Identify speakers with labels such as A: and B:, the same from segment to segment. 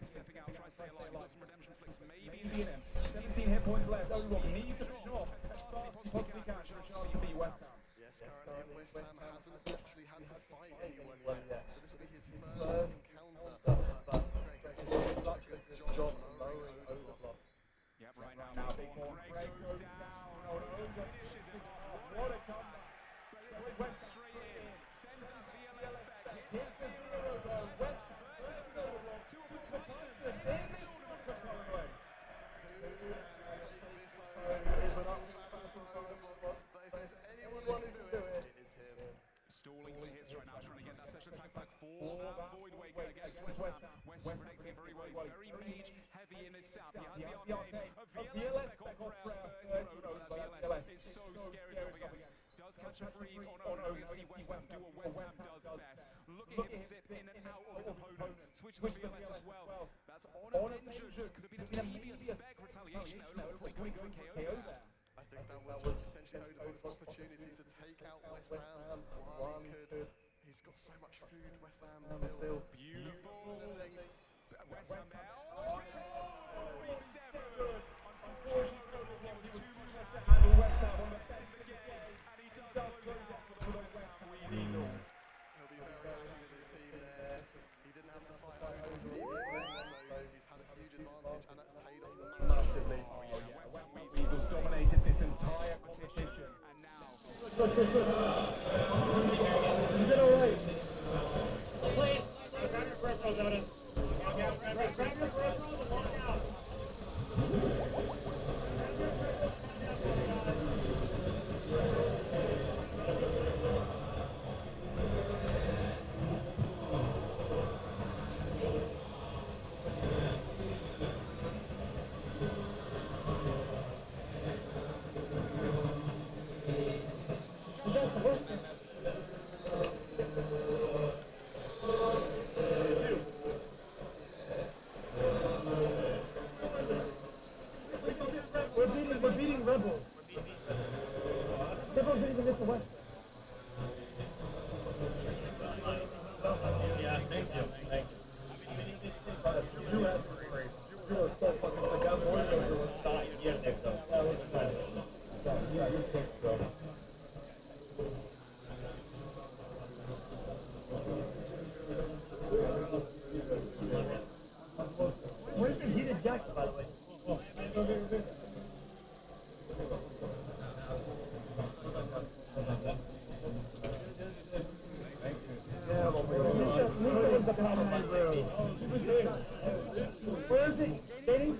A: Stepping out, tries to stay alive. He's got some redemption flicks, maybe in him. 17 hit points left. Overlook needs to finish off as fast as he possibly can for a chance to beat West Ham.
B: Yes, currently West Ham hasn't actually had to fight anyone yet. So this will be his first encounter. But Greg is doing such a good job lowering Overlook.
A: Yep, right now, big one. Greg goes down. Oh no, dishes it off. What a comeback. West straight in. Sends the VLS back. Hits the zero goal. West Ham. Two of the Titans. There's two of them for Conway.
B: It's an upbeat battle for Overlook, but if there's anyone who can do it, it is him.
A: Stalling for hits right now, trying to get that session attack back for Void Waker against West Ham. West Ham protecting it very well. He's very mage heavy in his setup. He has the arcade. A VLS back off VLS is so scary to go against. Does catch a freeze on Ono. You see West Ham do what West Ham does best. Looking at him zip in and out of his opponent. Switch to VLS as well. That's on injured. Could have been maybe a spec retaliation. Ono probably going for a KO there.
B: I think that was potentially Overlook's opportunity to take out West Ham while he could. He's got so much food, West Ham still.
A: Beautiful. West Ham there. Oh, he's 7. Unfortunately, there was too much left to handle West Ham on the best of the game. And he does close it out for the West Ham Weasels.
B: He'll be very happy with his team there. He didn't have to fight over immediately, so he's had a huge advantage, and that's paid off massively.
A: Oh yeah, West Ham Weasels dominated this entire competition, and now.
C: You did alright. Play it. Grab your peripherals, Otis. Walk out. Grab your peripherals and walk out. We're beating Rebel. Rebel didn't even get the West. Yeah, thank you. Thank you. You have you were so fucking sick. I'm more than you were dying. Yeah, Nick, though. That was fun. Yeah, you picked, bro. Where's the heated jacket, by the way? Where is it? Skating?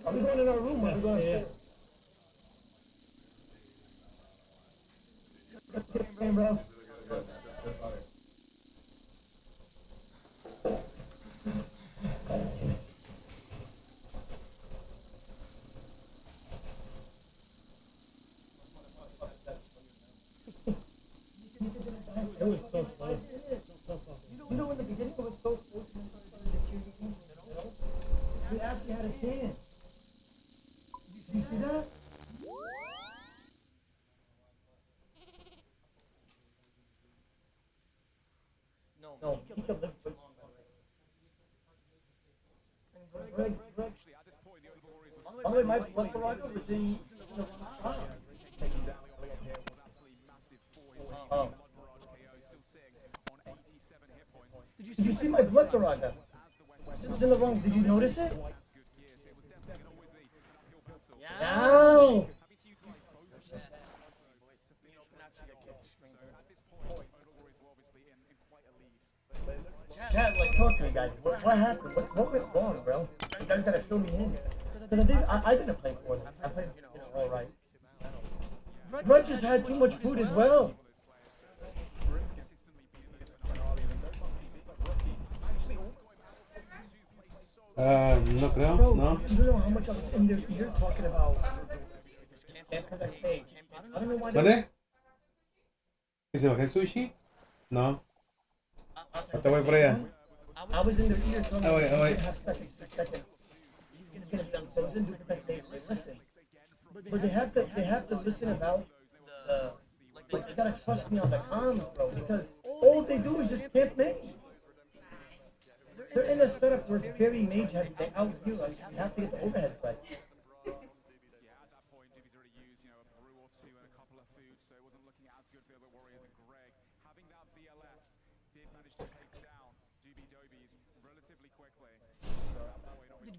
C: Are we going in our room? Are we going upstairs? Game, bro. It was so close. You know, in the beginning, it was so close. We actually had a chance. Did you see that? No, he could live for long, by the way. Greg.
A: Actually, at this point, the Overlords was.
C: Oh, wait, my blood garage was in the front.
A: Taking down the Overlord here was absolutely massive for his team. Blood Barrage KO still sitting on 87 hit points.
C: Did you see my blood garage? It was in the wrong. Did you notice it? No! Chat, like, talk to me, guys. What happened? What went wrong, bro? You guys gotta fill me in. Because I didn't play for them. I played, all right. Greg just had too much food as well.
D: No creo,
C: Bro,
D: no.
C: you don't know how much I was in their ear talking about. I don't know why they...
D: ¿Vale? ¿Que se baje el sushi? No. No te voy por allá.
C: I was in their ear telling them
D: wait.
C: he's gonna have seconds. He's gonna be unfrozen, do protect they listen. But they have to listen about the like they gotta trust me on the comms, bro, because all they do is just camp mage. They're in a setup where it's very mage heavy, they out-heal us, we have to get the overhead right.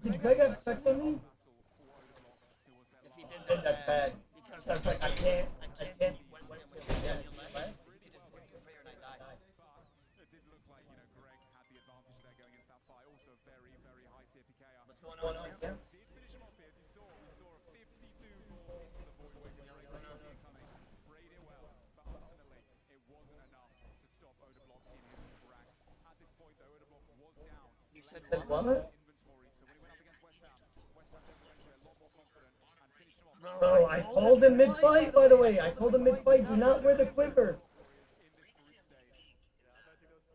C: Did Greg have sex on me?
E: If he did,
C: Then that's bad.
E: because
C: That's like, I can't.
E: What's going on here? You said
C: What? Bro, I told him mid-fight, by the way. I told him mid-fight, do not wear the quiver.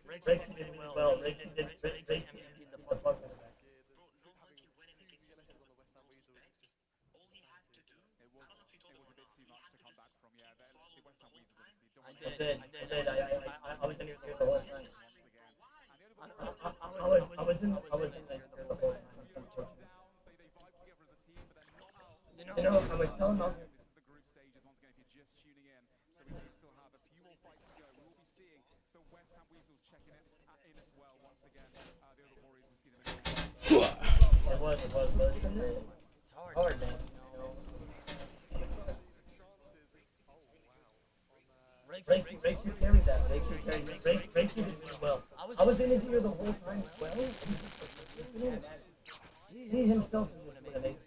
E: Rexy did well. Rexy emptied the fuck out of that. I was in here the whole time.
C: I was in there the whole time. You know, I was telling him, it was, but it's hard, man. Rexy carried that. Rexy did really well. I was in his ear the whole time as well. He himself is just amazing.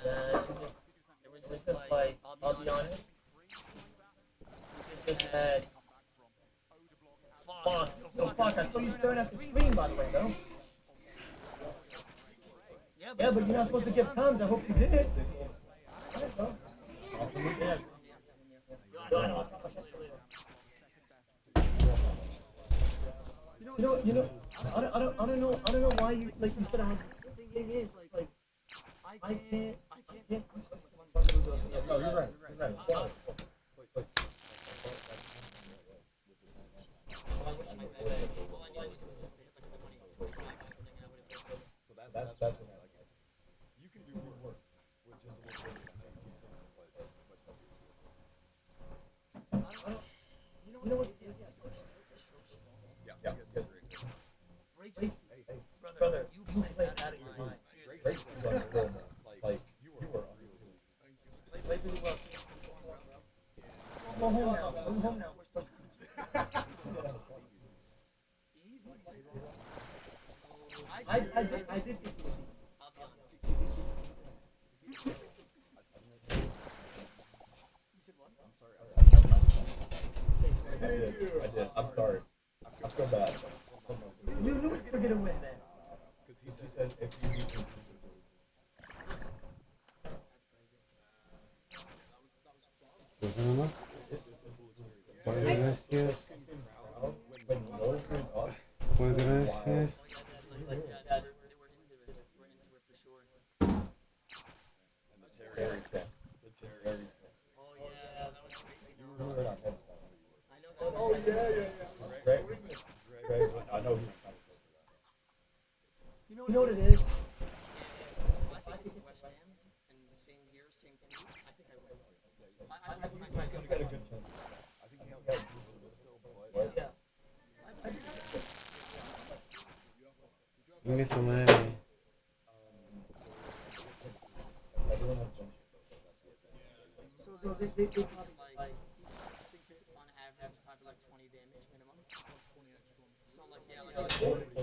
C: It was just like, I'll be honest, just had, fuck, I saw you staring at the screen, by the way, though. Yeah, but you're not supposed to give comms, I hope you did. You know, I don't know why you, like you said, the thing is, like, I can't. No, you're right.
B: So that's what I like. You can do work with just a little bit.
C: You know what?
B: Yeah.
E: Hey, brother, you played out of your mind. Seriously.
B: Like you were unbelievable.
E: Played really well.
C: Go home now. I did.
B: I did. I'm sorry. I feel bad.
C: You knew you were gonna win, man.
B: Because he said if you
D: Pues nada más. Pues gracias. Pues gracias.
B: Oh yeah. Greg, I know he's not.
C: You know what it is?
E: I think West Ham and the same year, same food. I think I win.
B: He's got a good chance. I think he got a good still, but
E: Yeah.
D: Venga su madre.
C: So they probably like
E: Yeah.
B: It is 48.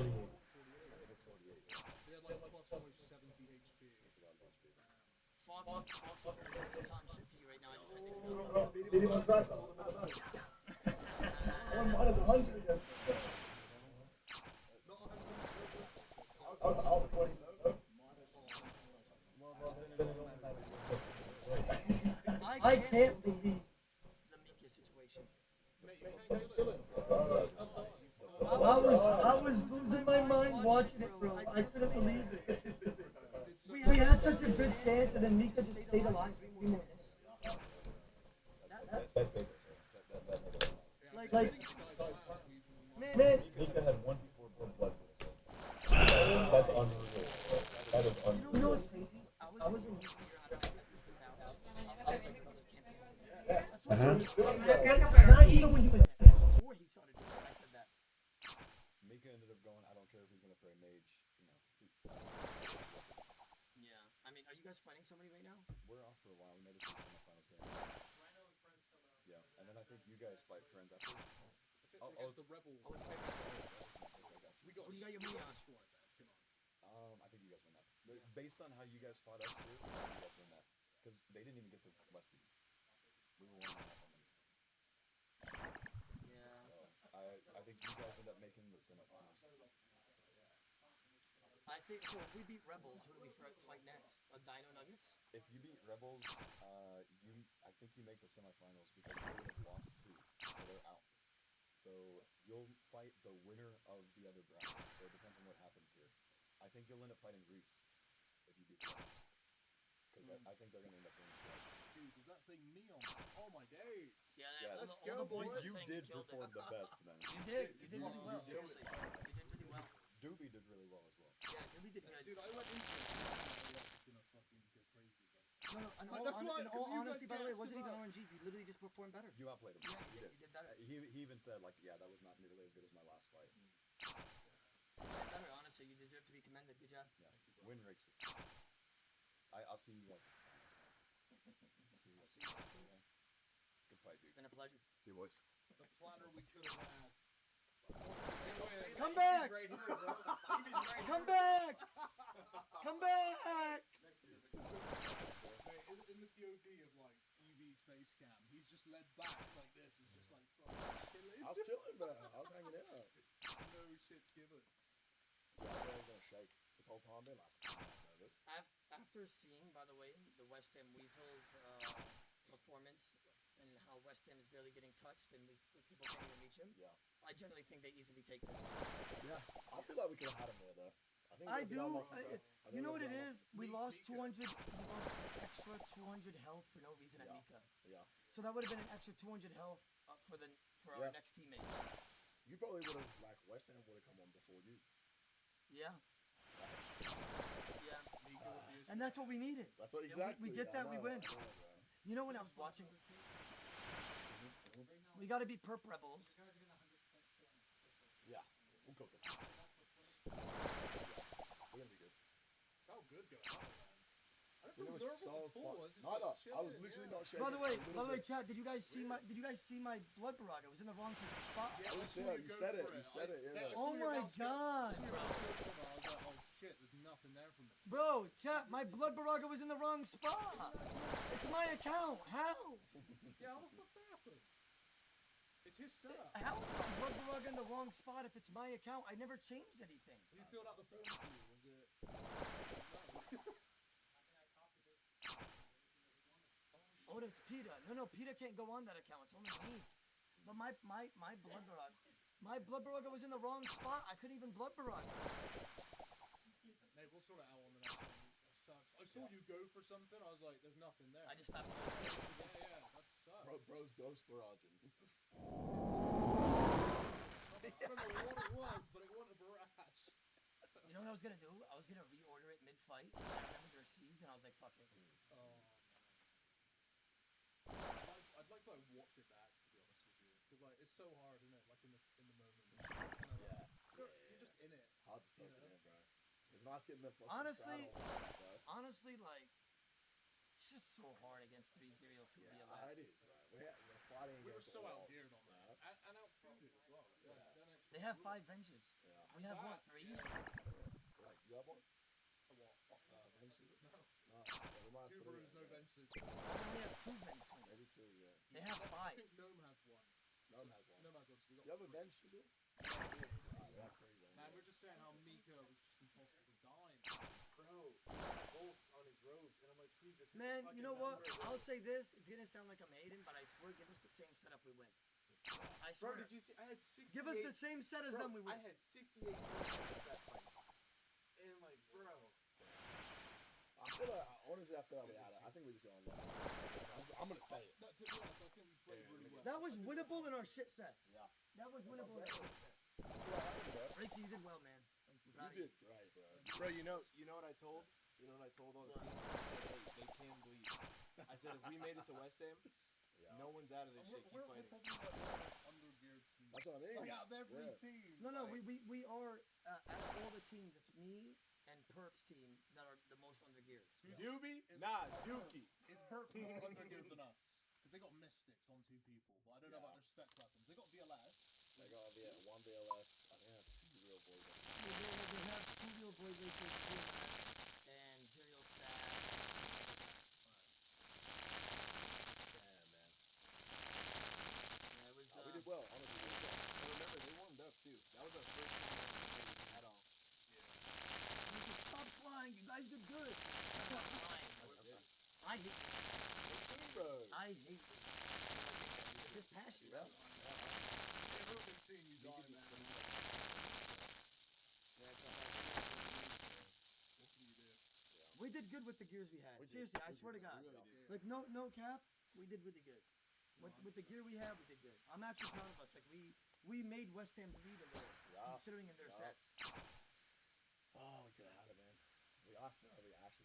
F: They had like plus almost 70 HP.
B: That's a lot of speed.
E: Fox is still talking shit to you right now. I defended him.
C: Beat him on track. One minus 100 against. I was out 20. I can't believe.
E: The Mika situation.
C: I was losing my mind watching it, bro. I couldn't believe it. We had such a good chance, and then Mika just stayed alive for 3 minutes.
B: That's big.
C: Like, man,
B: Mika had 1d4 blood. That's unreal. That is unreal.
C: you know what's crazy?
E: I was in here.
C: Not even when he was.
E: Before he started doing it, I said that.
B: Mika ended up going, I don't care if he's going to play mage.
E: Yeah. I mean, are you guys fighting somebody right now?
B: We're off for a while. We made it to the semifinals game. Yeah, and then I think you guys fight friends after.
F: Against the Rebels.
E: Oh, it's
F: We got
E: What do you got your money on?
F: destroyed, man. Come on.
B: I think you guys win that. Based on how you guys fought us here, I think you guys win that. Because they didn't even get to Westy. We were 1-0 on them.
E: Yeah.
B: So I think you guys end up making the semifinals.
E: I think so. If we beat Rebels, who do we fight next? Dino Nuggets?
B: If you beat Rebels, I think you make the semifinals because they would have lost 2, so they're out. So you'll fight the winner of the other bracket. So it depends on what happens here. I think you'll end up fighting Reese if you beat Rebels. Because I think they're going to end up winning twice.
F: Dude, does that say neon? Oh my days.
E: Yeah,
B: Yes.
F: Let's
E: all
F: go,
E: the boys
F: boys.
E: are
B: You
E: saying
B: did
E: killed
B: perform
E: it.
B: the best, man.
E: You did. You did really well.
B: you
E: Seriously. You did really well.
B: Doobie did really well as well.
E: Yeah, Doobie did good.
F: Dude, I went into it. It's gonna fucking go crazy.
E: No, in
F: But
E: all,
F: that's why-
E: in
F: 'cause
E: all
F: you guys
E: honesty, by the way, it
F: gassed
E: wasn't
F: him
E: even
F: up.
E: RNG. You literally just performed better.
B: You outplayed him.
E: Yeah,
B: you
E: you did better.
B: He even said, like, yeah, that was not nearly as good as my last fight.
E: You did better, honestly. You deserve to be commended. Good job.
B: Yeah. Win rakes. I'll see you guys. See you. Yeah. Good fight, dude.
E: It's been a pleasure.
B: See you, boys.
F: The planner we could have had.
E: Come back! Come back! Come back!
F: Mate, in the POV of like EV's face cam, he's just led back like this. He's just like fucking chilling.
B: I was chilling, man. I was hanging out.
F: No shit's given.
B: Yeah, I thought I was gonna shake this whole time. Been like, nervous.
E: After seeing, by the way, the West Ham Weasels performance and how West Ham is barely getting touched and people can't even reach him,
B: Yeah.
E: I generally think they easily take this.
B: Yeah. I feel like we could have had him there, though. think
C: I
B: we've
C: do.
B: been unlucky, bro.
C: You know what it
B: been
C: is? We lost 200. We lost extra 200 health for no reason at
B: Yeah.
C: Mika.
B: Yeah.
C: So that would have been an extra 200 health for our
B: Yeah.
C: next teammates.
B: You probably would have, like, West Ham would have come on before you.
C: Yeah. Yeah.
F: Mika would be a
C: And that's what we needed.
B: That's what
C: Yeah,
B: exactly.
C: we get
B: I
C: that, we
B: know,
C: win.
B: I know, bro.
C: You know when I was watching, we got to be perp rebels.
B: Yeah. We'll cook it. We're gonna be good.
F: felt good going on, man. I don't
B: It
F: feel
B: was
F: nervous
B: so
F: at all.
B: fun.
F: I was just
B: Neither.
F: like,
B: I was
F: chilling,
B: literally
F: yeah.
B: not shaking.
C: By the way,
B: a little bit.
C: chat. Did you guys see my blood barrage? I was in the wrong spot.
F: Yeah,
B: I
F: I
B: was
F: saw
B: there,
F: you
B: you
F: go
B: said
F: for
B: it, you said it, yeah.
F: I saw
C: Oh
F: your
C: my
F: mouse go-
C: God.
F: I saw your mouse go somewhere, I was like, oh shit, there's nothing there for me.
C: Bro, chat, my blood barrage was in the wrong spot. It's my account. How?
F: Yeah, how the fuck that happened? It's his setup.
C: How is my blood barrage in the wrong spot if it's my account? I never changed anything.
F: Who filled out the form for you? Was it? No.
C: Oh, that's Peter. No, Peter can't go on that account. It's only me. But my blood barrage was in the wrong spot. I couldn't even blood barrage.
F: Mate, we'll sort it out on the next one. That sucks. I saw you go for something, I was like, there's nothing there.
E: I just stopped.
F: Yeah, that sucks.
B: Bro's ghost barraging.
F: I don't know what it was, but it wasn't a barrage.
C: You know what I was gonna do? I was gonna reorder it mid-fight. And I remembered the receipts, and I was like, "Fuck it."
F: Oh. I'd like to like watch it back, to be honest with you, because like it's so hard, isn't it? Like in the moment,
B: Yeah.
F: you're just in it.
B: Hard to soak it in, bro. It's nice getting the fucking
C: Honestly,
B: crowd on, bro.
C: honestly, like, it's just so hard against 3-0 2
B: Yeah,
C: BLS.
B: it is, right? We're fighting
F: We were
B: against
F: so
B: the
F: out
B: odds,
F: here on
B: man.
F: that, and outfooded as well. Yeah.
C: They have 5 benches.
B: Yeah.
E: We have what, 3?
B: Like, you have one?
F: A what?
B: Bench suit?
F: No.
B: No. We might have
F: Two
B: to put
F: brews,
B: it
F: no
B: in there.
F: bench suit.
E: Oh, they only have 2 bench
B: Maybe
E: tuners.
B: 2, yeah.
E: They have
F: I
E: 5.
F: think Gnome has one.
B: Gnome has one.
F: Gnome has one, so we
B: Do
F: got
B: you have a
F: 3.
B: bench suit? We have 3 then.
F: Man, we're just saying how Mika was just impossible to dime.
B: Bro, he had bolts on his robes, and I'm like, please just hit the
E: Man,
B: fucking
E: you know what?
B: number, bro.
E: I'll say this. It's gonna sound like I'm hating, but I swear, give us the same setup, we win. I
B: Bro,
E: swear.
B: did you see? I had 68.
E: Give us the same set as
B: Bro,
E: them, we win.
B: I had 68 points against that fight. And like, bro. I feel like, honestly, I feel like we had it. I think we just got on luck. I'm gonna say it.
F: No, to be honest, I think we played really well.
E: That was winnable in our shit sets.
B: Yeah.
E: That was winnable in our shit sets.
B: That's what happened, bro.
E: Rixie, you did well, man. I'm proud
B: You
E: of
B: did right, bro. Bro, you know what I told? You know what I told all the teams? I said, hey, they can bleed. I said, if we made it to West Ham, no one's out of this shit. Keep
F: We're
B: fighting.
F: probably like one of those undergeared teams.
B: That's what I mean.
F: Like out of every
B: Yeah.
F: team.
E: No,
F: like,
E: we are, out of all the teams, it's me and Perp's team that are the most undergeared.
B: Yubi?
F: Is-
B: Nah,
F: I don't know.
B: Yuki.
F: Is Perp more undergeared than us? Because they got Mystics on 2 people, but I don't know
B: Yeah.
F: about their spec weapons. They got VLS.
B: They got one VLS. I think I have 2 real boys.
E: They have 2 real boy racers, and Serial Staff.
B: Damn, man.
E: Yeah, it was,
B: We did well, honestly. We did well. And remember, they warmed up too. That was our first time on the stage at all.
E: you should stop flying, you guys did good. Stop flying. I hate this.
B: Bro.
E: I hate this. It's just passion.
B: Yeah.
F: Everyone's been seeing you die, man.
E: Yeah, it's not bad.
F: What can you do?
E: We did good with the gears we had.
B: We did.
E: Seriously, I
B: We
E: swear to
B: did.
E: God.
B: We really did.
E: Like no cap, we did really good. With the gear we have, we did good. I'm actually proud of us. Like we made West Ham bleed a little,
B: Yeah.
E: considering in their
B: Yeah.
E: sets.
B: Oh, we could have had it, man. I feel like we actually could have had it.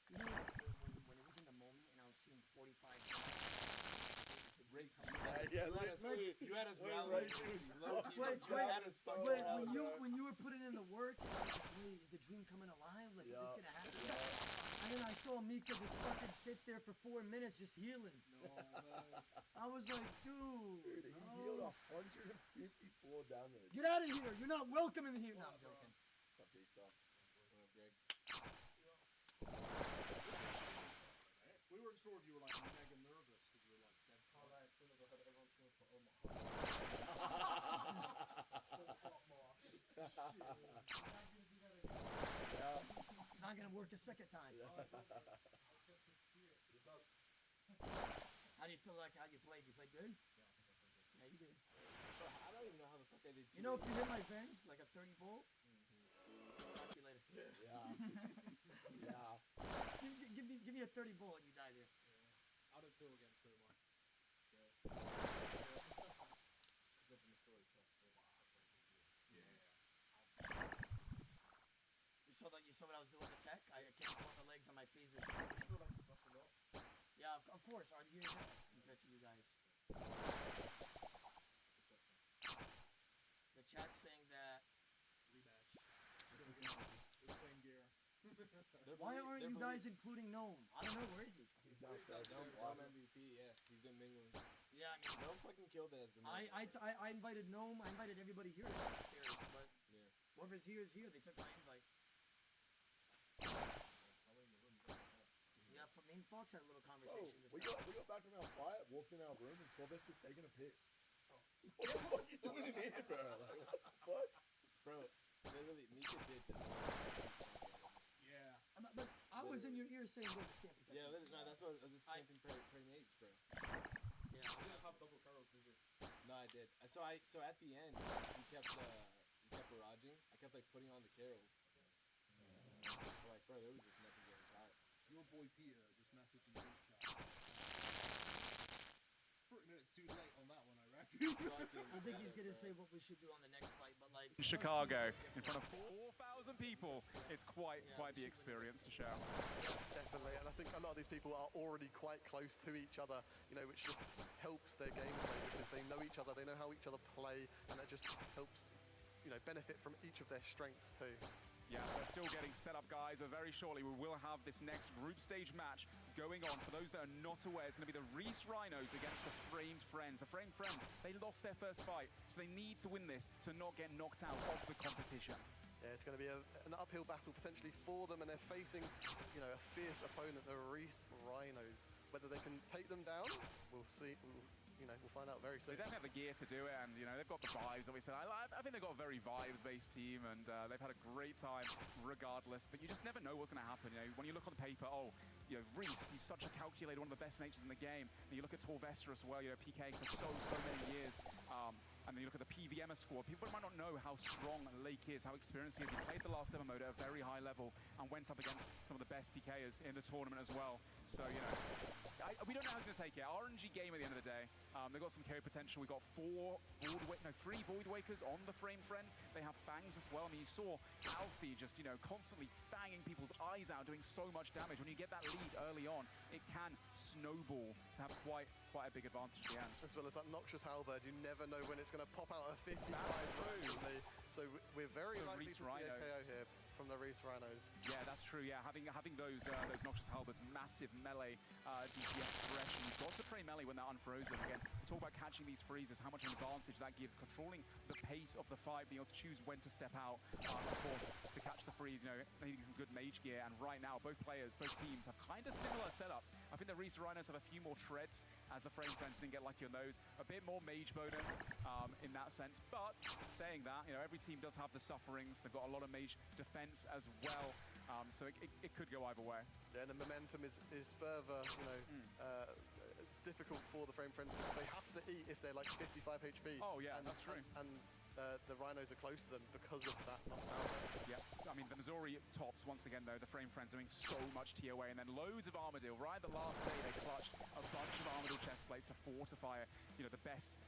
E: You know, when it was in the moment and I was seeing 45
B: You had us rallying.
E: Wait,
B: Wait,
E: when you were putting in the work, I was like, wait, is the dream coming alive? Like, is this gonna happen? And then I saw Mika just fucking sit there for 4 minutes just healing.
F: No, man.
E: I was like, dude,
B: Dude, he
E: no.
B: healed 154 damage.
E: Get out of here! You're not welcome in here. No, I'm joking.
B: What's up, J-Star? What up, Greg?
F: We weren't sure if you were like mega nervous because you were like dead.
C: As soon as I heard everyone cheering for Omar.
E: It's not gonna work a second time. How do you feel like how you played? You played good? Yeah, you did.
B: Bro, I don't even know how the fuck I did.
E: You know, if you hit my venge like a 30 bolt, talk to you later.
B: Yeah. Yeah.
E: Give me a 30 bolt and you die there.
F: I don't feel against Omar. Scary.
C: Except in the story, trust me.
E: You saw what I was doing with tech? I can't form the legs on my freezers.
C: I feel like you smashed a lot.
E: Yeah, of course. Our gear is X compared to you guys. The chat's saying that.
F: Rematch. We're the same gear.
E: Why aren't you guys including Gnome? I don't know. Where is he?
B: He's downstairs.
G: Gnome MVP, yeah. He's been mingling.
E: Yeah, I mean,
G: Gnome fucking killed it as the
E: I invited Gnome. I invited everybody here downstairs, but
G: Yeah.
E: whoever's here is here. They took my invite. Yeah, me and Fox had a little
B: Bro,
E: conversation just
B: we
E: now.
B: got back from our fight, walked in our room, and Torves is taking a piss. What the fuck are you doing in here, bro? Like, what the fuck?
G: Bro, literally, Mika did this.
F: Yeah.
E: But I was in your ear saying, "Go to camping."
G: Yeah, literally, no, that's what I was just camping praying age, bro.
E: Yeah.
C: You didn't have double barrels, did you?
G: No, I did. So at the end, he kept barraging. I kept like putting on the carols. So, like, bro, there was just nothing getting caught.
F: Your boy Peter just messaged in group chat. 30 minutes too late on that one, I reckon.
E: I think he's gonna say what we should do on the next fight, but like
A: In Chicago, in front of 4,000 people, it's quite the experience to shout.
H: Definitely, and I think a lot of these people are already quite close to each other, you know, which just helps their gameplay because they know each other, they know how each other play, and that just helps, you know, benefit from each of their strengths too.
A: Yeah, they're still getting set up, guys. Very shortly, we will have this next group stage match going on. For those that are not aware, it's going to be the Reese Rhinos against the Framed Friends. The Framed Friends, they lost their first fight, so they need to win this to not get knocked out of the competition.
H: Yeah, it's going to be an uphill battle potentially for them, and they're facing, you know, a fierce opponent, the Reese Rhinos. Whether they can take them down, we'll see. We'll find out very soon.
A: They definitely have the gear to do it, and you know they've got the vibes. Obviously, I think they've got a very vibes-based team, and they've had a great time regardless. But you just never know what's going to happen. You know, when you look on the paper, Reese, he's such a calculator, one of the best natures in the game. And you look at Torvester as well. You know, PK for so many years. And then you look at the PVM squad. People might not know how strong Lake is, how experienced he is. He played the last demo mode at a very high level and went up against some of the best PKers in the tournament as well. So, you know, we don't know how he's going to take it. RNG game at the end of the day. They've got some carry potential. We've got three Void Wakers on the Frame Friends. They have Fangs as well. I mean, you saw Alfie just, you know, constantly fanging people's eyes out, doing so much damage. When you get that lead early on, it can snowball to have quite a big advantage at the end.
H: As well as that Noxious Halberd, you never know when it's going to pop out a 55 randomly. So we're very likely to see a KO here from the Reese Rhinos.
A: Yeah, that's true. Yeah, having those Noxious Halberds, massive melee DPS progression. You've got to play melee when they're unfrozen. Again, talk about catching these freezes, how much an advantage that gives, controlling the pace of the fight, being able to choose when to step out, of course, to catch the freeze, you know, needing some good mage gear. And right now, both teams have kind of similar setups. I think the Reese Rhinos have a few more treads, as the Frame Friends didn't get lucky on those. A bit more mage bonus in that sense. But saying that, you know, every team does have the sufferings. They've got a lot of mage defense as well. So it could go either way.
H: Yeah, and the momentum is further, you know, difficult for the Frame Friends because they have to eat if they're like 55 HP.
A: Oh yeah, that's true.
H: And the Rhinos are close to them because of that knockdown.
A: Yeah, I mean, the Missouri tops, once again, though, the Frame Friends doing so much TOA, and then loads of Armadillo. Right the last day, they clutched a bunch of Armadillo chest plates to fortify, you know, the best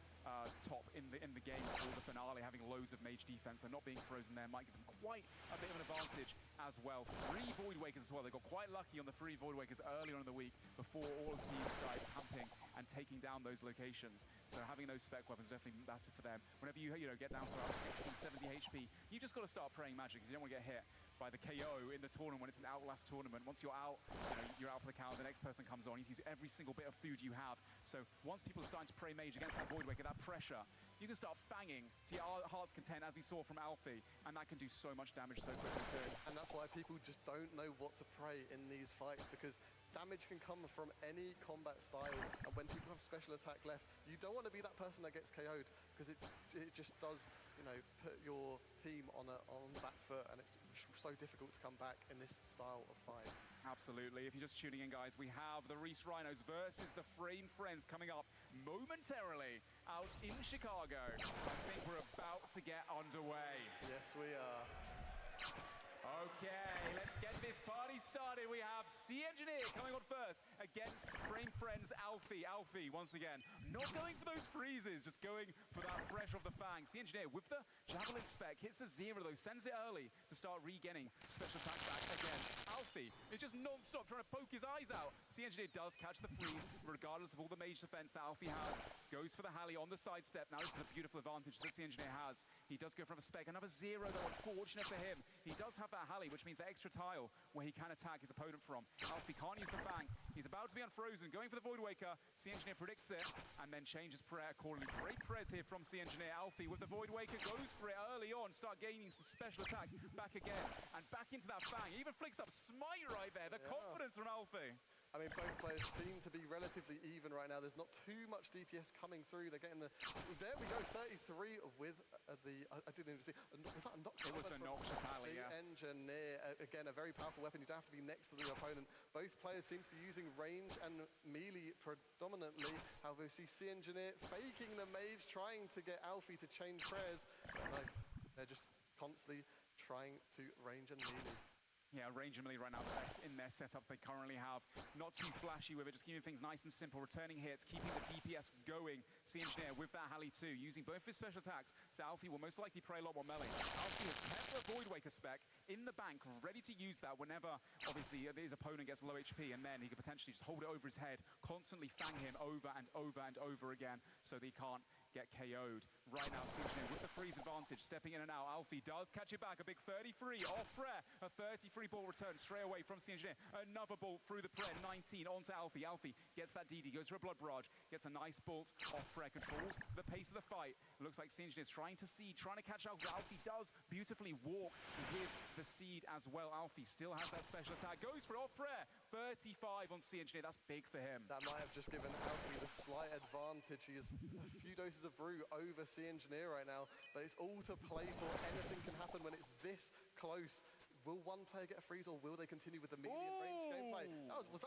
A: top in the game for the finale, having loads of mage defense, so not being frozen there might give them quite a bit of an advantage as well. 3 Void Wakers as well. They got quite lucky on the 3 Void Wakers earlier in the week before all the teams started camping and taking down those locations. So having those spec weapons is definitely massive for them. Whenever you get down to about 60, 70 HP, you just got to start praying magic because you don't want to get hit by the KO in the tournament when it's an Outlast tournament. Once you're out, you know, you're out for the count, the next person comes on, you use every single bit of food you have. So once people are starting to pray mage against that Void Waker, that pressure, you can start fanging to your heart's content, as we saw from Alfie, and that can do so much damage so quickly too.
H: And that's why people just don't know what to pray in these fights, because damage can come from any combat style, and when people have special attack left, you don't want to be that person that gets KO'd, because it just does, you know, put your team on the back foot, and it's so difficult to come back in this style of fight.
A: Absolutely. If you're just tuning in, guys, we have the Reese Rhinos versus the Frame Friends coming up momentarily out in Chicago. I think we're about to get underway.
H: Yes, we are.
A: Okay, let's get this party started. We have Sea Engineer coming on first against Frame Friends Alfie. Alfie, once again, not going for those freezes, just going for that pressure of the fang. Sea Engineer with the Javelin spec, hits a 0 though, sends it early to start regaining special attack back again. Alfie is just non-stop trying to poke his eyes out. Sea Engineer does catch the freeze, regardless of all the mage defense that Alfie has. Goes for the Halley on the sidestep. Now this is a beautiful advantage that Sea Engineer has. He does go for a spec, another 0 though, unfortunate for him. He does have that Halley, which means the extra tile where he can attack his opponent from. Alfie can't use the fang. He's about to be unfrozen, going for the Void Waker. Sea Engineer predicts it and then changes prayer accordingly. Great prayers here from Sea Engineer. Alfie with the Void Waker goes for it early on, start gaining some special attack back again and back into that fang. He even flicks up Smite right there. The confidence from Alfie.
H: I mean, both players seem to be relatively even right now. There's not too much DPS coming through. They're getting the... There we go, 33 with the... I didn't even see... Was that a Noxious?
A: It was a Noxious Halley, yes.
H: Engineer. Again, a very powerful weapon. You don't have to be next to the opponent. Both players seem to be using range and melee predominantly. However, we see Sea Engineer faking the mage, trying to get Alfie to change prayers. But no, they're just constantly trying to range and melee.
A: Yeah, range and melee right now, the best in their setups they currently have. Not too flashy with it, just keeping things nice and simple, returning hits, keeping the DPS going. Sea Engineer with that Halley too, using both his special attacks. So Alfie will most likely pray a lot more melee. Alfie has kept the Void Waker spec in the bank, ready to use that whenever, obviously, his opponent gets low HP, and then he could potentially just hold it over his head, constantly fang him over and over and over again, so that he can't get KO'd. Right now, Sea Engineer with the freeze advantage, stepping in and out. Alfie does catch it back, a big 33 off prayer, a 33 ball return straight away from Sea Engineer. Another bolt through the prayer, 19 onto Alfie. Alfie gets that DD, goes for a blood barrage, gets a nice bolt off prayer, controls the pace of the fight. It looks like Sea Engineer's trying to seed, trying to catch Alfie. Alfie does beautifully walk with the seed as well. Alfie still has that special attack, goes for it off prayer, 35 on Sea Engineer. That's big for him.
H: That might have just given Alfie the slight advantage. He is a few doses of brew over Sea Engineer right now, but it's all to play for. Anything can happen when it's this close. Will one player get a freeze, or will they continue with the medium range gameplay? That was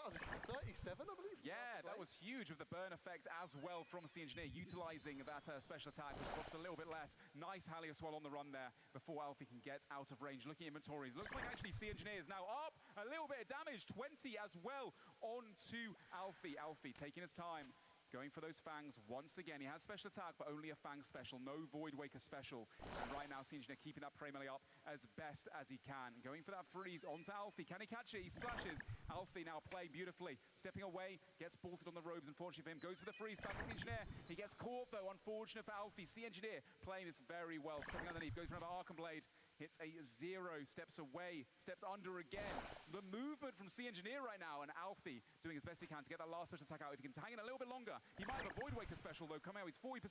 H: 37, I believe?
A: Yeah, that was huge with the burn effect as well from Sea Engineer, utilizing that special attack, which costs a little bit less. Nice Halley as well on the run there before Alfie can get out of range. Looking at inventories, looks like actually Sea Engineer is now up a little bit of damage, 20 as well onto Alfie. Alfie taking his time, going for those fangs once again. He has special attack, but only a fang special, no Void Waker special. And right now, Sea Engineer keeping that prey melee up as best as he can. Going for that freeze onto Alfie. Can he catch it? He splashes. Alfie now playing beautifully. Stepping away, gets bolted on the robes, unfortunately for him. Goes for the freeze back to Sea Engineer. He gets caught, though, unfortunate for Alfie. Sea Engineer playing this very well. Stepping underneath, goes for another Archon Blade. Hits a 0, steps away, steps under again. The movement from Sea Engineer right now, and Alfie doing as best he can to get that last special attack out. If he can hang in a little bit longer, he might have a Void Waker special, though, coming out. He's 40%,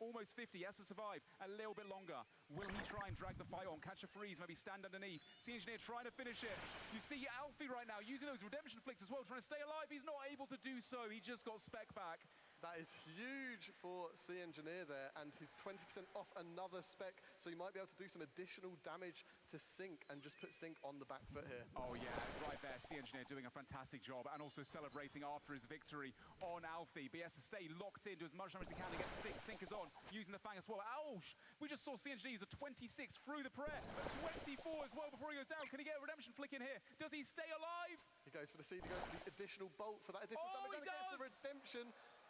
A: almost 50. He has to survive a little bit longer. Will he try and drag the fight on, catch a freeze, maybe stand underneath? Sea Engineer trying to finish it. You see Alfie right now using those redemption flicks as well, trying to stay alive. He's not able to do so. He just got spec back.
H: That is huge for Sea Engineer there, and he's 20% off another spec, so you might be able to do some additional damage to Sync and just put Sync on the back foot here.
A: Oh yeah, right there, Sea Engineer doing a fantastic job, and also celebrating after his victory on Alfie. But he has to stay locked in, do as much damage as he can against Sync. Sync is on, using the Fang as well. Ouch! We just saw Sea Engineer use a 26 through the prayer, a 24 as well before he goes down. Can he get a redemption flick in here? Does he stay alive?
H: He goes for the seed, he goes for the additional bolt for that additional damage, and he gets the redemption.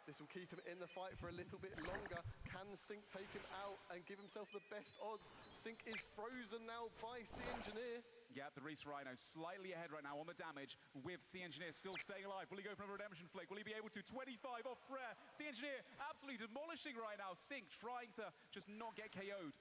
H: This will keep him in the fight for a little bit longer. Can Sync take him out and give himself the best odds? Sync is frozen now by Sea Engineer.
A: Yeah, the Reese Rhino slightly ahead right now on the damage, with Sea Engineer still staying alive. Will he go for a redemption flick? Will he be able to? 25 off prayer. Sea Engineer absolutely demolishing right now. Sync trying to just not get KO'd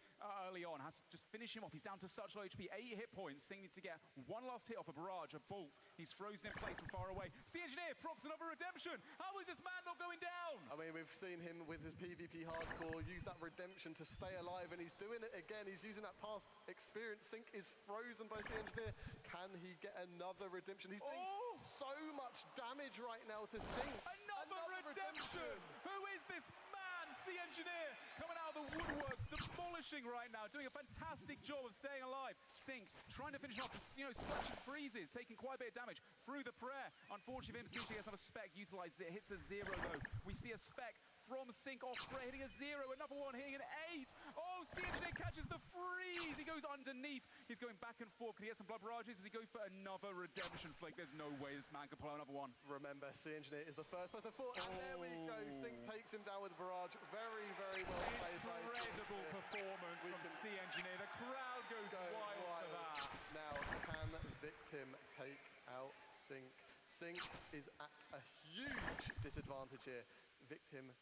A: early on. Has to just finish him off. He's down to such low HP. 8 hit points. Sync needs to get one last hit off a barrage, a bolt. He's frozen in place from far away. Sea Engineer procs another redemption. How is this man not going down?
H: I mean, we've seen him with his PvP hardcore use that redemption to stay alive, and he's doing it again. He's using that past experience. Sync is frozen by Sea Engineer. Can he get another redemption? He's doing so much damage right now to Sync.
A: Another redemption! Who is this man? Sea Engineer coming out of the woodworks, demolishing right now, doing a fantastic job of staying alive. Sync trying to finish off, splashing freezes, taking quite a bit of damage through the prayer. Unfortunately for him, Sea Engineer has another spec, utilizes it, hits a 0 though. We see a spec from Sync off prayer, hitting a 0, another one hitting an 8. Oh, Sea Engineer catches the freeze. He goes underneath. He's going back and forth. Can he get some blood barrages as he goes for another redemption flick? There's no way this man can pull out another one.
H: Remember, Sea Engineer is the first person fought, and there we go. Sync takes him down with a barrage. Very, very well played.
A: Incredible performance from Sea Engineer. The crowd goes wild for that.
H: Now, can Victim take out Sync? Sync is at a huge disadvantage here. Victim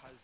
H: has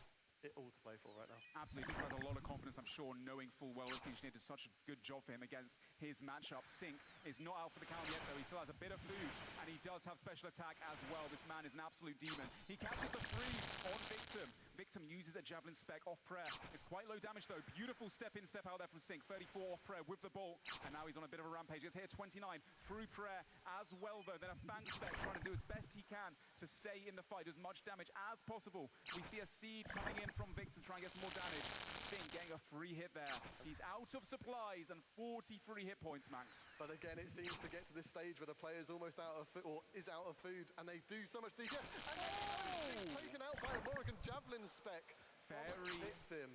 H: it all to play for right now.
A: Absolutely, he has a lot of confidence, I'm sure, knowing full well that Sea Engineer did such a good job for him against his matchup. Sync is not out for the count yet, though. He still has a bit of food, and he does have special attack as well. This man is an absolute demon. He catches the freeze on Victim. Victim uses a javelin spec off prayer. It's quite low damage, though. Beautiful step in, step out there from Sync. 34 off prayer with the bolt, and now he's on a bit of a rampage. Gets hit 29 through prayer as well, though. Then a Fang spec trying to do as best he can to stay in the fight, as much damage as possible. We see a seed coming in from Victim, trying to get some more damage. Sync getting a free hit there. He's out of supplies and 43 hit points, Max.
H: But again, it seems to get to this stage where the player's almost out of food, or is out of food, and they do so much DPS. And taken out by a Morrigan Javelin spec.
A: Very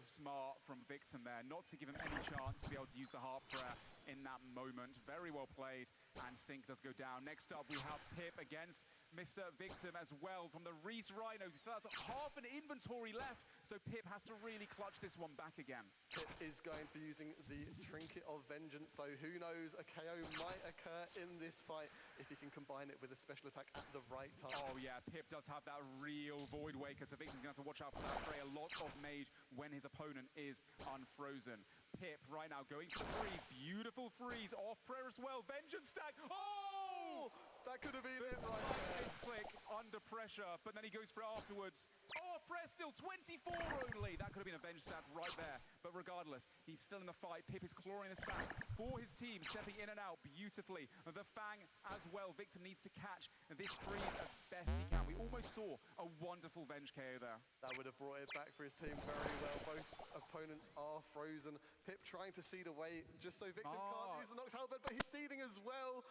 A: smart from Victim there, not to give him any chance to be able to use the heart prayer in that moment. Very well played, and Sync does go down. Next up, we have Pip against Mr. Victim as well from the Reese Rhinos. He still has half an inventory left. So Pip has to really clutch this one back again.
H: Pip is going to be using the Trinket of Vengeance, so who knows, a KO might occur in this fight if he can combine it with a special attack at the right time.
A: Oh yeah, Pip does have that real Void Waker, so Victor's going to have to watch out for that fray. A lot of mage when his opponent is unfrozen. Pip right now going for the freeze. Beautiful freeze off prayer as well. Vengeance stack. Oh!
H: That could have been it right there.
A: Click under pressure, but then he goes for it afterwards. Oh, prayer still 24 only. That could have been a bench stab right there. But regardless, he's still in the fight. Pip is clawing this back for his team, stepping in and out beautifully. The Fang as well. Victor needs to catch this freeze as best he can. We almost saw a wonderful Venge KO there.
H: That would have brought it back for his team very well. Both opponents are frozen. Pip trying to seed away just so Victor can't use the Nox Halberd, but he's seeding as well.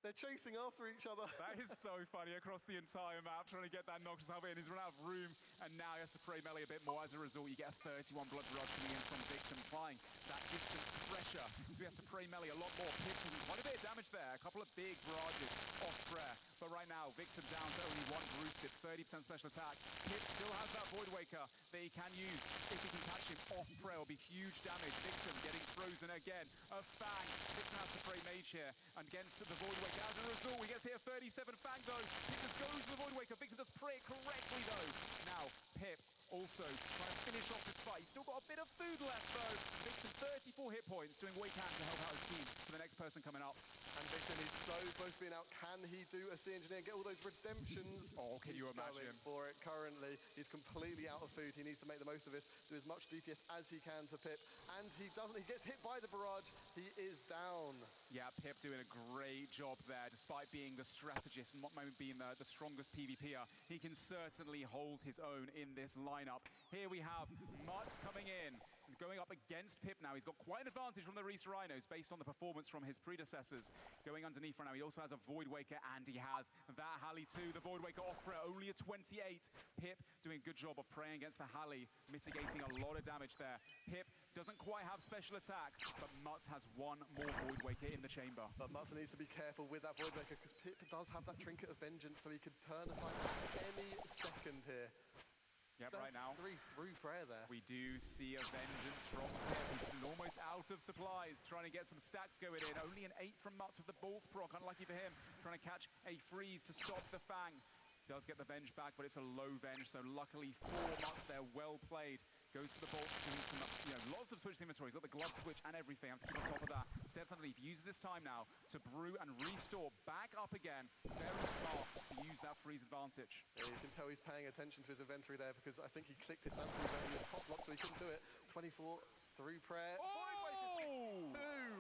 H: They're chasing after each other.
A: That is so funny across the entire map, trying to get that Noxus Halberd in. He's run out of room, and now he has to pray melee a bit more. As a result, you get a 31 blood barrage coming in from Victor, applying that distance pressure. So he has to pray melee a lot more. Pip doing quite a bit of damage there. A couple of big barrages off prayer. But right now, Victor down to only one boosted, 30% special attack. Pip still has that Void Waker that he can use. If he can catch him off prayer, it'll be huge damage. Victor getting frozen again. A Fang. Victor has to pray mage here. And against the Void Waker. As a result, we get to hit a 37 Fang though. Victor goes to the Void Waker. Victor does pray it correctly though. Now, Pip also trying to finish off this fight. He's still got a bit of food left though. Victor 34 hit points, doing what he can to help out his team for the next person coming up.
H: And Victor is so close to being out. Can he do a sea engineer and get all those redemptions?
A: Oh, can you imagine?
H: Going for it currently. He's completely out of food. He needs to make the most of this, do as much DPS as he can to Pip. And he doesn't. He gets hit by the barrage. He is down.
A: Yeah, Pip doing a great job there, despite being the strategist and not maybe being the strongest PvPer. He can certainly hold his own in this lineup. Here we have Mutz coming in. Going up against Pip now. He's got quite an advantage from the Reese Rhinos based on the performance from his predecessors. Going underneath right now, he also has a Void Waker and he has that Halley too. The Void Waker off prayer, only a 28. Pip doing a good job of praying against the Halley, mitigating a lot of damage there. Pip doesn't quite have special attack, but Mutz has one more Void Waker in the chamber.
H: But Mutz needs to be careful with that Void Waker because Pip does have that Trinket of Vengeance, so he could turn the fight at any second here.
A: Yep, right now.
H: 3 through prayer there.
A: We do see a vengeance from Pip. He's still almost out of supplies, trying to get some stacks going in. Only an 8 from Mutz with the Bolt proc, unlucky for him. Trying to catch a freeze to stop the Fang. Does get the Venge back, but it's a low Venge, so luckily for Mutz there, well played. Goes to the Bolt, doing some, lots of switch inventory. He's got the glove switch and everything. I have to keep on top of that. Steps underneath, uses this time now to brew and restore back up again. Very smart to use that freeze advantage.
H: Yeah, you can tell he's paying attention to his inventory there because I think he clicked his sample when he was pop locked, so he couldn't do it. 24 through prayer.
A: Oh!
H: 2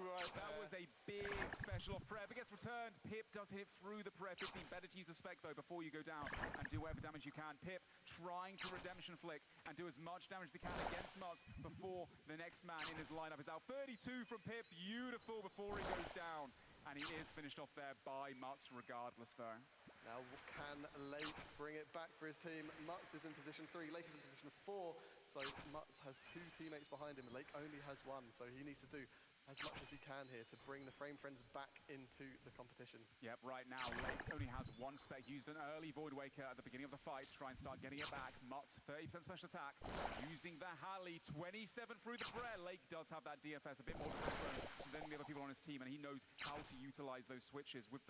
H: right
A: That
H: there.
A: was a big special off prayer, but gets returned. Pip does hit it through the prayer 15. Better to use the spec though before you go down and do whatever damage you can. Pip trying to redemption flick and do as much damage as he can against Mutz before the next man in his lineup is out. 32 from Pip, beautiful before he goes down. And he is finished off there by Mutz regardless though.
H: Now can Lake bring it back for his team? Mutz is in position 3, Lake is in position 4. So Mutz has 2 teammates behind him. Lake only has 1, so he needs to do as much as he can here to bring the Frame Friends back into the competition.
A: Yep, right now, Lake only has 1 spec. Used an early Void Waker at the beginning of the fight to try and start getting it back. Mutz, 30% special attack. Using the Halley, 27 through the prayer. Lake does have that DFS, a bit more defense than the other people on his team, and he knows how to utilize those switches with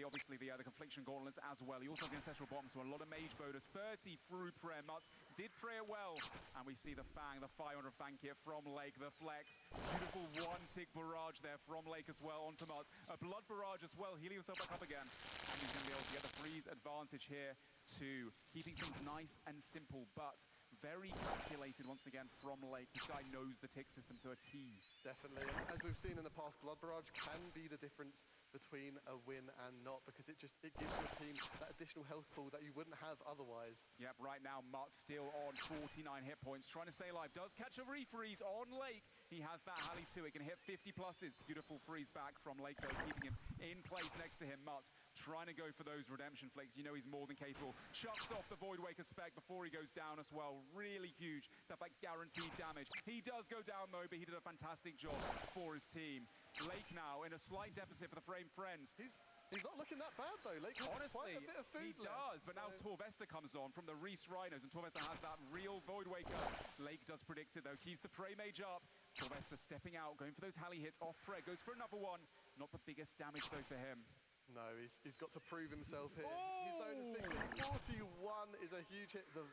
A: obviously the Confliction Gauntlets as well. He also has the Ancestral Bomb, so a lot of mage bonus. 30 through prayer. Mutz did pray it well, and we see the Fang, the 500 Fang kit from Lake, the Flex. Beautiful 1-tick barrage there from Lake as well onto Mutz. A blood barrage as well, healing himself back up again. And he's going to be able to get the freeze advantage here too. Keeping things nice and simple, but very calculated once again from Lake. This guy knows the tick system to a T.
H: Definitely, and as we've seen in the past, Blood Barrage can be the difference between a win and not, because it gives your team that additional health pool that you wouldn't have otherwise.
A: Yep, right now Mutz still on 49 hit points, trying to stay alive. Does catch a refreeze on Lake. He has that Halley too. He can hit 50 pluses. Beautiful freeze back from Lake though, keeping him in place next to him. Mutz trying to go for those redemption flicks. You know he's more than capable. Chucks off the Void Waker spec before he goes down as well. Really huge. Stuff like guaranteed damage. He does go down though, but he did a fantastic job for his team. Lake now in a slight deficit for the Frame Friends.
H: He's not looking that bad though. Lake has
A: Honestly,
H: quite a bit of food
A: he does, but now Torvesta comes on from the Reese Rhinos, and Torvesta has that real Void Waker. Lake does predict it though, keeps the Prey Mage up. Torvesta stepping out, going for those Halley hits off Prey, goes for another one. Not the biggest damage though for him.
H: No, he's got to prove himself here.
A: Oh!
H: He's known as Big Lee. 41 is a huge hit. The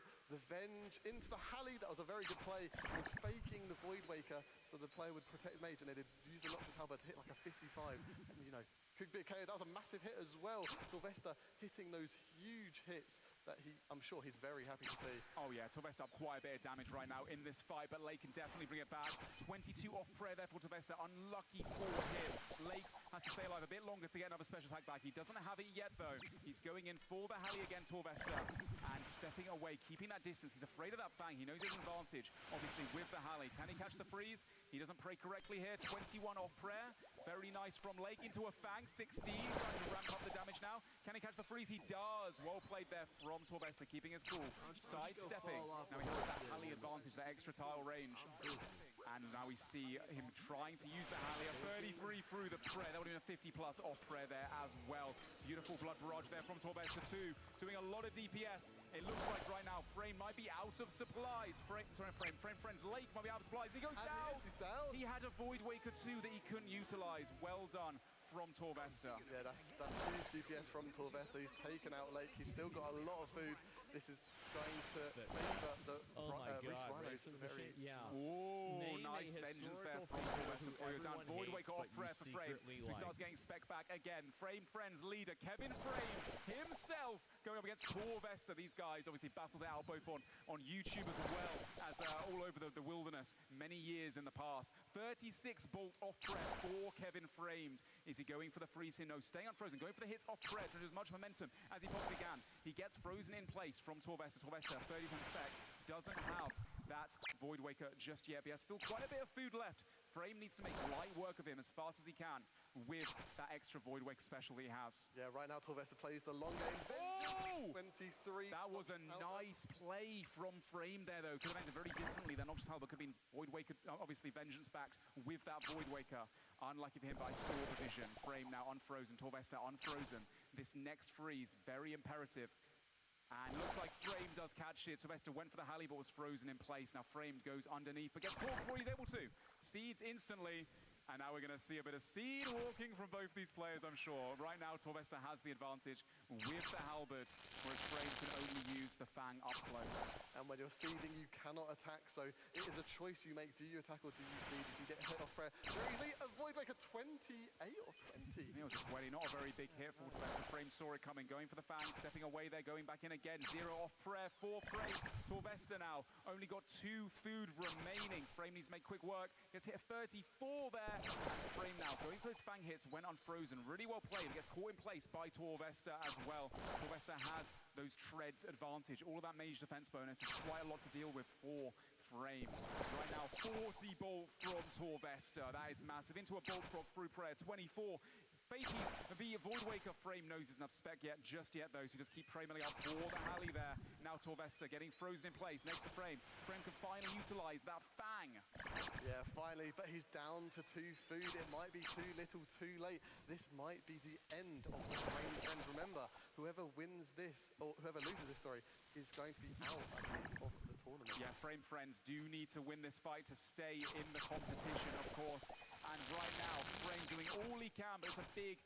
H: Venge into the Halley, that was a very good play. He was faking the Void Waker so the player would protect Mage, and they did use the Noctis Halberd to hit like a 55. And, you know, could be a KO. That was a massive hit as well. Torvesta hitting those huge hits that I'm sure he's very happy to see.
A: Oh yeah, Torvesta up quite a bit of damage right now in this fight, but Lake can definitely bring it back. 22 off prayer there for Torvesta, unlucky for him. Lake has to stay alive a bit longer to get another special attack back. He doesn't have it yet though. He's going in for the Halley again, Torvesta, and stepping away, keeping that distance. He's afraid of that Fang. He knows there's an advantage, obviously, with the Halley. Can he catch the freeze? He doesn't pray correctly here. 21 off prayer. Very nice from Lake into a Fang. 16, trying to ramp up the damage now. Can he catch the freeze? He does. Well played there from Torvesta, keeping his cool. Sidestepping. Now he has that Halley advantage, that extra tile range. And now we see him trying to use the Halley. A 33 through the prayer. That would have been a 50 plus off prayer there as well. Beautiful blood barrage there from Torvesta too. Doing a lot of DPS. It looks like right now Frame might be out of supplies. Frame Friends Lake might be out of supplies. He goes down.
H: Yes, he's down.
A: He had a Void Waker too that he couldn't utilize. Well done from Torvesta.
H: Yeah, that's huge DPS from Torvesta. He's taken out Lake. He's still got a lot of food. This is going to favour the Reese Rhinos very...
A: Oh, nice vengeance there from Torvesta. Goes down. Void Waker off prayer for Frame. So he starts getting spec back again. Frame Friends leader Kevin Frame himself going up against Torvesta. These guys obviously battled it out both on YouTube as well as all over the wilderness many years in the past. 36 bolt off prayer for Kevin Framed. Is he going for the freeze here? No, staying unfrozen. Going for the hits off prayer to as much momentum as he possibly can. He gets frozen in place from Torvesta. Torvesta, 30% spec, doesn't have that Void Waker just yet, but he has still quite a bit of food left. Frame needs to make light work of him as fast as he can with that extra Void Waker special that he has.
H: Yeah, right now Torvesta plays the long game.
A: Oh!
H: 23.
A: That was a nice play from Frame there, though. Could have ended very differently. That Noctis Halberd could have been Void Waker, obviously Vengeance backed with that Void Waker. Unlucky for him, but I saw the vision. Frame now unfrozen. Torvesta unfrozen. This next freeze, very imperative. And looks like Frame does catch it. Torvesta went for the Halley, but was frozen in place. Now Frame goes underneath, but gets caught before he's able to. Seeds instantly. And now we're going to see a bit of seed walking from both these players, I'm sure. Right now, Torvesta has the advantage with the Halberd, whereas Frame can only use the Fang up close.
H: And when you're seeding, you cannot attack, so it is a choice you make. Do you attack or do you seed? If you get hit off prayer, very easily, avoid like a 28 or 20.
A: It was a 20, not a very big hit for Torvesta. Frame saw it coming, going for the Fang, stepping away there, going back in again. 0 off prayer for Frame. Torvesta now only got 2 food remaining. Frame needs to make quick work. Gets hit a 34 there. Frame now going for those Fang hits, went unfrozen. Really well played. He gets caught in place by Torvesta as well. Torvesta has those treads advantage. All of that mage defense bonus is quite a lot to deal with for Frames. Right now, 40 bolt from Torvesta. That is massive. Into a bolt frog through prayer. 24. Faking the Void Waker. Frame knows isn't enough spec yet, just yet though, so we just keep Frame up for the Halley there. Now Torvesta getting frozen in place next to Frame. Frame can finally utilize that Fang.
H: Yeah, finally, but he's down to 2 food. It might be too little, too late. This might be the end of the Frame Friends. Remember, whoever wins this, or whoever loses this, sorry, is going to be out, I believe, of the tournament.
A: Yeah, Frame Friends do need to win this fight to stay in the competition, of course. And right now, Frame doing all he can, but it's a big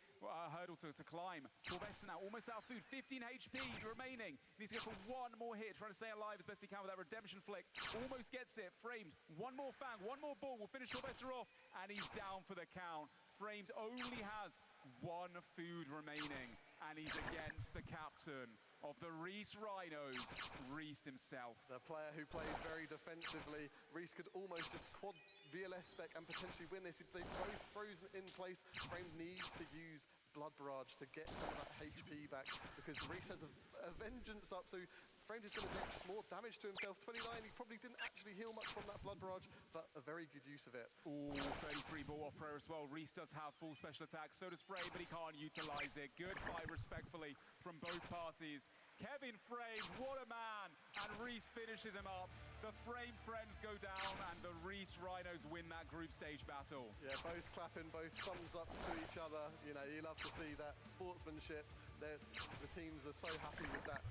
A: hurdle to climb. Torvesta now almost out of food, 15 HP remaining. He needs to go for one more hit, trying to stay alive as best he can with that redemption flick. Almost gets it. Framed, one more Fang, one more ball will finish Torvesta off, and he's down for the count. Framed only has 1 food remaining, and he's against the captain of the Reese Rhinos, Reese himself.
H: The player who plays very defensively. Reese could almost just quad VLS spec and potentially win this. If they both frozen in place, Frame needs to use Blood Barrage to get some of that HP back, because Reese has a vengeance up, so Frame is going to do just more damage to himself. 29, he probably didn't actually heal much from that blood barrage, but a very good use of it.
A: Ooh, 33 ball off prayer as well. Reese does have full special attack, so does Frame, but he can't utilize it. Good fight respectfully from both parties. Kevin Frame, what a man! And Reese finishes him up. The Frame friends go down, and the Reese Rhinos win that group stage battle.
H: Yeah, both clapping, both thumbs up to each other. You know, you love to see that sportsmanship. The teams are so happy with that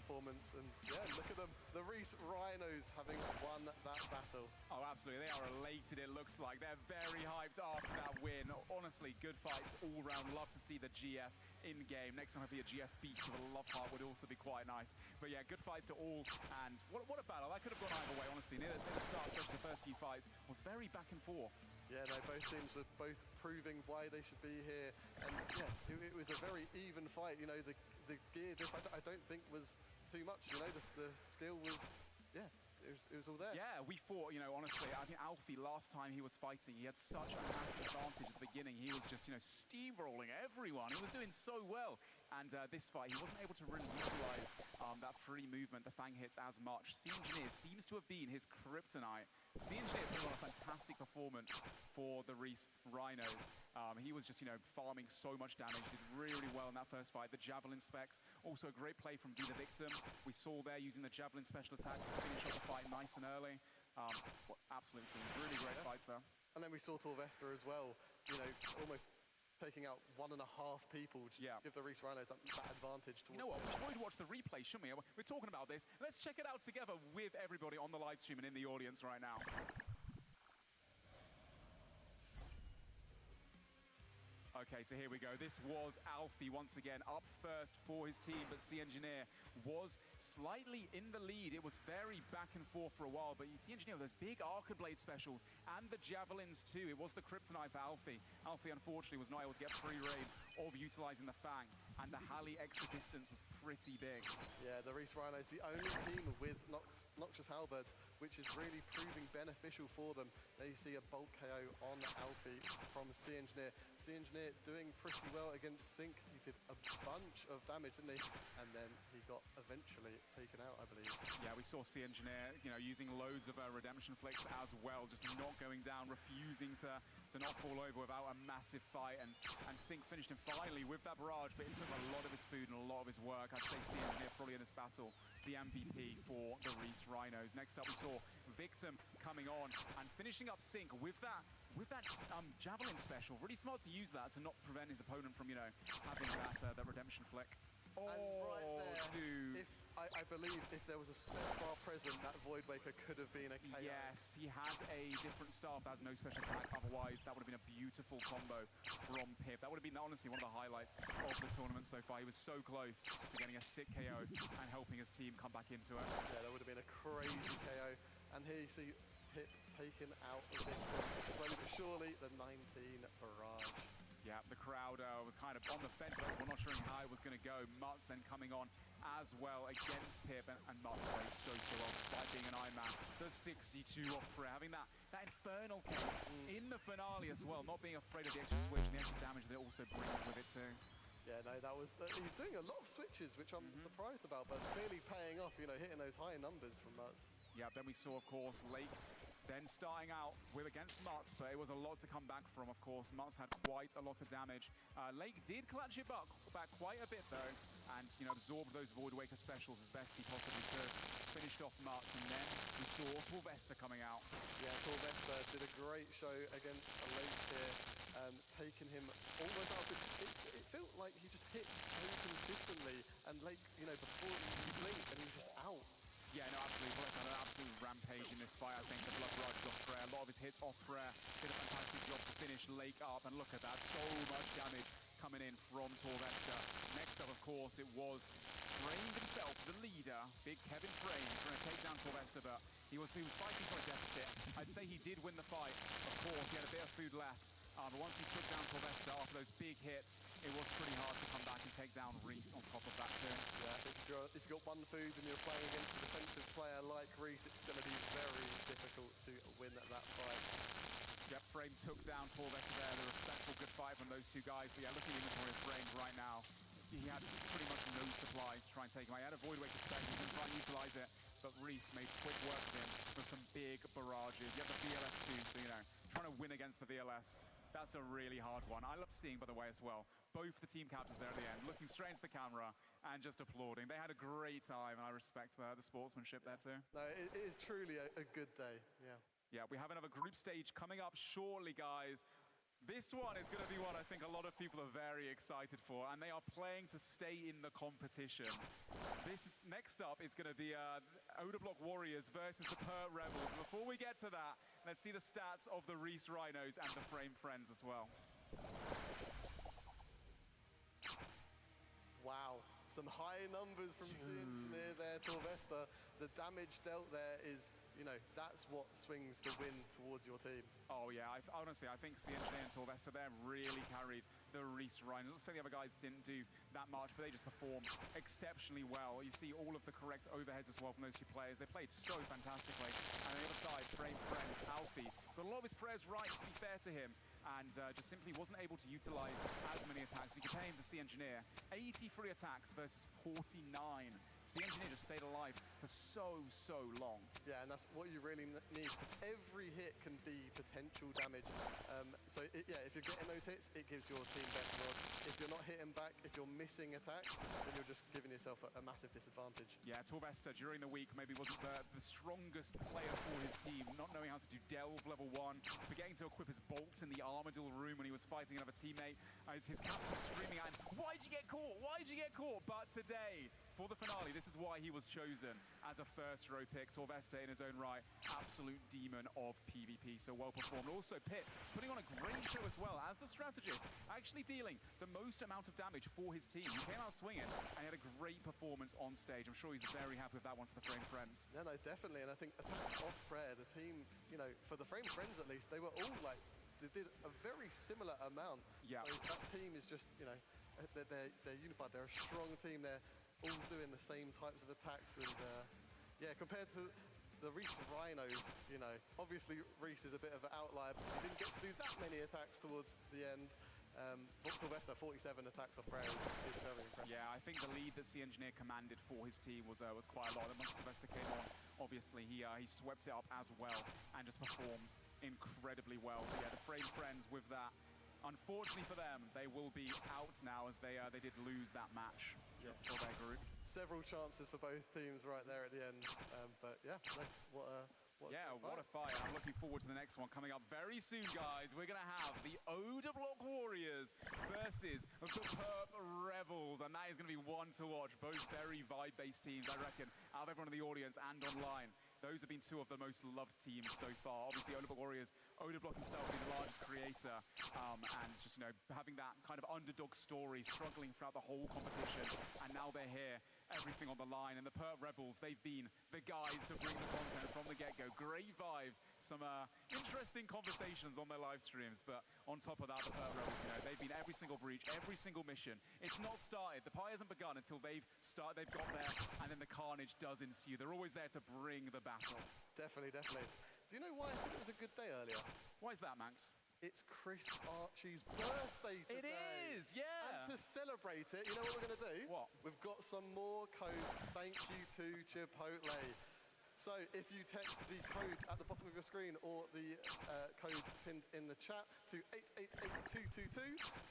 H: performance, and yeah, look at them, the Reese Rhinos having won that battle.
A: Oh, absolutely, they are elated, it looks like. They're very hyped after that win. Honestly, good fights all round. Love to see the GF in-game. Next time, hopefully a GF beat with a love heart would also be quite nice. But yeah, good fights to all, and what a battle. That could have gone either way, honestly. Near the start, especially the first few fights, was very back and forth.
H: Yeah, no, both teams were both proving why they should be here, and yeah, it was a very even fight. You know, the gear, I don't think was too much. You know, the skill was, yeah, it was all there.
A: Yeah, we fought, you know, honestly, I think Alfie, last time he was fighting, he had such a massive advantage at the beginning. He was just, you know, steamrolling everyone. He was doing so well. And this fight, he wasn't able to really utilize that free movement, the Fang hits as much. C-Engineer seems to have been his kryptonite. C-Engineer put on a fantastic performance for the Reese Rhinos. He was just, you know, farming so much damage, did really, really well in that first fight. The Javelin specs, also a great play from Be The Victim. We saw there using the Javelin special attack to finish off the fight nice and early. Absolutely, really great fights there.
H: And then we saw Torvesta as well, you know, almost taking out 1.5 people to give the Reese Rhinos that advantage.
A: You know what, we should probably watch the replay, shouldn't we? We're talking about this. Let's check it out together with everybody on the live stream and in the audience right now. Okay, so here we go. This was Alfie once again up first for his team, but C-Engineer was slightly in the lead. It was very back and forth for a while, but you see Engineer with those big Arca Blade specials and the Javelins too. It was the Kryptonite for Alfie. Alfie, unfortunately, was not able to get free reign of utilizing the Fang, and the Halley extra distance was pretty big. Yeah,
H: the Reese Rhinos, the only team with Noxious Halberds, which is really proving beneficial for them. There you see a bulk KO on Alfie from C-Engineer. C-Engineer doing pretty well against Sync. He did a bunch of damage, didn't he? And then he got eventually taken out, I believe. Yeah, we saw C-Engineer, you know, using loads of redemption flicks as well, just not going down, refusing to not fall over without a massive fight. And Sync finished him finally with that barrage, but it took a lot of his food and a lot of his work. I'd say C-Engineer probably in this battle, the MVP for the Reese Rhinos. Next up, we saw Victim coming on and finishing up Sync with that Javelin special. Really smart to use that to not prevent his opponent from, you know, having that redemption flick. Oh, and right there,
A: dude.
H: I believe if there was a spare bar present, that Void Waker could have been a KO.
A: Yes, he had a different staff that has no special attack. Otherwise, that would have been a beautiful combo from Pip. That would have been, honestly, one of the highlights of the tournament so far. He was so close to getting a sick KO and helping his team come back into it.
H: Yeah, that would have been a crazy KO. And here you see Pip taken out of Victim. Slowly but surely, the 19 barrage.
A: Yeah, the crowd was kind of on the fence. We're not sure how it was going to go. Mutz then coming on as well against Pip, and Mutz plays so well despite being an Iron Man. The 62 off Prayer, having that infernal kill in the finale as well, not being afraid of the extra switch and the extra damage that it also brings with it too.
H: Yeah, no, that was, he's doing a lot of switches, which I'm surprised about, but clearly paying off, you know, hitting those high numbers from Mutz.
A: Yeah, then we saw, of course, Lake then starting out with against Mutz, but it was a lot to come back from, of course. Mutz had quite a lot of damage. Lake did clutch it back quite a bit, though, and, you know, absorbed those Void Waker specials as best he possibly could. Finished off Mutz, and then we saw Torvesta coming out.
H: Yeah, Torvesta did a great show against Lake here, taking him almost out. It felt like he just hit so consistently, and Lake, you know, before he blinked, and he was just out.
A: Yeah, no, absolutely. Torvesta had an absolute rampage in this fight, I think. The blood barrage off Prayer, a lot of his hits off Prayer. Did a fantastic job to finish Lake up, and look at that, so much damage coming in from Torvesta. Next up, of course, it was Frame himself, the leader, big Kevin Frame, trying to take down Torvesta, but he was fighting for a deficit. I'd say he did win the fight. Of course, he had a bit of food left, but once he took down Torvesta after those big hits, it was pretty hard to come back and take down Reese on top of that too.
H: Yeah, if you've got one food and you're playing against a defensive player like Reese, it's going to be very difficult to win that fight.
A: Yep, Frame took down Torvesta there. The respectful good fight from those two guys. But yeah, look at the inventory of Frame right now. he had pretty much no supplies to try and take him. I had a Void Wake spec, he didn't try and utilize it, but Reese made quick work of him with some big barrages. You have the VLS too, so you know, trying to win against the VLS. That's a really hard one. I love seeing, by the way, as well, both the team captains there at the end, looking straight into the camera and just applauding. They had a great time, and I respect the sportsmanship there too.
H: No, it is truly a good day, yeah.
A: Yeah, we have another group stage coming up shortly, guys. This one is going to be one I think a lot of people are very excited for, and they are playing to stay in the competition. Next up is going to be Odablock Warriors versus the Pert Rebels. Before we get to that, let's see the stats of the Reese Rhinos and the Frame Friends as well.
H: Wow, some high numbers from C Engineer there, Torvesta. The damage dealt there is, you know, that's what swings the win towards your team.
A: Oh yeah, honestly, I think C Engineer and Torvesta there really carried the Reese Rhinos. Not to say the other guys didn't do that much, but they just performed exceptionally well. You see all of the correct overheads as well from those two players. They played so fantastically. And on the other side, Frame Friend, Alfie, got a lot of his prayers right, to be fair to him, and just simply wasn't able to utilize as many attacks. We compare him to C Engineer, 83 attacks versus 49. The Engineer just stayed alive for so long.
H: Yeah, and that's what you really need. Every hit can be potential damage. Yeah, if you're getting those hits, it gives your team better odds. If you're not hitting back, if you're missing attacks, then you're just giving yourself a massive disadvantage.
A: Yeah, Torvesta during the week maybe wasn't the strongest player for his team, not knowing how to do Delve level 1, forgetting to equip his bolts in the Armadillo room when he was fighting another teammate. His captain was screaming at him, "Why'd you get caught? Why'd you get caught?" But today, for the finale, this is why he was chosen as a first row pick. Torvesta in his own right, absolute demon of PvP, so well performed. Also Pit putting on a great show as well as the strategist, actually dealing the most amount of damage for his team. He came out swinging and he had a great performance on stage. I'm sure he's very happy with that one for the Frame Friends.
H: No, definitely, and I think attacks off prayer, the team, you know, for the Frame Friends at least, they were all like, they did a very similar amount.
A: Yeah.
H: So that team is just, you know, they're unified, they're a strong team, they're all doing the same types of attacks, and yeah, compared to the Reese Rhinos, you know, obviously Reese is a bit of an outlier because he didn't get to do that many attacks towards the end. Torvesta, 47 attacks off prayer is very impressive.
A: Yeah, I think the lead that C Engineer commanded for his team was quite a lot. And once Torvesta came on, obviously he swept it up as well and just performed incredibly well. But yeah, the Frame Friends with that, unfortunately for them, they will be out now as they did lose that match.
H: Yes.
A: For their group.
H: Several chances for both teams right there at the end, but yeah, what a fight.
A: I'm looking forward to the next one coming up very soon, guys. We're going to have the Odablock Warriors versus the Pert Rebels, and that is going to be one to watch. Both very vibe-based teams, I reckon, out of everyone in the audience and online. Those have been two of the most loved teams so far. Obviously, Odablock Warriors, Odablock himself being the largest creator, and just, you know, having that kind of underdog story, struggling throughout the whole competition, and now they're here, everything on the line. And the Pert Rebels, they've been the guys to bring the content from the get-go. Great vibes, some interesting conversations on their live streams, but on top of that, the Pert Rebels, you know, they've been every single breach, every single mission. It's not started. The pie hasn't begun until they've got there, and then the carnage does ensue. They're always there to bring the battle.
H: Definitely. Do you know why I said it was a good day earlier?
A: Why is that, Max?
H: It's Chris Archie's birthday today.
A: It is, yeah.
H: And to celebrate it, you know what we're going to do?
A: What?
H: We've got some more codes. Thank you to Chipotle. So if you text the code at the bottom of your screen or the code pinned in the chat to 888222,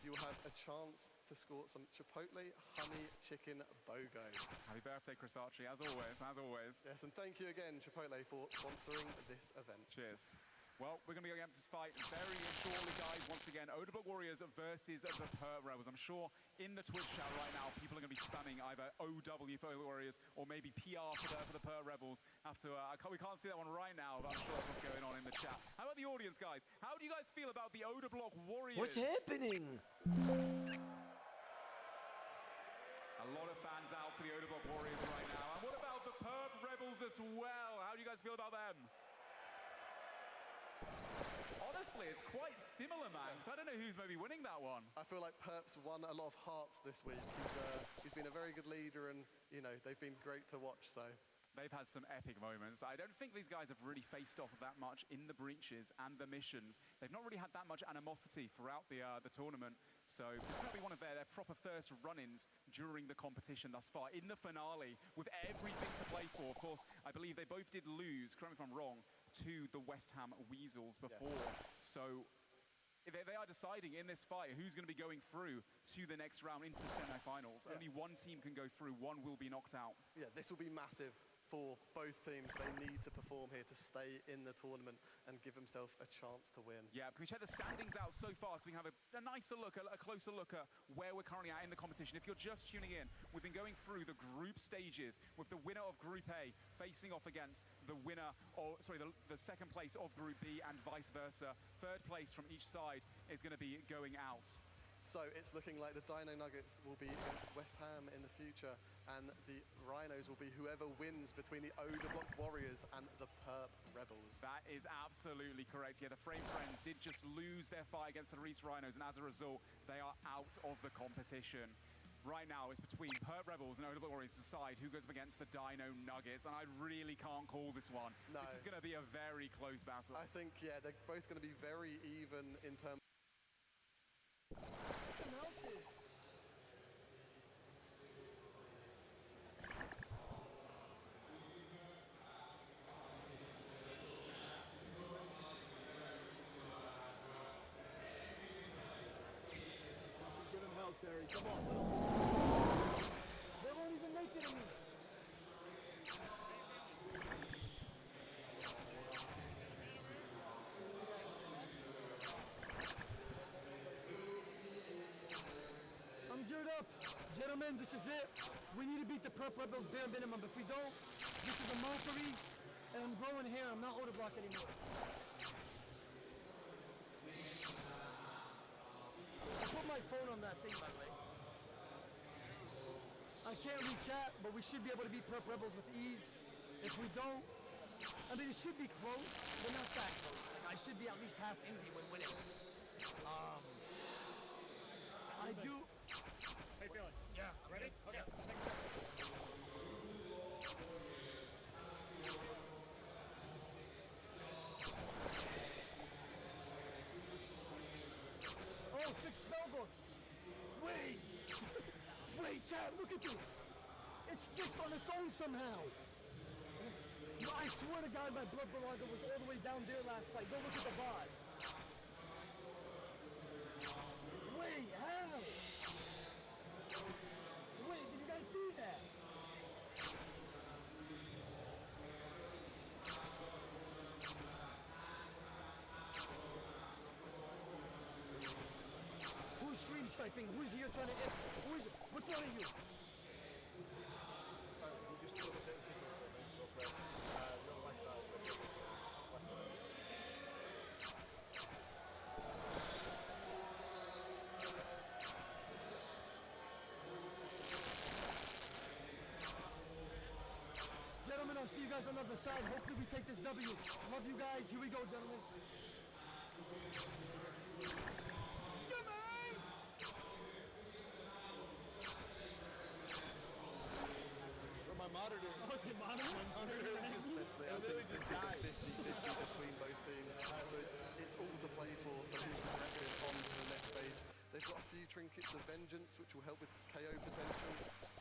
H: you'll have a chance to score some Chipotle honey chicken BOGO.
A: Happy birthday, Chris Archie, as always.
H: Yes, and thank you again, Chipotle, for sponsoring this event.
A: Cheers. Well, we're going to be going up to this fight very shortly, guys. Once again, Odablock Warriors versus the Pert Rebels. I'm sure in the Twitch chat right now, people are going to be spamming either OW for Odablock Warriors or maybe PR for the Pert Rebels. We can't see that one right now, but I'm sure that's what's going on in the chat. How about the audience, guys? How do you guys feel about the Odablock Warriors?
I: What's happening?
A: A lot of fans out for the Odablock Warriors right now. And what about the Pert Rebels as well? How do you guys feel about them? Honestly, it's quite similar, man. I don't know who's maybe winning that one.
H: I feel like Perp's won a lot of hearts this week. He's been a very good leader, and, you know, they've been great to watch, so...
A: They've had some epic moments. I don't think these guys have really faced off that much in the breaches and the missions. They've not really had that much animosity throughout the tournament. So this is going to be one of their proper first run-ins during the competition thus far. In the finale, with everything to play for, of course, I believe they both did lose, correct me if I'm wrong, to the West Ham Weasels before. Yeah. So they are deciding in this fight who's going to be going through to the next round into the semi-finals. Yeah. Only one team can go through, one will be knocked out.
H: Yeah, this will be massive for both teams. They need to perform here to stay in the tournament and give themselves a chance to win.
A: Yeah, can we check the standings out so far so we can have a nicer look, a closer look at where we're currently at in the competition. If you're just tuning in, we've been going through the group stages with the winner of Group A facing off against the winner, or sorry, the second place of Group B and vice versa. Third place from each side is going to be going out.
H: So it's looking like the Dino Nuggets will be against West Ham in the future, and the Rhinos will be whoever wins between the Odablock Warriors and the Perp Rebels.
A: That is absolutely correct. Yeah, the Frame Friends did just lose their fight against the Reese Rhinos, and as a result, they are out of the competition. Right now, it's between Perp Rebels and Odablock Warriors to decide who goes up against the Dino Nuggets, and I really can't call this one. No. This is going to be a very close battle.
H: I think, yeah, they're both going to be very even in terms.
I: Terry, come on. They won't even make it in here. I'm geared up. Gentlemen, this is it. We need to beat the Perp Rebels bare minimum. If we don't, this is a mockery, and I'm growing hair. I'm not Odablock anymore. I put my phone on that thing, by the way. I can't read chat, but we should be able to beat Perp Rebels with ease. If we don't, I mean, it should be close, but not that close. Like, I should be at least half empty when winning. I do.
J: How you feeling?
I: Yeah.
J: Ready? Okay.
I: Oh, 6 spellbook. Wait. Wait, chat, look at this. It's fixed on its own somehow. I swear to God, my blood barometer was all the way down there last night. Go look at the VOD. Wait, how? Wait, did you guys see that? Who's stream sniping? Who's here trying to hit? Who is it? Which one are you? Gentlemen, I'll see you guys on the other side. Hopefully we take this W. Love you guys. Here we go, gentlemen.
J: Monitor.
I: Okay, monitor.
H: Especially, I think this is a 50-50 between both teams. So it's all to play for who's progressive on to the next stage. They've got a few trinkets of vengeance, which will help with KO potential.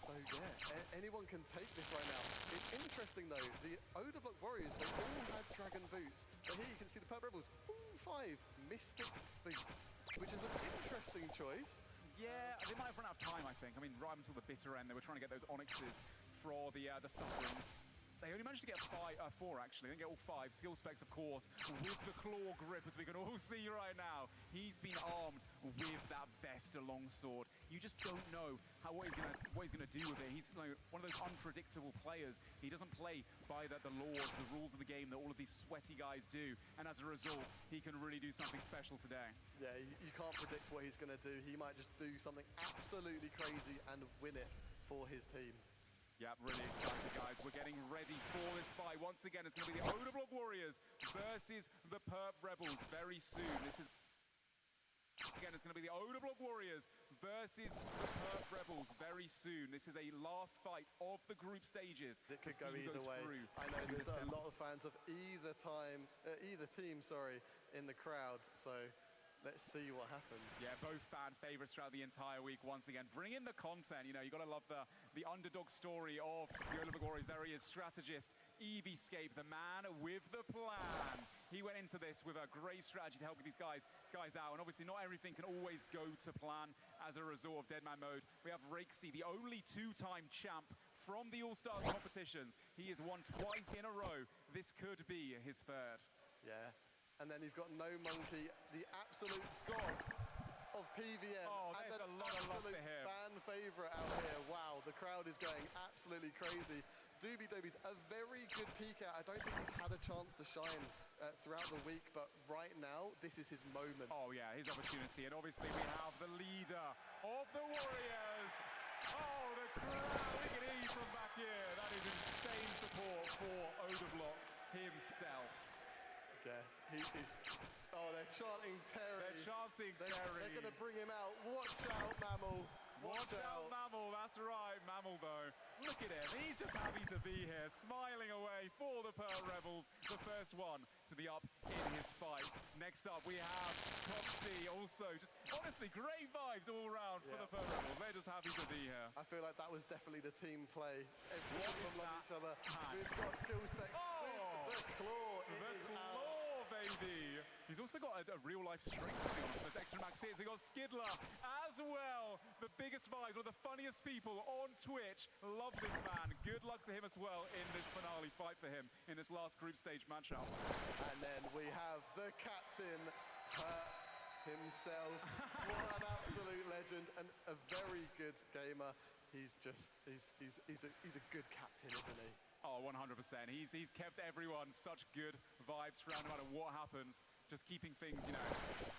H: So yeah, anyone can take this right now. It's interesting though, the Odablock Warriors, they all had Dragon Boots. But here you can see the Perp Rebels, all 5 Mystic Boots, which is an interesting choice.
A: Yeah, they might have run out of time, I think. I mean, right until the bitter end, they were trying to get those Onyxes for the Sufferings. They only managed to get 4, actually. They didn't get all 5. Skill specs, of course, with the claw grip, as we can all see right now. He's been armed with that Vesta longsword. You just don't know what he's gonna do with it. He's one of those unpredictable players. He doesn't play by the laws, the rules of the game that all of these sweaty guys do. And as a result, he can really do something special today.
H: Yeah, you can't predict what he's gonna do. He might just do something absolutely crazy and win it for his team.
A: Yeah, really excited, guys. We're getting ready for this fight. Once again, it's going to be the Odablock Warriors versus the Perp Rebels very soon. This is... Again, it's going to be the Odablock Warriors versus the Perp Rebels very soon. This is a last fight of the group stages.
H: It could
A: to
H: go
A: see who
H: either
A: goes
H: way.
A: through
H: I know
A: to
H: there's
A: the
H: a
A: semi.
H: lot of fans of either team, in the crowd. So let's see what happens.
A: Yeah, both fan favorites throughout the entire week. Once again, bring in the content. You know, you got to love the underdog story of the Olympic Warriors. There he is, strategist Eviescape, the man with the plan. He went into this with a great strategy to help these guys out. And obviously, not everything can always go to plan as a result of Deadman mode. We have Rakesy, the only two-time champ from the All-Stars competitions. He has won twice in a row. This could be his third.
H: Yeah. And then you've got No Monkey, the absolute god of PVM.
A: Oh,
H: and
A: there's
H: an
A: a lot of love to
H: absolute
A: him.
H: fan favourite out here. Wow, the crowd is going absolutely crazy. Doobie Doobie's a very good peek out. I don't think he's had a chance to shine throughout the week, but right now, this is his moment.
A: Oh, yeah, his opportunity. And obviously, we have the leader of the Warriors. Oh, the crowd. We can hear you from back here. That is insane support for Odablock himself.
H: Yeah, oh, they're chanting Terry.
A: They're chanting Terry.
H: They're going to bring him out. Watch out, Mammal.
A: Watch out, Mammal. That's right, Mammal, though. Look at him. He's just happy to be here, smiling away for the Pearl Rebels. The first one to be up in his fight. Next up, we have Coxie. Also, just honestly, great vibes all around for the Pearl Rebels. They're just happy to be here.
H: I feel like that was definitely the team play.
A: What
H: Everyone
A: is
H: love
A: that
H: each other.
A: hand?
H: We've got skill spec with the claw. It
A: The
H: is out.
A: claw, baby. He's also got a real-life strength, to be honest. There's extra max hits. He got Skidler as well. The biggest vibes, one of the funniest people on Twitch. Love this man. Good luck to him as well in this finale fight for him in this last group stage matchup.
H: And then we have the captain himself. What an absolute legend and a very good gamer. He's a good captain, isn't he?
A: Oh, 100%. He's kept everyone such good vibes throughout no matter what happens. Just keeping things, you know,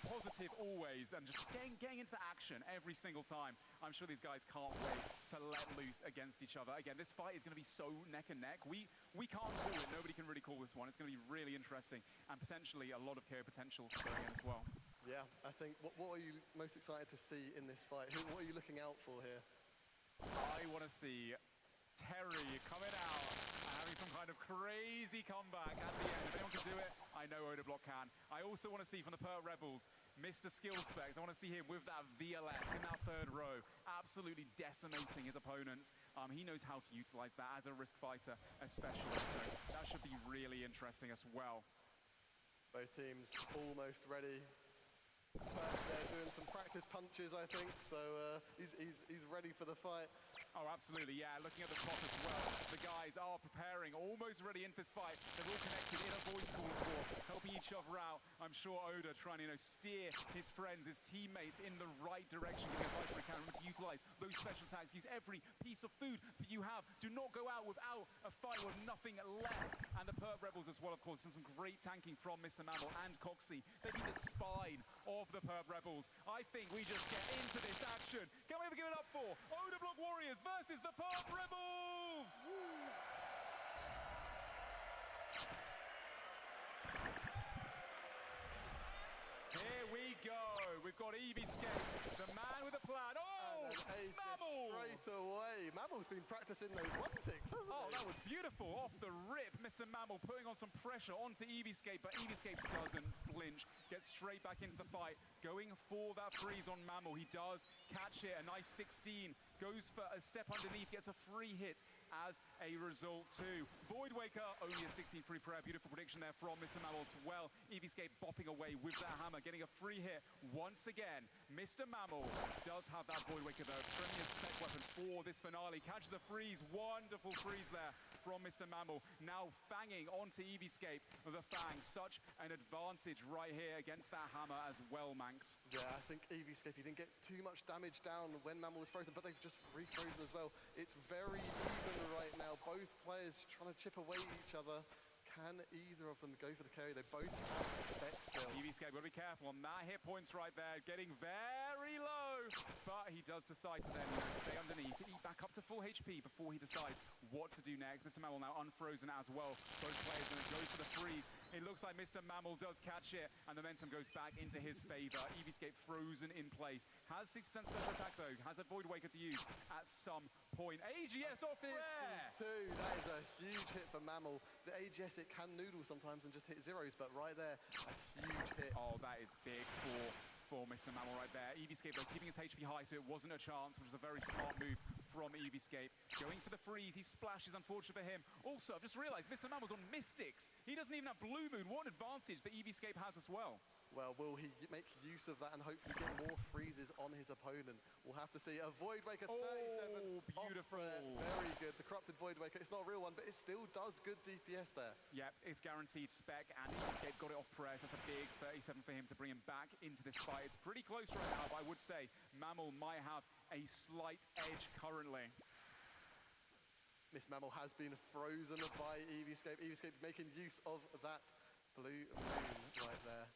A: positive always and just getting into the action every single time. I'm sure these guys can't wait to let loose against each other. Again, this fight is going to be so neck and neck. We can't call it. Nobody can really call this one. It's going to be really interesting and potentially a lot of KO potential going in as well.
H: Yeah, I think, what are you most excited to see in this fight? What are you looking out for here?
A: I want to see Terry coming out and having some kind of crazy comeback at the end. If anyone can do it, I know Odablock can. I also want to see from the Pearl Rebels, Mr. Skill Specs. I want to see him with that VLS in that third row, absolutely decimating his opponents. He knows how to utilize that as a risk fighter, especially. So that should be really interesting as well.
H: Both teams almost ready. They're doing some practice punches, I think, so he's ready for the fight.
A: Oh, absolutely, yeah. Looking at the top as well, the guys are preparing, almost ready into this fight. They're all connected in a voice call, of course, helping each other out. I'm sure Oda trying to, steer his friends, his teammates in the right direction, giving advice for a camera to utilize those special attacks. Use every piece of food that you have. Do not go out without a fight with nothing left. And the Perp Rebels as well, of course, and some great tanking from Mr. Mammal and Coxie. They be the spine of the Perp Rebels. I think we just get into this action. Can we ever give it up for Odablock Warriors versus the Perp Rebels? Here we go. We've got Eviescape, the man with a plan. Oh, Mammal!
H: Straight away. Mammal's been practicing those one ticks, hasn't he?
A: Oh, that was beautiful. Off the rip, Mr. Mammal putting on some pressure onto Eviescape, but Eviescape doesn't flinch. Gets straight back into the fight. Going for that freeze on Mammal. He does catch it. A nice 16. Goes for a step underneath. Gets a free hit as a result too. Voidwaker, only a 16 free prayer. Beautiful prediction there from Mr. Mammal as well. Eviescape bopping away with that hammer, getting a free hit once again. Mr. Mammal does have that Voidwaker though. Premier spec weapon for this finale. Catches a freeze. Wonderful freeze there from Mr. Mammal. Now fanging onto Eviescape with a fang. Such an advantage right here against that hammer as well, Manx.
H: Yeah, I think Eviescape, he didn't get too much damage down when Mammal was frozen, but they've just refrozen as well. It's very even right now. Both players trying to chip away at each other. Can either of them go for the carry? They both have specs still.
A: Eviescape, got to be careful on that. Hit points right there, getting very low. But he does decide to then, stay underneath, eat back up to full HP before he decides what to do next. Mr. Mammal now unfrozen as well. Both players going to go for the freeze. It looks looks like Mr. Mammal does catch it, and the momentum goes back into his favor. Eevescape frozen in place. Has 6% special attack, though. Has a Void Waker to use at some point. AGS off
H: 52.
A: rare!
H: That is a huge hit for Mammal. The AGS, it can noodle sometimes and just hit zeros, but right there, a huge hit.
A: Oh, that is big for Mr. Mammal right there. Eevescape, though, keeping his HP high, so it wasn't a chance, which was a very smart move from Eevescape. Going for the freeze, he splashes, unfortunate for him. Also, I've just realized Mr. Mammal's on Mystics. He doesn't even have Blue Moon. What an advantage that Eevescape has as well.
H: Well, will he make use of that and hopefully get more freezes on his opponent? We'll have to see. A Void Waker 37.
A: Oh, beautiful.
H: Very good. The Corrupted Void Waker. It's not a real one, but it still does good DPS there.
A: Yep, it's guaranteed spec, and Eevescape got it off press. That's a big 37 for him to bring him back into this fight. It's pretty close right now, but I would say Mammal might have a slight edge currently.
H: Mr. Mammal has been frozen by Eevescape. Eevescape making use of that Blue Moon right there.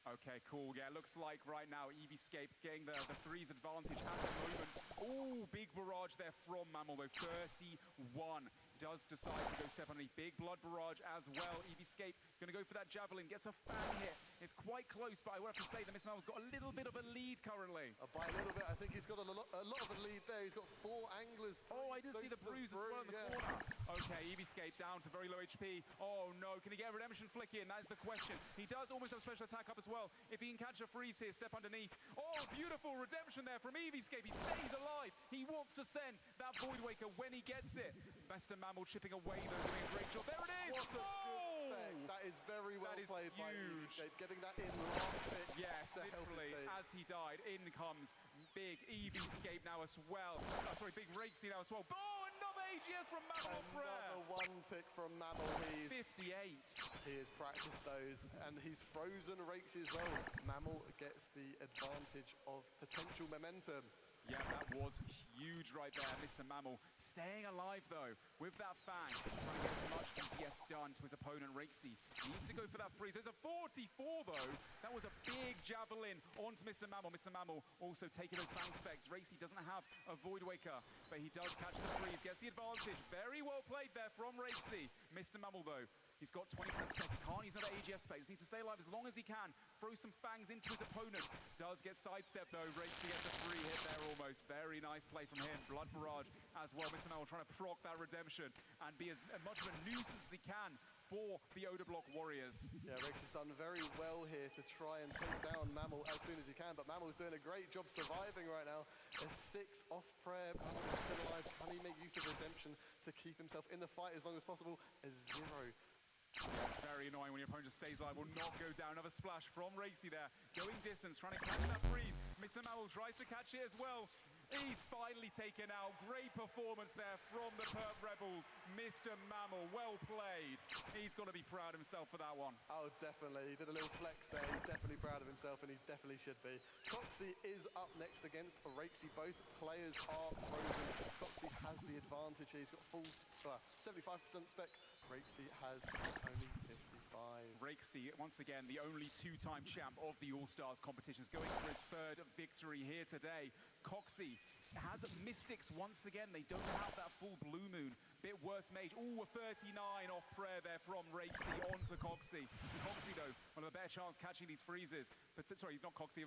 A: Okay, cool. Yeah, looks like right now Eevescape getting the freeze advantage at the moment. Oh, big barrage there from Mammal, though. 31 does decide to go step underneath. Big blood barrage as well. Eevescape going to go for that javelin. Gets a fang hit. It's quite close, but I would have to say that Mr. Mammal's got a little bit of a lead currently.
H: By a little bit, I think he's got a lot of a lead there. He's got 4 anglers.
A: Oh, I did see the bruise as well in the corner. Okay, Eevescape down to very low HP. Oh no, can he get a redemption flick in? That is the question. He does almost have special attack up as well. If he can catch a freeze here, step underneath. Oh, beautiful redemption there from Eevescape. He stays alive. He wants to send that Void Waker when he gets it. Mr. Mammal chipping away though, doing a great job. There it is!
H: What a good spec. That is very well played by Eevescape. Getting that in last hit.
A: Yes, literally, as he died, in comes big Eevescape now as well. Sorry, big Rexy now as well. Oh, another AGS from Mammal off rare.
H: Another one tick from Mammal. He's
A: 58.
H: He has practiced those, and he's frozen Rexy as well. Mammal gets the advantage of potential momentum.
A: Yeah, that was huge right there. Mr. Mammal staying alive, though, with that fang. Trying to get as much DPS done to his opponent, Rexy. Needs to go for that freeze. There's a 44, though. That was a big javelin onto Mr. Mammal. Mr. Mammal also taking those fang specs. Rexy doesn't have a Void Waker, but he does catch the freeze. Gets the advantage. Very well played there from Rexy. Mr. Mammal, though, he's got 20% spec. He can't use another AGS spec. He needs to stay alive as long as he can. Throw some fangs into his opponent. Does get sidestepped, though. Rexy gets a free hit there almost. Very nice play from him. Blood barrage as well. Mr. Mammal trying to proc that redemption and be as much of a nuisance as he can for the Oda Block Warriors.
H: Yeah, Rexy's done very well here to try and take down Mammal as soon as he can, but Mammal's doing a great job surviving right now. A 6 off prayer. Mammal is still alive. Can he make use of redemption to keep himself in the fight as long as possible? A 0.
A: Yeah, very annoying when your opponent just stays alive, will not go down. Another splash from Rexy there. Going distance, trying to catch that freeze. Mr. Mammal tries to catch it as well. He's finally taken out. Great performance there from the Perp Rebels. Mr. Mammal, well played. He's got to be proud of himself for that one.
H: Oh, definitely. He did a little flex there. He's definitely proud of himself, and he definitely should be. Coxie is up next against Rexy. Both players are frozen. Coxie has the advantage here. He's got full 75% spec. Rexy has only 55.
A: Rexy, once again, the only 2-time champ of the All-Stars competitions, going for his 3rd victory here today. Coxie has Mystics once again. They don't have that full Blue Moon. Bit worse mage. Ooh, a 39 off prayer there from Rexy onto Coxie. Coxie, though, one of the better chance catching these freezes. But, sorry, not Coxie.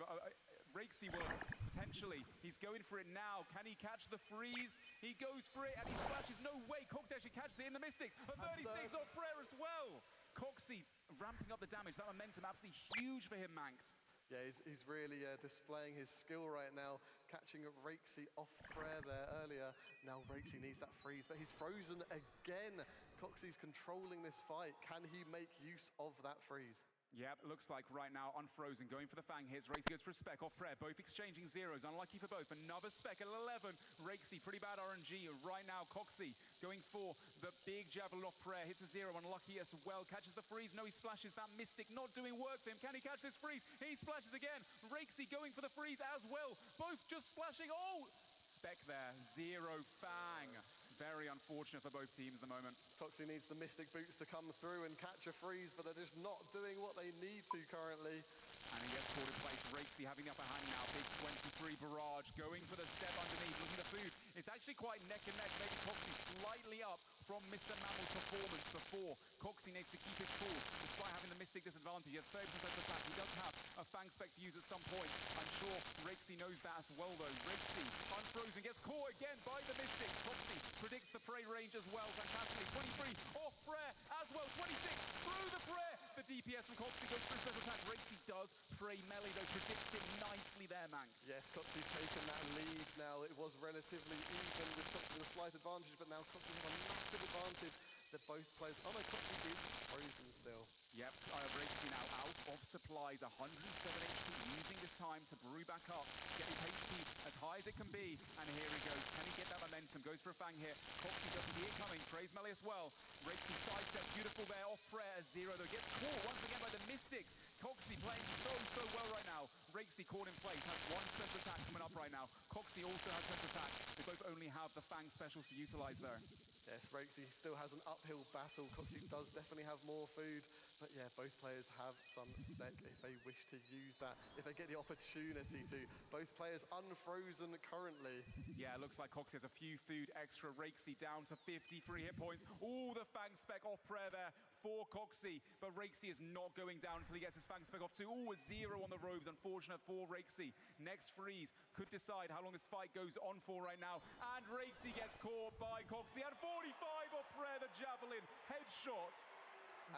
A: Rexy will potentially. He's going for it now. Can he catch the freeze? He goes for it and he splashes. No way. Coxie actually catches it in the Mystics. A 36 off prayer as well. Coxie ramping up the damage. That momentum absolutely huge for him, Manx.
H: Yeah, he's really displaying his skill right now, catching Rexy off prayer there earlier. Now Rexy needs that freeze, but he's frozen again. Coxie's controlling this fight. Can he make use of that freeze?
A: Yeah, it looks like right now, unfrozen, going for the fang hits. Rexy goes for a spec off prayer, both exchanging zeros. Unlucky for both. Another spec at 11. Rexy, pretty bad RNG right now. Coxie going for the big javelin off prayer, hits a 0. Unlucky as well. Catches the freeze. No, he splashes. That Mystic not doing work for him. Can he catch this freeze? He splashes again. Rexy going for the freeze as well. Both just splashing. Oh, spec there. 0 fang. Very unfortunate for both teams at the moment.
H: Coxie needs the Mystic Boots to come through and catch a freeze, but they're just not doing what they need to currently.
A: And he gets caught in place. Rexy having the upper hand now. Big 23 barrage, going for the step underneath, looking at food. It's actually quite neck and neck. Maybe Coxie slightly up from Mr. Mammal's performance before. Coxie needs to keep his cool, despite having the advantage. He has 30% attack. He does have a Fang Spec to use at some point. I'm sure Rixie knows that as well, though. Rixie, unfrozen, gets caught again by the Mystic. Foxy predicts the prey range as well. Fantastically. 23 off prayer as well. 26 through the prayer. The DPS from Coxie goes through special attack. Rixie does pray melee, though. Predicts it nicely there, Manx.
H: Yes, Coxie's taken that lead now. It was relatively even with Coxie with a slight advantage, but now Coxie has a massive advantage that both players... Oh no, Coxie is frozen still.
A: Yep, Rixie now out of supplies, 107 HP, using this time to brew back up, get his HP as high as it can be, and here he goes. Can he get that momentum? Goes for a Fang here. Coxie doesn't see it coming, prays melee as well. Rixie sidestep, beautiful there, off prayer, zero though, gets caught once again by the Mystics. Coxie playing so well right now. Rixie caught in place, has one special attack coming up right now. Coxie also has special attack. They both only have the Fang specials to utilize there.
H: Yes, Rixie still has an uphill battle. Coxie does definitely have more food, but yeah, both players have some spec if they wish to use that, if they get the opportunity to. Both players unfrozen currently.
A: Yeah, it looks like Coxie has a few food extra. Rixie down to 53 hit points. All the Fang Spec off prayer there for Coxie, but Rixie is not going down until he gets his Fang Spec off too. Ooh, a zero on the robes, unfortunate for Rixie. Next freeze could decide how long this fight goes on for right now, and Rixie gets caught by Coxie, and 45 off prayer, the javelin headshot.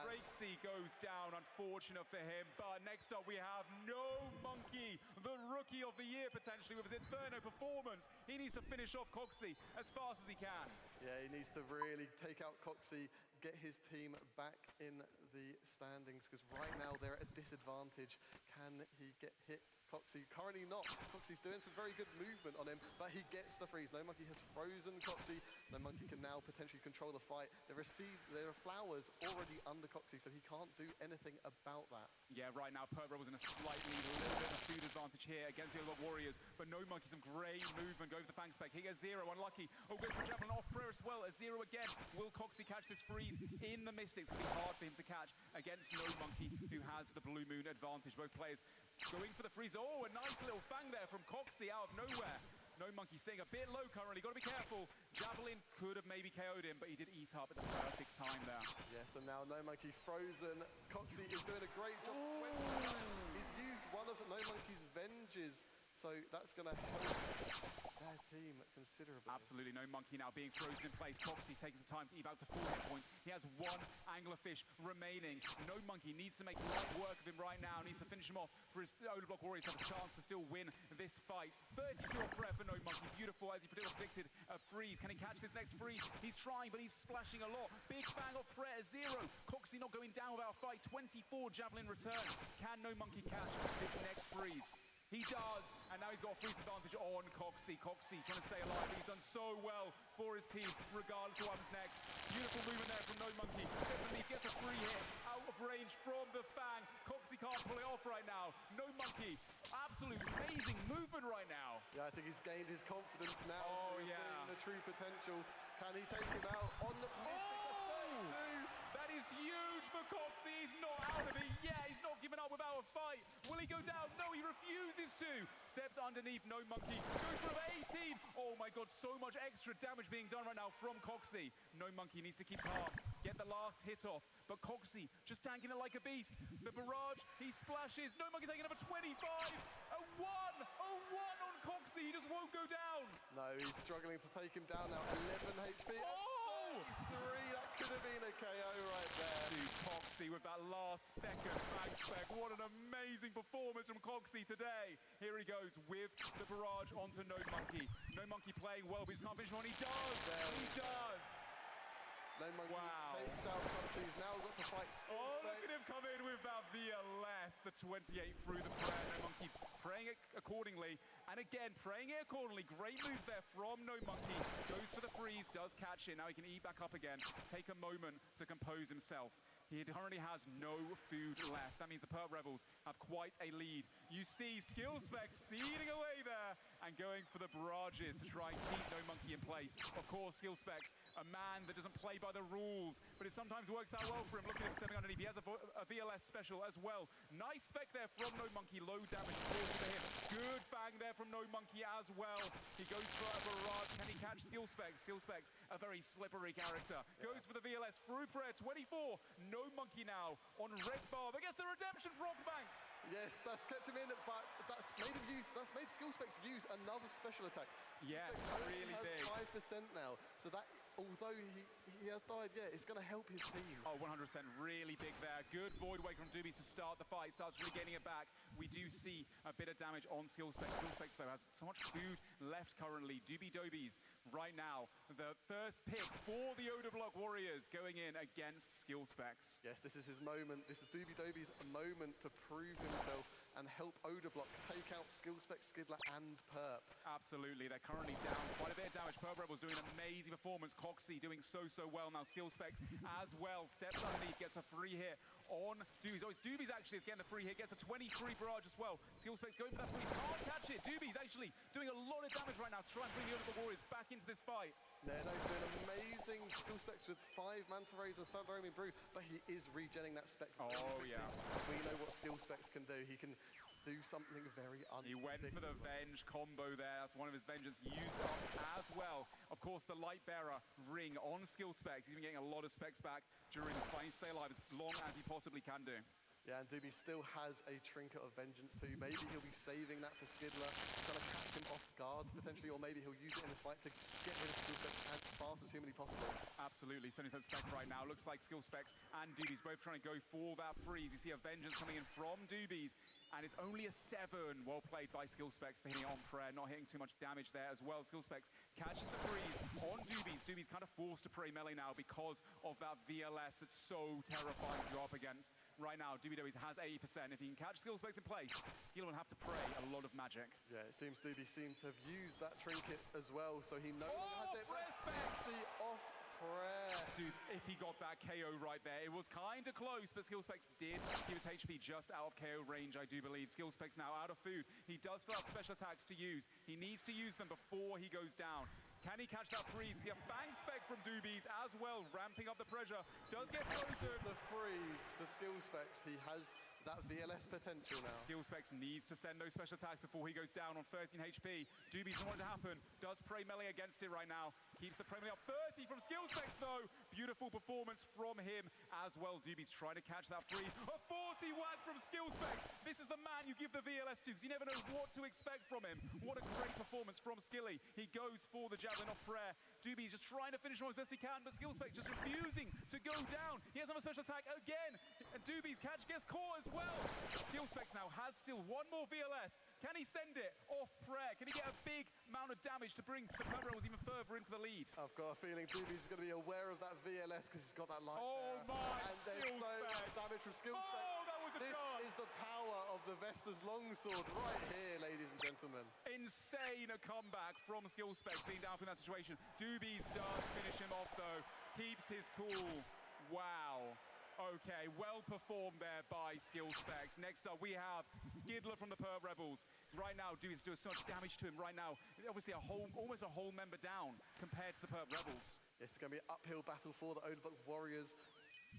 A: Rixie goes down, unfortunate for him, but next up we have No Monkey, the rookie of the year potentially with his Inferno performance. He needs to finish off Coxie as fast as he can.
H: Yeah, he needs to really take out Coxie, get his team back in the standings, because right now they're at a disadvantage. Can he get hit? Coxie currently not. Coxie's doing some very good movement on him, but he gets the freeze. No Monkey has frozen Coxie. No Monkey can now potentially control the fight. There are flowers already under Coxie, so he can't do anything about that.
A: Yeah, right now Purp Rebels in a slight lead, a little bit of a food advantage here against the other Warriors, but No Monkey, some great movement, go for the Fang Spec. He gets zero, unlucky. Oh, goes for Javelin off prayer as well, a zero again. Will Coxie catch this freeze in the Mystics? It'll be hard for him to catch against No Monkey, who has the Blue Moon advantage. Both players going for the freeze. Oh, a nice little Fang there from Coxie out of nowhere. No Monkey staying a bit low currently, got to be careful. Javelin could have maybe KO'd him, but he did eat up at the perfect time there.
H: Yes, and now No Monkey frozen. Coxie is doing a great job. He's used one of No Monkey's venges, so that's going to help their team considerably.
A: Absolutely, No Monkey now being frozen in place. Coxie's taking some time to eve out to 4 hit points. He has one anglerfish remaining. No Monkey needs to make light work of him right now. Needs to finish him off for his Block Warriors to have a chance to still win this fight. 32 off prayer for No Monkey. Beautiful, as he predicted, a freeze. Can he catch this next freeze? He's trying, but he's splashing a lot. Big Fang off prayer, zero. Coxie not going down without a fight. 24 Javelin return. Can No Monkey catch this next freeze? He does, and now he's got a freeze advantage on Coxie. Coxie trying to stay alive, but he's done so well for his team, regardless of what happens next. Beautiful movement there from No Monkey. Stephanie gets a free hit, out of range from the Fang. Coxie can't pull it off right now. No Monkey, absolute amazing movement right now.
H: Yeah, I think he's gained his confidence now.
A: Oh,
H: he's
A: yeah.
H: seeing the true potential. Can he take him out on the Mystic?
A: That is huge for Coxie. He's not out of it yet. He's not giving up without a fight. Will he go down? No, he refuses to. Steps underneath No Monkey. Goes for 18. Oh my god, so much extra damage being done right now from Coxie. No Monkey needs to keep calm. Get the last hit off. But Coxie just tanking it like a beast. The barrage, he splashes. No Monkey taking number 25. A one on Coxie. He just won't go down.
H: No, he's struggling to take him down now. 11 HP.
A: Oh!
H: 3, that could have been a KO right there.
A: Dude, Coxie with that last second Fang Spec. What an amazing performance from Coxie today. Here he goes with the barrage onto No Monkey. No Monkey playing well, but he's not finishing on. He does! He does!
H: No Monkey takes out Coxie. He's now got to fight Skill
A: Oh,
H: Spec.
A: look at him come in with that VLS, the 28 through the prayer. No Monkey praying it accordingly. And again, praying it accordingly. Great move there from No Monkey. Goes for the freeze, does catch it. Now he can eat back up again. Take a moment to compose himself. He currently has no food left. That means the Purp Rebels have quite a lead. You see Skill Spec seeding away there and going for the barrages to try and keep No Monkey in place. Of course, Skill Spec's a man that doesn't play by the rules, but it sometimes works out well for him. Look at him stepping underneath. He has a VLS special as well. Nice spec there from No Monkey. Low damage forced to him. Good Fang there from No Monkey as well. He goes for a barrage. Can he catch Skill Spec? Skill Spec's a very slippery character. Goes for the VLS through prayer. 24. No Go Monkey now on Red Barb against the Redemption Frog Banked.
H: Yes, that's kept him in, but that's made Skill Specs use another special attack.
A: Yes, really
H: has
A: big.
H: 5% now, so that although he has died, yeah, it's going to help his team.
A: Oh, 100%, really big there. Good Void Wake from Doobies to start the fight. Starts regaining it back. We do see a bit of damage on Skill Specs. Skill Specs, though, has so much food left currently. Doobie Dobies right now, the first pick for the Oda Block Warriors going in against Skill Specs.
H: Yes, this is his moment. This is Doobie Dobies' moment to prove himself and help Oda Block take out Skill Specs, Skidler, and Perp.
A: Absolutely, they're currently down quite a bit of damage. Perp Rebels doing an amazing performance. Coxie doing so well now. Skill Specs as well. Steps underneath, gets a free hit on Doobies. Oh, it's Doobies actually is getting the free hit. Gets a 23 barrage as well. Skill Specs going for that free. Can't catch it. Doobies actually doing a lot of damage right now to try and bring the Oda Warriors back into this fight.
H: Yeah, no, he's doing amazing Skill Specs with 5 Manta Rays and Submarine Brew, but he is regenning that spec.
A: Oh, yeah.
H: We know what Skill Specs can do. He can do something very
A: He went for the Venge combo there. That's one of his Vengeance used up as well. Of course, the Light Bearer ring on Skill Specs. He's been getting a lot of specs back during this fight. Stay alive as long as he possibly can do.
H: Yeah, and Doobie still has a Trinket of Vengeance too. Maybe he'll be saving that for Skidler, trying to catch him off guard potentially, or maybe he'll use it in this fight to get rid of Skill Specs as fast as humanly possible.
A: Absolutely, sending some spec right now. Looks like Skill Specs and Doobies both trying to go for that freeze. You see a Vengeance coming in from Doobies, and it's only a 7. Well played by Skill Specs for hitting on prayer, not hitting too much damage there as well. Skill Specs catches the freeze on Doobies. Doobies kind of forced to pray melee now because of that VLS that's so terrifying to go up against. Right now, Doobie Dobies has 80%. If he can catch Skill Specs in place, Skill will have to pray a lot of magic.
H: Yeah, it seems Doobie seemed to have used that Trinket as well, so he no longer has it. Off prayer.
A: Dude, if he got that KO right there, it was kind of close, but Skill Specs did give his HP just out of KO range, I do believe. Skill Specs now out of food. He does still have special attacks to use. He needs to use them before he goes down. Can he catch that freeze? We have Fang Spec from Doobies as well, ramping up the pressure. Does get closer.
H: The freeze for Skill Specs. He has that VLS potential now.
A: Skill Specs needs to send those special attacks before he goes down on 13 HP. Doobies doesn't want it to happen. Does pray melee against it right now. Keeps the pray melee up. 30 from Skill Specs though. Beautiful performance from him as well. Doobies trying to catch that freeze. A 40 whack from Skill Specs. This is the man you give the VLS to because you never know what to expect from him. What a great performance from Skilly. He goes for the javelin off prayer. Doobies just trying to finish him as best he can, but Skill Specs just refusing to go down. He has another special attack again. And Doobies catch gets caught as well. Skill Specs now has still one more VLS. Can he send it off prayer? Can he get a big amount of damage to bring the Perp Rebels even further into the lead?
H: I've got a feeling Doobies is going to be aware of that VLS because he's got that light.
A: Oh
H: there.
A: my!
H: And there's so much damage from Skill Specs.
A: Oh, that was a
H: This
A: chance.
H: is the power of the Vesta's longsword right here, ladies and gentlemen.
A: Insane comeback from Skill Specs being down from that situation. Doobies does finish him off though. Keeps his cool. Wow. Okay, well performed there by Skill Specs. Next up, we have Skidler from the Perp Rebels. Right now, Doobies doing so much damage to him right now. Obviously, almost a whole member down compared to the Perp Rebels.
H: It's going to be an uphill battle for the Odeblock Warriors.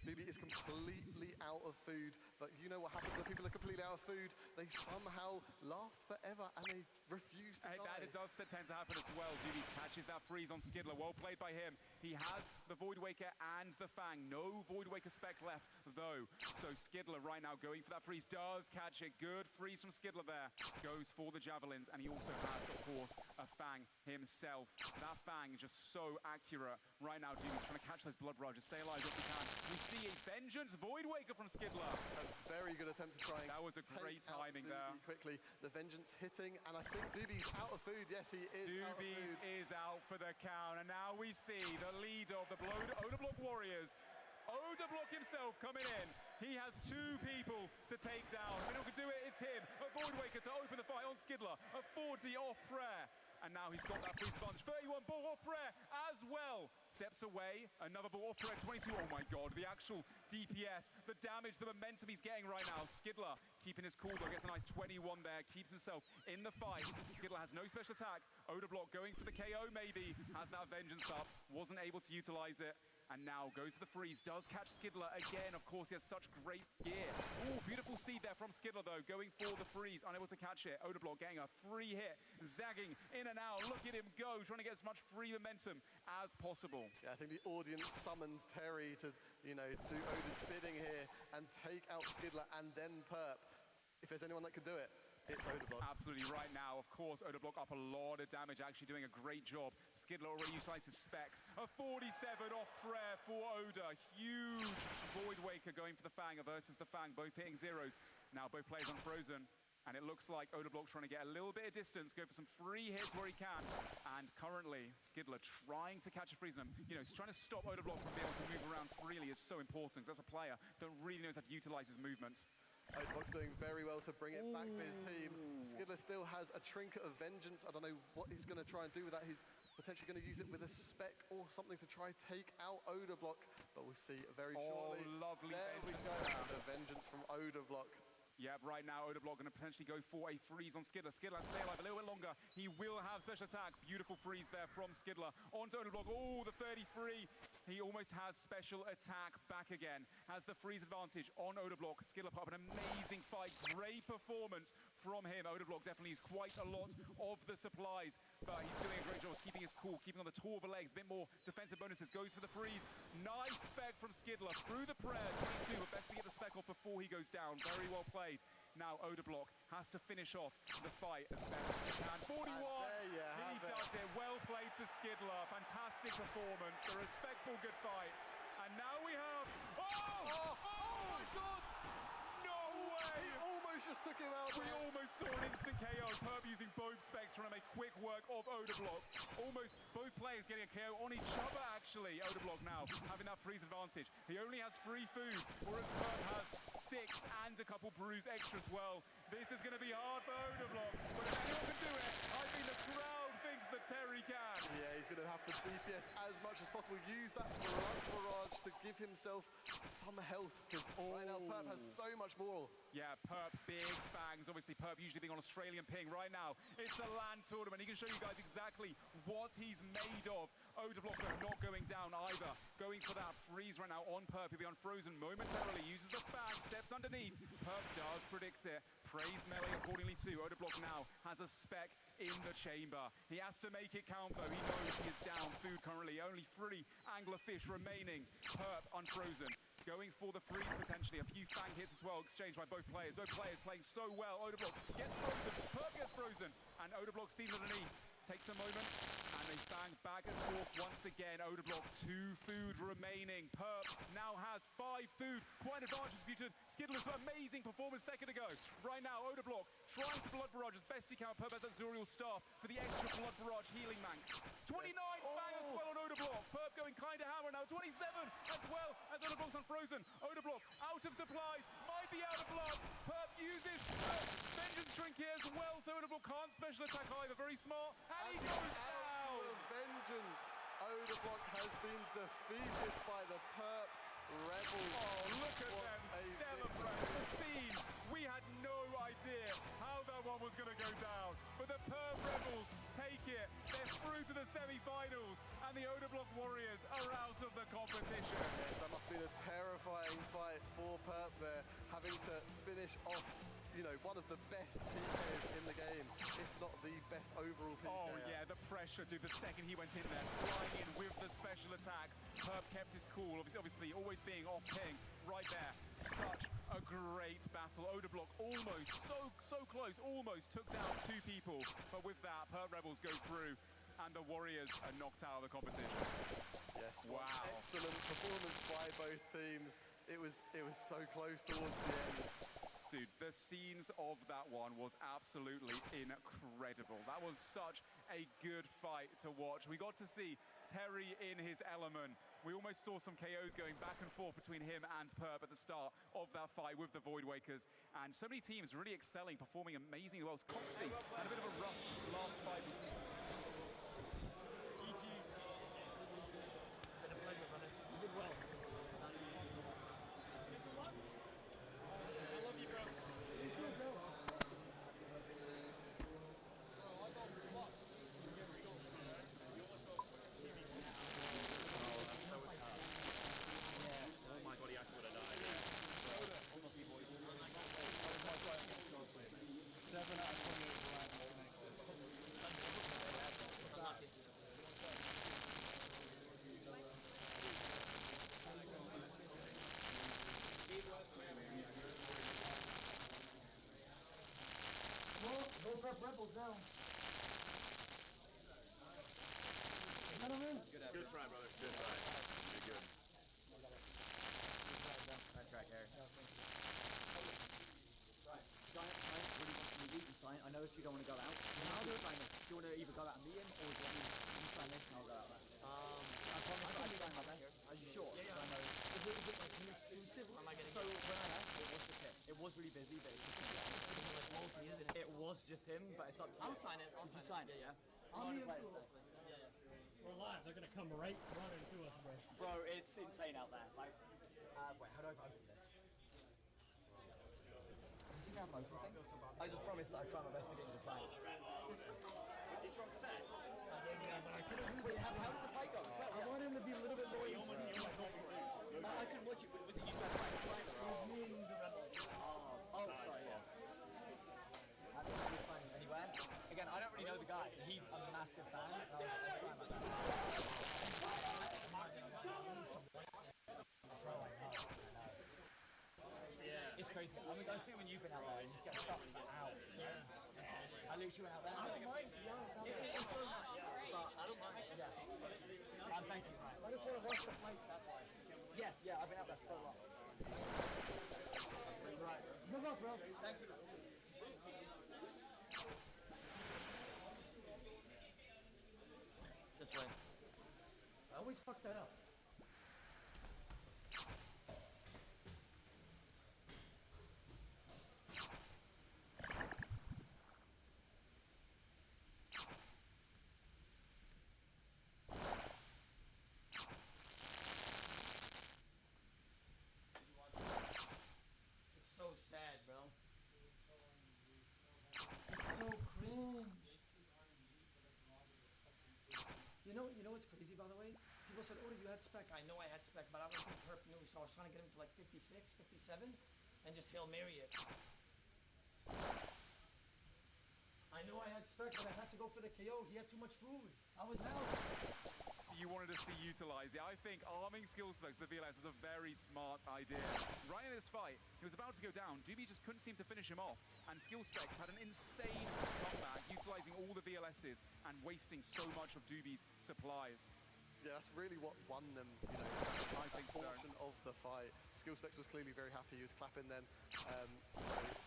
H: Doobie is completely out of food, but you know what happens when people are completely out of food? They somehow last forever and they refuse to die.
A: That it does tend to happen as well. Doobie catches that freeze on Skidler. Well played by him. He has the Void Waker and the Fang. No Void Waker spec left, though. So Skidler right now going for that freeze. Does catch it. Good freeze from Skidler there. Goes for the javelins, and he also has, of course, a Fang himself. That Fang is just so accurate. Right now, Doobie's trying to catch those blood barrages. Stay alive if he can. We see a Vengeance Void Waker from Skidler.
H: A very good attempt to try and
A: that was a great timing there.
H: Quickly, the Vengeance hitting, and I think Doobie's out of food. Yes, he is out of food.
A: Doobies is out for the count, and now we see the leader of the Oda Block Warriors, Oda Block himself, coming in. He has 2 people to take down. If anyone can do it, it's him. A Void Waker to open the fight on Skidler. A 40 off prayer. And now he's got that freeze advantage. 31 ball off prayer as well. Steps away. Another ball off prayer. 22. Oh my god. The actual DPS, the damage, the momentum he's getting right now. Skidler keeping his cool though. Gets a nice 21 there. Keeps himself in the fight. Skidler has no special attack. Oda Block going for the KO maybe. Has that Vengeance up. Wasn't able to utilize it. And now goes to the freeze, does catch Skidler again. Of course, he has such great gear. Ooh, beautiful seed there from Skidler, though, going for the freeze, unable to catch it. Odablock getting a free hit, zagging in and out. Look at him go, trying to get as much free momentum as possible.
H: Yeah, I think the audience summons Terry to, you know, do Oda's bidding here and take out Skidler and then Perp. If there's anyone that can do it, it's Odablock.
A: Absolutely right now. Of course, Odablock up a lot of damage, actually doing a great job. Skidler already utilized his specs. A 47 off prayer for Oda. Huge Void Waker going for the Fang versus the Fang, both hitting zeros. Now both players unfrozen. And it looks like Odablock's trying to get a little bit of distance, go for some free hits where he can. And currently, Skidler trying to catch a freeze. You know, he's trying to stop Odablock from being able to move around freely is so important. That's a player that really knows how to utilize his movements.
H: Odablock's doing very well to bring it back for his team. Skidler still has a Trinket of Vengeance. I don't know what he's going to try and do with that. He's potentially going to use it with a spec or something to try and take out Odablock. But we'll see very shortly.
A: Lovely
H: there we go. The Vengeance from Odablock.
A: Yeah, right now, Odablock going to potentially go for a freeze on Skidler. Skidler stay alive a little bit longer. He will have special attack. Beautiful freeze there from Skidler. Onto Odablock. Oh, the 33. He almost has special attack back again. Has the freeze advantage on Odablock. Skidler put up an amazing fight. Great performance from him. Odablock definitely has quite a lot of the supplies, but he's doing a great job of keeping his cool, keeping on the tall of the legs. A bit more defensive bonuses. Goes for the freeze. Nice spec from Skidler through the prayer. 22, but best to get the spec off before he goes down. Very well played. Now Odablock has to finish off the fight as best he can. 41, he does it. Well played to Skidler. Fantastic performance. A respectful good fight. And now we have... Oh my God! No way!
H: He almost just took him out.
A: We almost saw an instant KO. Perp using both specs trying to make quick work of Odablock. Almost both players getting a KO on each other, actually. Odablock now having that freeze advantage. He only has free food, whereas Perp has 6 and a couple brews extra as well. This is going to be hard for Odablock, but if anyone can do it, I think the crowd thinks that Terry can.
H: Yeah, he's going to have to DPS as much as possible. Use that barrage to give himself some health, because right now Perp has so much more.
A: Yeah, Perp, big fangs. Obviously, Perp usually being on Australian ping. Right now, it's a LAN tournament. He can show you guys exactly what he's made of. Odablock not going down either. Going for that freeze right now on Perp. He'll be unfrozen momentarily. Uses the fang, steps underneath. Perp does predict it. Praise melee accordingly too. Odablock now has a spec in the chamber. He has to make it count though. He knows he is down food currently. Only 3 anglerfish remaining. Perp unfrozen. Going for the freeze potentially. A few fang hits as well exchanged by both players. Both players playing so well. Odablock gets frozen. Perp gets frozen. And Odablock seen underneath. Takes a moment. And they bang back and forth once again. Odablock 2 food remaining. Perp now has 5 food. Quite an advantage due to Skidler's amazing performance second ago. Right now, Odablock trying to blood barrage as best he can. Perp has Azuriel staff for the extra blood barrage healing mank. 29 bang as well on Odablock. Perp going kind of hammer now. 27 as well as Odablock's unfrozen. Odablock out of supplies. Might be out of blood. Perp uses Vengeance Trinket as well, so Odablock can't special attack either. Very smart. And he goes down.
H: Vengeance. Odablock has been defeated by the Perp Rebels.
A: Oh, look at them celebrate the scene. We had no idea how that one was going to go down. But the Perp Rebels take it. They're through to the semi-finals. And the Odablock Warriors are out of the competition.
H: Yes, that must be a terrifying fight for Perp there. Having to finish off, you know, one of the best PKs in the game, if not the best overall PK.
A: Oh yeah, the pressure, dude. The second he went in there, flying in with the special attacks, Perp kept his cool. Obviously always being off ping right there. Such a great battle. Odablock almost, so close, almost took down 2 people. But with that, Perp Rebels go through. And the Warriors are knocked out of the competition.
H: Yes,
A: wow.
H: Excellent performance by both teams. It was so close towards the end.
A: Dude, the scenes of that one was absolutely incredible. That was such a good fight to watch. We got to see Terry in his element. We almost saw some KOs going back and forth between him and Perp at the start of that fight with the Void Wakers. And so many teams really excelling, performing amazingly well. Coxie had a bit of a rough last fight.
I: Prep rebels now. Gentlemen.
J: Good try, brother. Good try. Pretty good.
E: Nice track, Harry. Giant really wants to meet you, Sign. I know if you don't want to go out. Now do sign this. Do you want to either go out and meet him, or do you want me to sign this and I'll go out there? I promise I'll sign my best. Are you sure? Yeah, I know. Is it like exclusive, or am I getting? So when I left, it was just him. It was really busy, but it's just him. It's like multi, isn't it? It was just him, but it's up to you. I'll sign it. I'll sign it. Yeah.
I: I'll meet him too.
J: We're live. They're gonna come right running to us, bro.
E: Bro, it's insane out there. Like, wait, how do I open this? Does he have an open thing? I just promised that I'd try my best to get you to sign. Did you respect? Wait, how did the fight go?
I: I want him to be a little bit more into it.
E: I couldn't watch it. Was it you guys fighting the fight?
I: It was me and the rebel.
E: Oh, sorry, yeah. I don't know if signing anywhere. Again, I don't really know the guy. He's a massive fan. It's crazy. I mean, I've seen when you've been out there and you just get stuck and get out. Yeah. I literally went out there.
I: I don't mind, to be honest.
E: It's so nice. But I don't mind. Yeah. Thank you.
I: I just want to watch the fight, that's why.
E: Yeah, I've been out there for so long. Right.
I: Good luck, bro.
E: Thank you. This way.
I: I always fuck that up.
E: It's so sad, bro. It's so cringe.
I: You know what's crazy, by the way? People said, oh, you had spec. I know I had spec, but I was in perp new, so I was trying to get him to like 56, 57, and just Hail Mary it. I know I had spec, but I had to go for the KO. He had too much food. I was out.
A: You wanted to see utilize it. I think arming skill specs the VLS is a very smart idea. Right in this fight, he was about to go down. Doobie just couldn't seem to finish him off, and skill specs had an insane comeback, utilizing all the VLSs and wasting so much of Doobie's supplies.
H: Yeah, that's really what won them, you know,
A: I think so.
H: portion of the fight. Skill Specs was clearly very happy. He was clapping then. So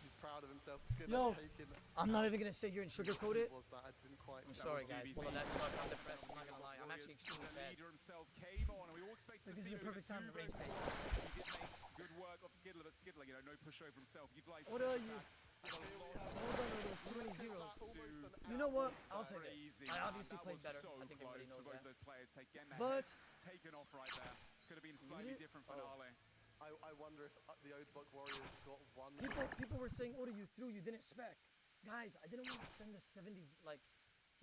H: he's proud of himself.
I: Yo,
H: taking
I: I'm not even going to sit here and sugarcoat it.
H: Was that I didn't quite.
I: I'm sorry, guys.
A: Doobie's
I: Well, that
A: lead.
I: sucks. I'm depressed. I'm not going to lie. I'm actually extremely
A: The
I: sad.
A: leader himself came on, and we all expected
I: Like,
A: to
I: this
A: see
I: is the
A: him
I: perfect
A: with
I: time to
A: two
I: range
A: versus
I: fade.
A: one. He did make good work of Skidler, but Skidler, you know, no pushover himself. You'd like
I: What
A: to
I: are
A: see
I: you?
A: that.
I: Hold on, there's too many zeros.
H: Almost an
I: You know what?
H: hour.
I: I'll say this.
A: Crazy,
I: I
A: man.
I: obviously
A: That
I: played
A: was
I: better.
A: so
I: I think everybody
A: close
I: knows
A: for both
I: that.
A: those players. Getting their
I: But
A: heads taken off right there. Could have been a slightly different finale.
H: I wonder if the Odebuck Warriors got one.
I: people were saying, "Oh, you threw. You didn't spec." Guys, I didn't want to send a 70. Like,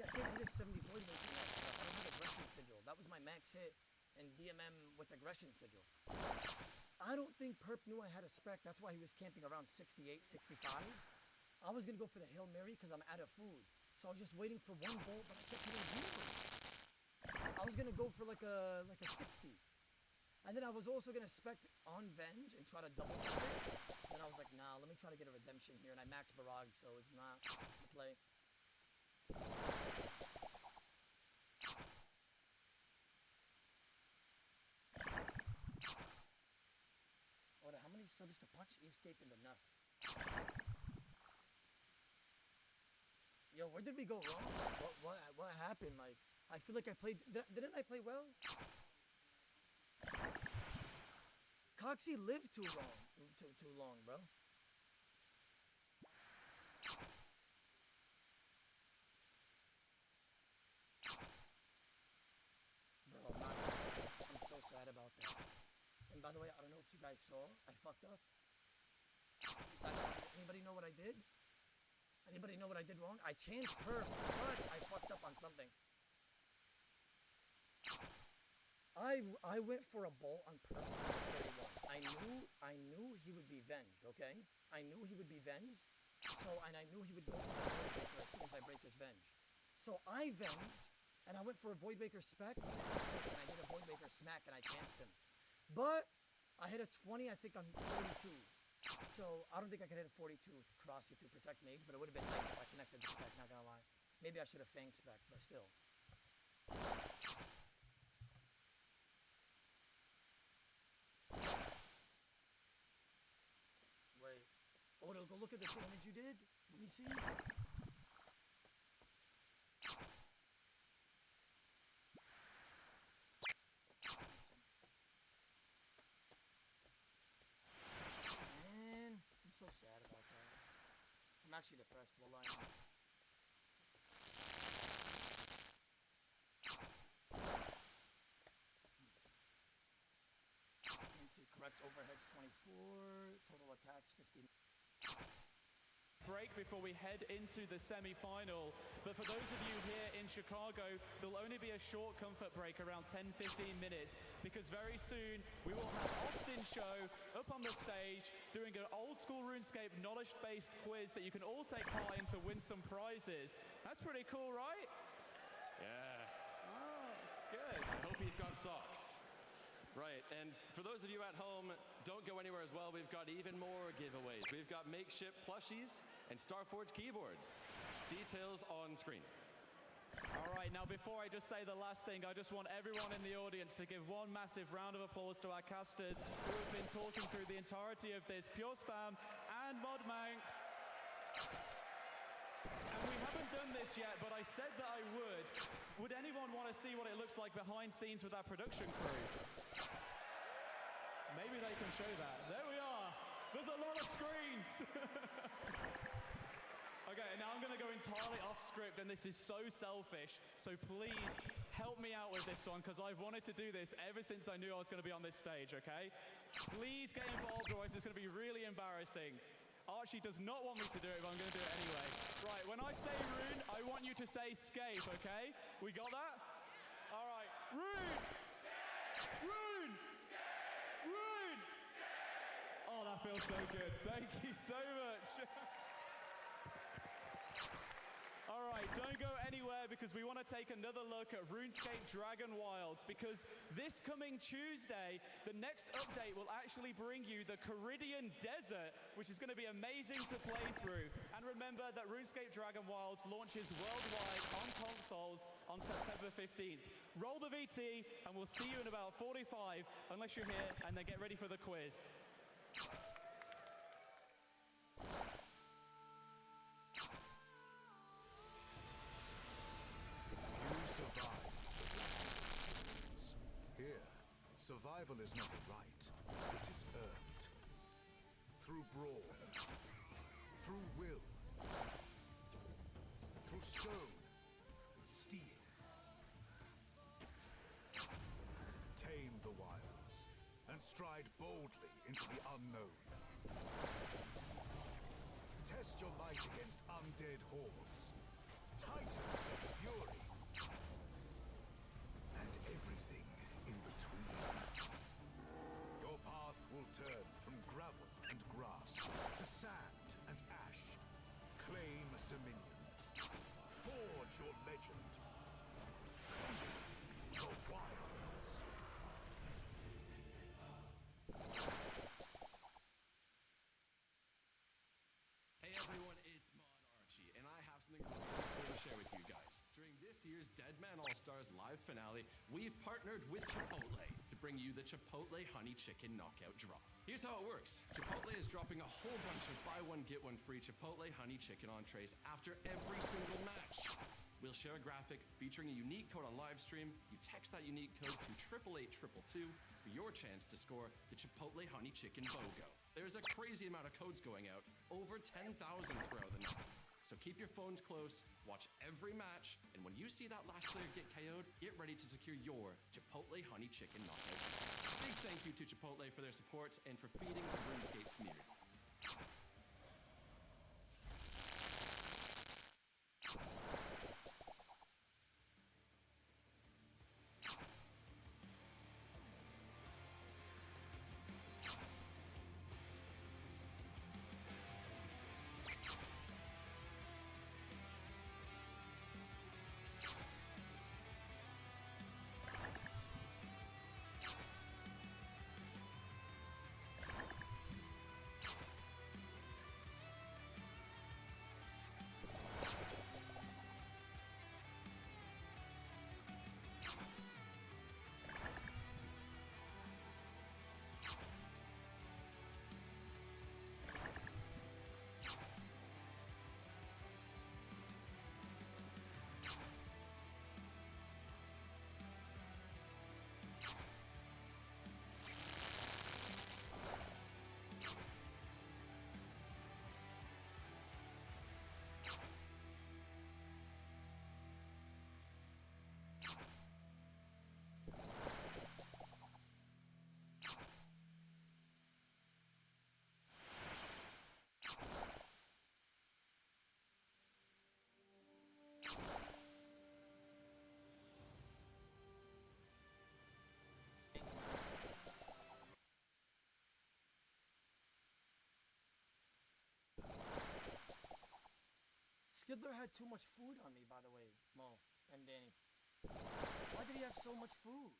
I: yeah, I can't hit a 70 void weight from that stuff. I don't have aggression sigil. That was my max hit and DMM with aggression sigil. I don't think Perp knew I had a spec. That's why he was camping around 68, 65. I was gonna go for the Hail Mary because I'm out of food. So I was just waiting for one bolt, but I kept hitting zeros. I was gonna go for like a 60. And then I was also gonna spec on Venge and try to double it. Then I was like, nah, let me try to get a redemption here, and I max barrage, so it's not the play. What? How many subs to punch Escape in the nuts? Yo, where did we go wrong? What happened? Like, I feel like I played. Didn't I play well? Coxie lived too long, bro. Bro, I'm so sad about that. And by the way, I don't know if you guys saw, I fucked up. Anybody know what I did? Anybody know what I did wrong? I changed perp, but I fucked up on something. I went for a bolt on perp 31. I knew he would be venged, okay? I knew he would be venged. So, and I knew he would go for the Void Breaker as soon as I break his venge. So I venged, and I went for a Void Breaker spec, and I did a Void Breaker smack, and I chanced him. But I hit a 20, I think, on 42. So I don't think I could hit a 42 with Crossy through Protect Mage, but it would have been nice if I connected the spec, not gonna lie. Maybe I should have Fang spec, but still. Wait. Oh, go look at the damage you did? Let me see. Man, I'm so sad about that. I'm actually depressed, well, I know. Let me see, correct overheads 24, total attacks 50.
A: Break before we head into the semi-final. But for those of you here in Chicago, there'll only be a short comfort break around 10-15 minutes, because very soon we will have Austin's show up on the stage doing an old school RuneScape knowledge-based quiz that you can all take part in to win some prizes. That's pretty cool, right?
K: Yeah.
A: Oh, good.
K: I hope he's got socks. Right, and for those of you at home, don't go anywhere as well. We've got even more giveaways. We've got makeshift plushies and Starforge keyboards. Details on screen.
A: All right, now before I just say the last thing, I just want everyone in the audience to give one massive round of applause to our casters who have been talking through the entirety of this. Pure Spam and Modmank. And we haven't done this yet, but I said that I would. Would anyone want to see what it looks like behind scenes with our production crew? Maybe they can show that. There we are. There's a lot of screens. Okay, now I'm going to go entirely off script, and this is so selfish. So please help me out with this one, because I've wanted to do this ever since I knew I was going to be on this stage, okay? Please get involved, or else it's going to be really embarrassing. Archie does not want me to do it, but I'm going to do it anyway. Right, when I say rune, I want you to say scape, okay? We got that? All right. Rune! Rune! Rune! Oh, that feels so good. Thank you so much. All right, don't go anywhere, because we want to take another look at RuneScape Dragon Wilds, because this coming Tuesday, the next update will actually bring you the Caridian Desert, which is going to be amazing to play through. And remember that RuneScape Dragon Wilds launches worldwide on consoles on September 15th. Roll the VT, and we'll see you in about 45, unless you're here, and then get ready for the quiz.
L: Here, survival is not a right, it is earned. Through brawn, through will, through stone and steel. Tame the wilds and stride boldly into the unknown. Test your might against undead hordes, titans of fury, and everything in between. Your path will turn from gravel and grass to sand and ash. Claim dominion. Forge your legend. Conquer your wilds.
K: Hey everyone, it's Mod Archie, and I have something really cool to share with you guys. During this year's Deadman All-Stars live finale, we've partnered with Chipotle to bring you the Chipotle Honey Chicken Knockout Drop. Here's how it works. Chipotle is dropping a whole bunch of buy one get one free Chipotle Honey Chicken entrees after every single match. We'll share a graphic featuring a unique code on live stream. You text that unique code to 88822 for your chance to score the Chipotle Honey Chicken BOGO. There's a crazy amount of codes going out, over 10,000 throughout the night. So keep your phones close, watch every match, and when you see that last player get KO'd, get ready to secure your Chipotle Honey Chicken Knockout. Big thank you to Chipotle for their support and for feeding the RuneScape community.
I: Skidler had too much food on me, by the way, Mo and Danny. Why did he have so much food?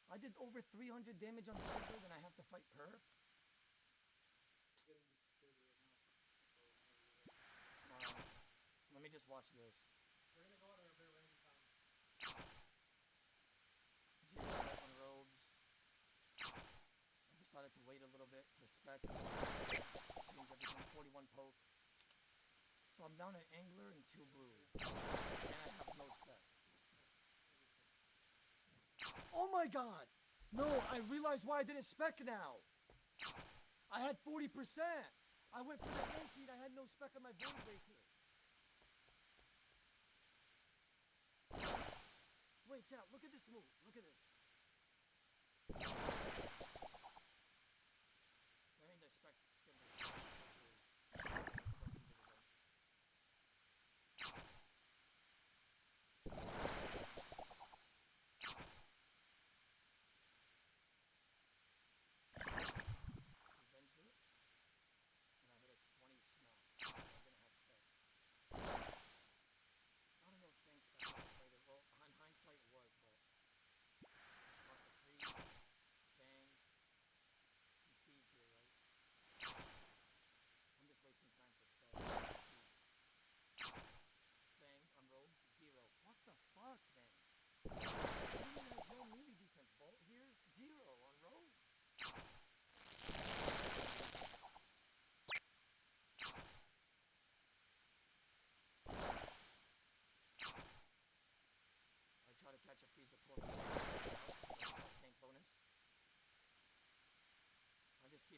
I: I did over 300 damage on Skidler, then I have to fight Per? Alright, let me just watch this.
J: We're gonna go out our bare random time.
I: Zero on robes. I decided to wait a little bit for spec. Change everything, 41 poke. So I'm down an angler and 2 blues. And I have no spec. Oh my god! No, I realized why I didn't spec now. I had 40%. I went for the anti and I had no spec on my Void Waker. Wait, chat, look at this move. Look at this. That means I spec Skidler.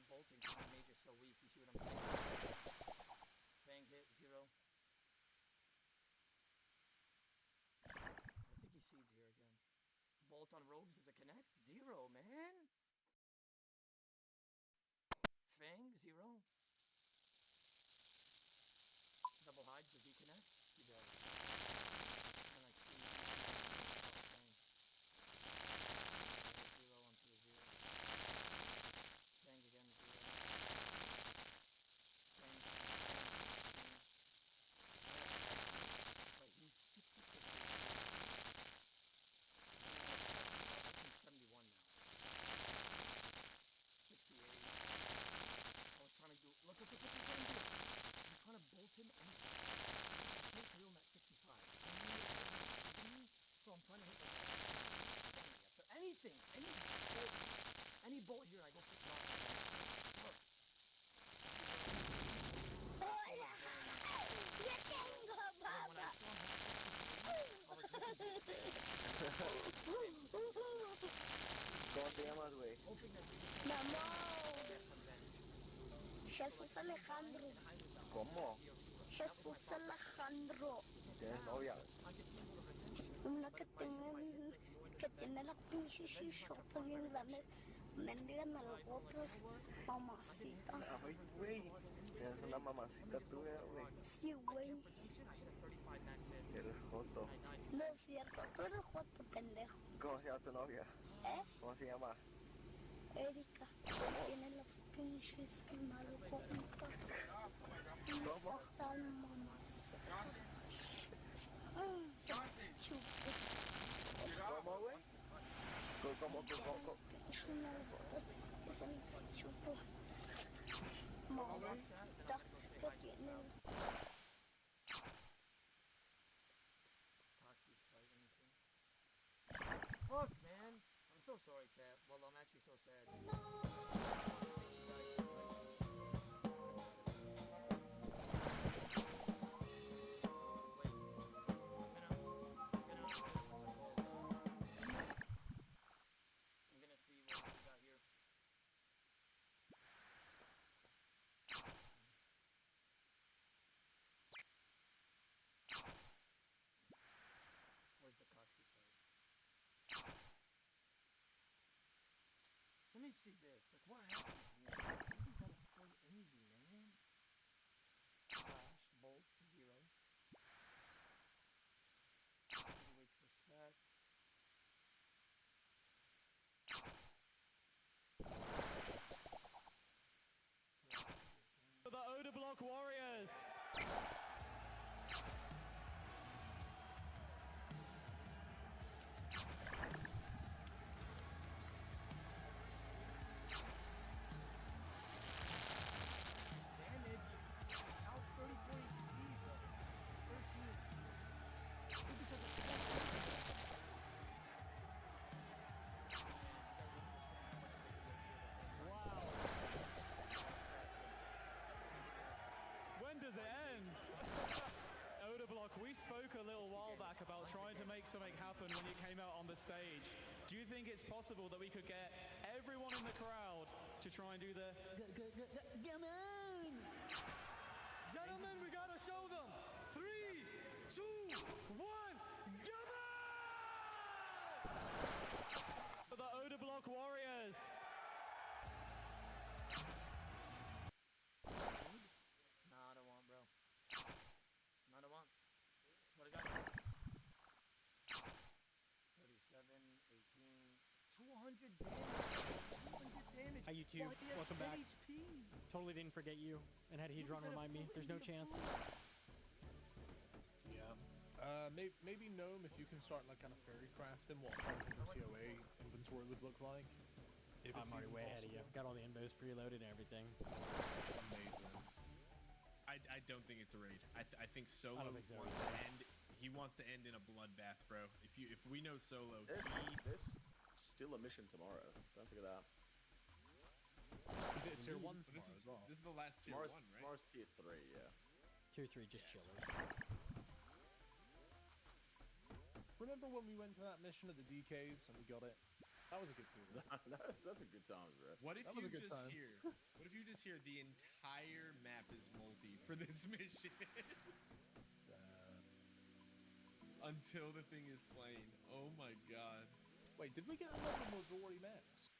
I: Bolting because my mage is so weak, you see what I'm saying? Fang hit, 0. I think he seeds here again. Bolt on robes, does it connect? 0, man! Fang, 0. Double hides, does he connect? He does. And I see Fang. 0 onto the 0. Fang again, 0. Fang. Wait, he's 66. He's 71 now. 68. I was trying to do. Look, what I'm trying to do. I'm trying to bolt him and I can't kill him at 65. I know it's so I'm trying to hit like that. Anything, any bolt here, I go for cross. Look.
M: ¿Cómo te llamas, güey?
N: Jesús Alejandro.
M: ¿Cómo?
N: Jesús Alejandro.
M: ¿Tienes novia?
N: Una que tiene la pinche shishota bien grande. Mendigan a las otras, mamacita.
M: Ay, güey. Tienes una mamacita tuya, güey.
N: Sí, güey.
M: Eres joto.
N: No es cierto, tú eres joto, pendejo.
M: ¿Cómo se llama tu novia?
N: ¿Eh?
M: ¿Cómo se llama?
N: Erika. Tiene las pinches nalgotas.
M: ¿Cómo?
N: Están mamazotas.
M: ¿Cómo, güey? ¿Cómo?
N: Pinches nalgotas que se las chupo. Mamacita que tienen.
I: Fuck, man. I'm so sorry, chat. Well, I'm actually so sad. Let me see this. Like, what happened here? He's at a full envy, man. Flash, bolts, 0. He waits for spec.
A: The Oda block
E: Block Warriors.
I: Damage. Out 34 HP, bro. 13. Look at that.
E: Wow. When does it end? Oda Block, we spoke a little while back about trying to make something happen when you came out on the stage. Do you think it's possible that we could get everyone in the crowd to try and do the
I: Come on! Gentlemen, we gotta show them! 3, 2, 1, Yama!
E: the Oda Block Warriors?
I: Nah, I don't want, bro. Nah, I don't want. That's what I got. 37, 18, 200 damage. 200 damage.
J: Hi YouTube,
I: While he has
J: welcome
I: 10
J: back.
I: HP.
J: Totally didn't forget you, and had Hedron remind me. There's no chance.
F: Yeah. Maybe Gnome, if you can start like kind of fairy crafting what 500 TOA inventory would look like. If
J: I'm already way ahead of you. Got all the invos preloaded and everything.
F: Amazing.
O: I don't think it's a raid. I think Solo
J: I don't think so
O: wants
J: either.
O: to end. He wants to end in a bloodbath, bro. If we know Solo,
P: This still a mission tomorrow. Don't forget that.
F: Is it tier 1
O: this
F: tomorrow as well?
O: is the last tier
P: Tomorrow's,
O: 1, right?
P: Tomorrow's tier 3, yeah.
J: Tier 3, just chillers.
F: Remember when we went to that mission at the DKs and we got it? That was a good feeling.
P: that's a good time, bro.
O: What if
F: That was
O: you
F: a good
O: just
F: time.
O: hear? What if you just hear the entire map is multi for this mission until the thing is slain? Oh my god!
F: Wait, did we get another majority max?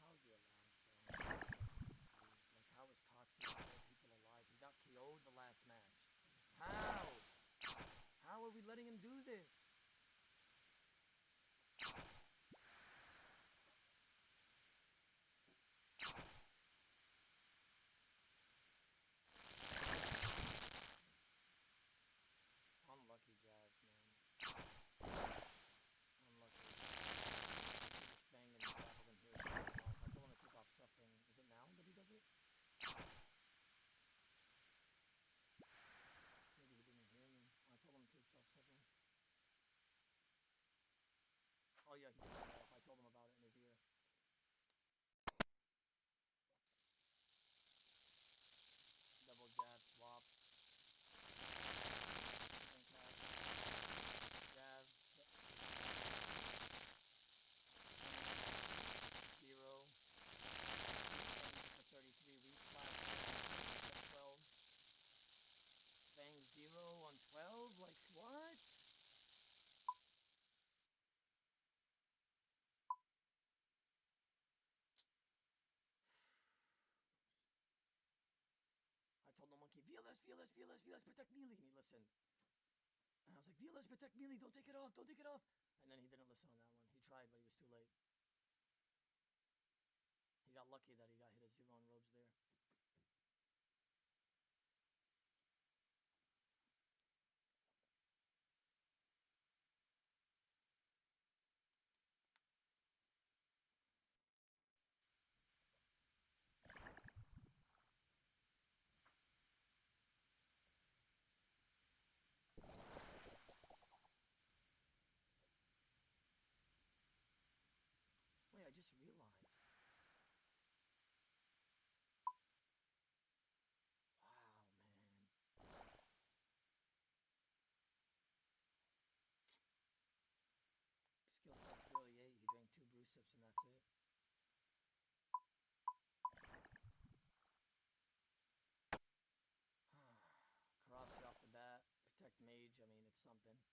I: How's he alive, bro? Like, how is Toxic still people alive? He got KO'd the last match. How? How are we letting him do this? Unlucky Jazz, man. Unlucky. He's fanged and grappled in here. I told him to take off suffering. Is it now that he does it? Maybe he didn't hear me. I told him to take off suffering. Oh yeah, he did take it off. I told him about it in his ear. Double jab swap. Jab. Zero. For 33 resplash. 12. Fang 0 on 12? Like, what? I told the monkey, VLS, VLS, VLS, VLS, protect melee, and he listened. And I was like, VLS, protect melee, don't take it off, don't take it off. And then he didn't listen on that one. He tried, but he was too late. He got lucky that he got hit at 0 on robes there. Wait, I just realized.
E: something.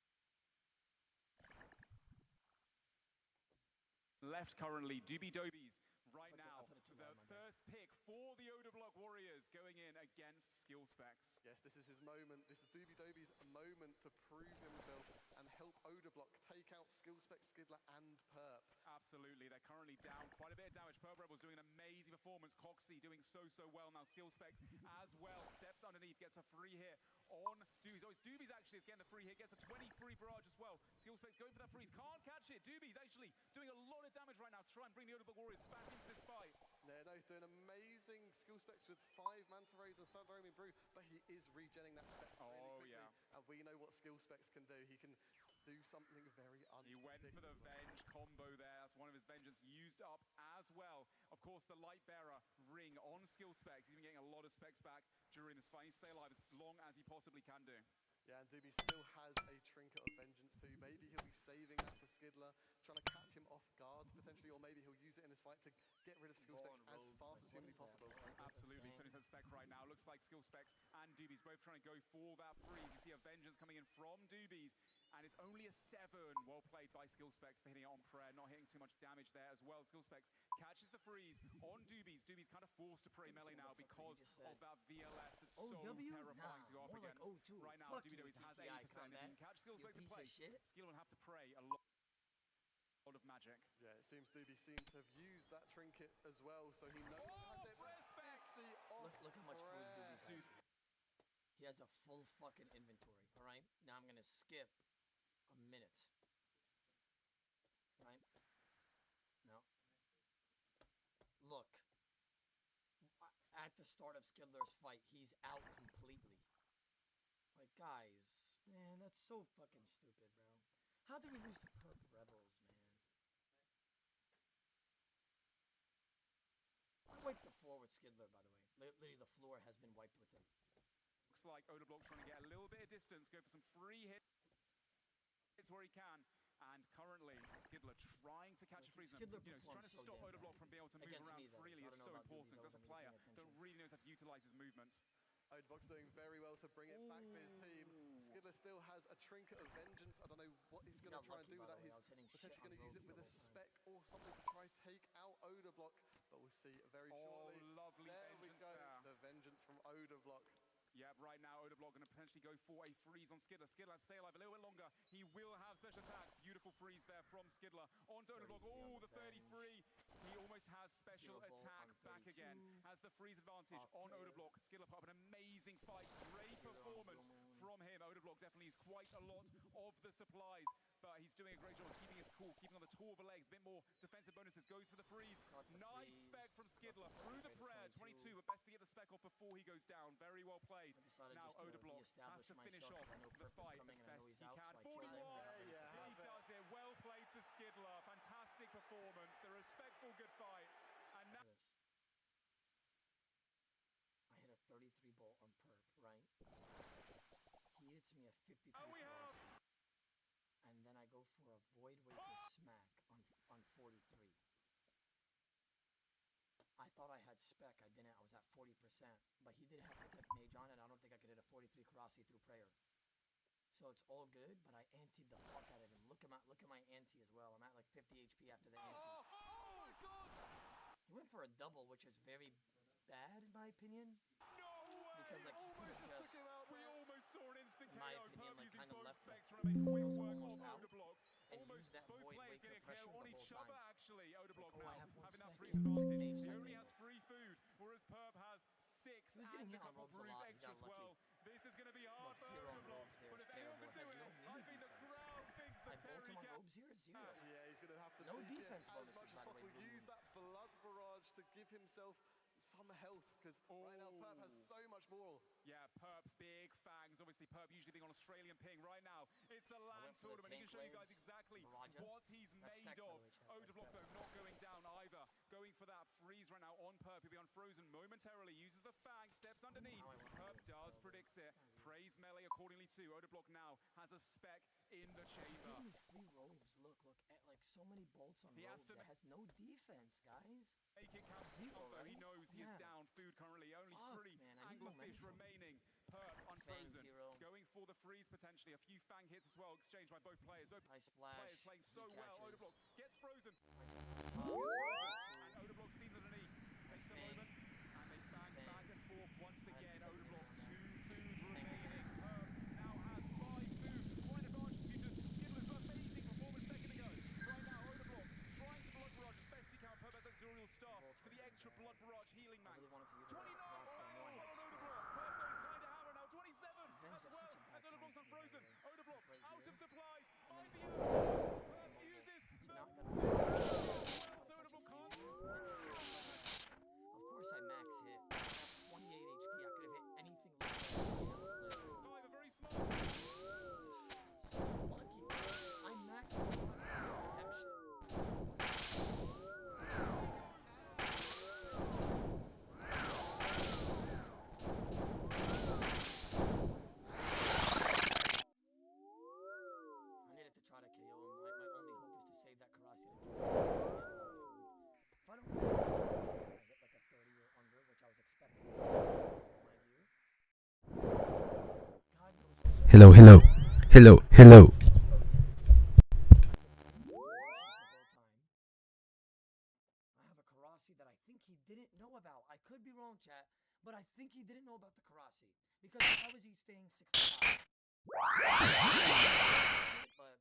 A: Left currently, Doobie Dobies right
E: I
A: now.
E: put it too
A: The
E: low, my bad.
A: first pick for the Odablock Warriors going in against Skill Specs.
H: Yes, this is his moment. This is Doobie Dobies moment to prove himself and help Odablock take out Skillspec, Skidler, and Perp.
A: Absolutely, they're currently down quite a bit of damage. Perp Rebels doing an amazing performance. Coxie doing so well now. Skill Specs as well. Steps underneath, gets a free hit on Doobies. Oh, it's Doobies actually is getting the free hit. Gets a 20 barrage as well. Skill Specs going for that freeze. Can't catch it. Doobies actually doing a lot of damage right now to try and bring the Odablock Warriors back into this fight.
H: Yeah, no, he's doing amazing skill specs with 5 Manta Rays and Sundomi Brew, but he is regenning that spec really quickly.
A: Yeah.
H: And we know what skill specs can do. He can do something very unpredictable.
A: He went for the Venge combo there. That's one of his vengeance used up as well. Of course, the Light Bearer ring on skill specs. He's been getting a lot of specs back during this fight. He stay alive as long as he possibly can do.
H: Yeah, and Doobie still has a Trinket of Vengeance too. Maybe he'll be saving that for Skidler, trying to catch him off guard potentially, or maybe he'll use it in his fight to get rid of Skill Specs as fast as humanly possible.
A: Absolutely, so it's spec right now. Looks like Skill Specs and Doobies both trying to go for that freeze. You see a Vengeance coming in from Doobies, and it's only a 7. Well played by Skill Specs for hitting it on prayer, not hitting too much damage there as well. Skill Specs catches the freeze on Doobies. Doobies kind of forced to pray melee now because of that VLS that's so terrifying to go up against. Right now, Doobies has 80%. If he can catch Skill Specs in place, Skill will have to pray a lot of magic.
H: Yeah, it seems Doobie seemed to have used that Trinket as well, so he knows he has it. 50
E: Look how much food Doobies has. He has a full fucking inventory, all right? Now I'm gonna skip a minute. Right? Now, look. At the start of Skidler's fight, he's out completely. Like, guys, man, that's so fucking stupid, bro. How did we lose to Perp Rebels, man? I wiped the floor with Skidler, by the way. Literally, the floor has been wiped with him.
A: Looks like Odablock trying to get a little bit of distance, go for some free hits where he can. And currently, Skidler trying to catch a freeze. You know, he's trying to stop Odablock from being able to move around freely is so important. As a player that really knows how to utilize his movement.
H: Odablock's doing very well to bring it back for his team. Skidler still has a Trinket of Vengeance. I don't know what he's going to try and do with that. He's potentially going to use it with a spec or something to try take out Odablock. But we'll see very shortly.
A: Lovely
H: there we go.
A: there.
H: The Vengeance from Odablock.
A: Yeah, right now Odablock going to potentially go for a freeze on Skidler. Skidler has to stay alive a little bit longer. He will have special attack. Beautiful freeze there from Skidler. On to Odablock. Oh, the 33. He almost has special attack back again. Has the freeze advantage on Odablock. Skidler put up an amazing fight. Great performance from him. Odablock definitely is quite a lot of the supplies, but he's doing a great job of keeping his cool, keeping on the toe of the legs. A bit more defensive bonuses. Goes for the freeze. Nice spec from Skidler through the prayer. 22, but best to get the spec off before he goes down. Very well played. Now Odablock has to finish off the fight as best he can. 41! He does it. Well played to Skidler. Fantastic performance. The respectful good fight. And now
E: I hit a 33 bolt on Perp, right? He hits me a 53 velocity. And then I go for a Void Wave to a smack on 43. I thought I had spec, I didn't, I was at 40%, but he did have Protect Mage on it. I don't think I could hit a 43 Karasi through prayer. So it's all good, but I antied the fuck out of him. Look at my anti as well. I'm at like 50 HP after the anti.
H: Oh my god!
E: He went for a double, which is very bad in my opinion.
A: No way!
E: Because like he could have just,
A: we almost saw an instant
E: in my
A: KO.
E: opinion, like kind of left the
A: casinos
E: almost out and used that
A: both
E: Void
A: players
E: Wave
A: getting a
E: pressure
A: KO on
E: the whole
A: each
E: time.
A: other actually. Odablock
E: Like,
A: now
E: I have one
A: having that
E: spec
A: free
E: and
A: advantage.
E: mage
A: He
E: type
A: only
E: mage.
A: has free food, whereas Perp has 6
E: He was getting
A: and a
E: hit on
A: couple
E: robes a
A: bruise
E: lot. He
A: extra
E: got
A: as well.
E: lucky.
A: This is going to be hard for
E: Zero on
A: Odablock.
E: robes there
A: But
E: is
A: if anyone
E: terrible.
A: can
E: Has
A: do
E: no
A: it, I
E: melee
A: think the
E: defense.
A: crowd thinks
E: I
A: that
E: bolt
A: Terry
E: him on
A: can.
E: robes here, 0.
H: Yeah, he's going to have to
E: No
H: DPS
E: defense
H: as
E: bonuses,
H: much as
E: by the way,
H: possible. Use that Blood Barrage to give himself some health, because right now Perp has so much more.
A: Yeah, Perp, big fangs. Obviously, Perp usually being on Australian ping. Right now, it's a land tournament. He can show you guys exactly what he's made of. Odablock, though, not going down either. Going for that freeze right now on Perp. He'll be unfrozen momentarily. Uses the fang, steps underneath. Perp does predict it. Praise melee accordingly too. Odablock now has a spec in the
E: He's
A: chamber.
E: giving me free robes. Look, at like so many bolts on robes. It has no defense, guys.
A: Make it count.
E: Zero,
A: Although he
E: right?
A: knows he is down food currently. Only 3
E: man, I need
A: anglerfish
E: momentum.
A: remaining. perp unfrozen.
E: zero.
A: Going for the freeze potentially. A few fang hits as well exchanged by both players. Both
E: High splash.
A: players playing so well. Odablock gets frozen.
E: Oh,
A: And Odablock seen underneath. Takes a moment. And they bang back and forth once again. Odablock 2 food remaining. Perp now has 5 food. Quite advantage due to Skittler's amazing performance second ago. Right now, Odablock trying to blood barrage as best he can. Perp has Azurial staff for the extra blood barrage healing max. 29! Odablock, Perp going kind of hammer now. 27 as well. As Odablock's unfrozen. Odablock out of supply. 5 the Perp uses the... Odablock can't.
E: Of course I max hit. I have 28 HP. I could have hit anything like that.
A: Diver very smart.
E: So lucky. I maxed redemption. I needed to try to KO him. My only hope is to save that Karasi and kill him. If I don't max him, I get like a 30 or under, which I was expecting.
D: Hello, hello, hello, hello.
E: I have a Karasi that I think he didn't know about. I could be wrong, chat, but I think he didn't know about the Karasi. Because how is he staying 65? But...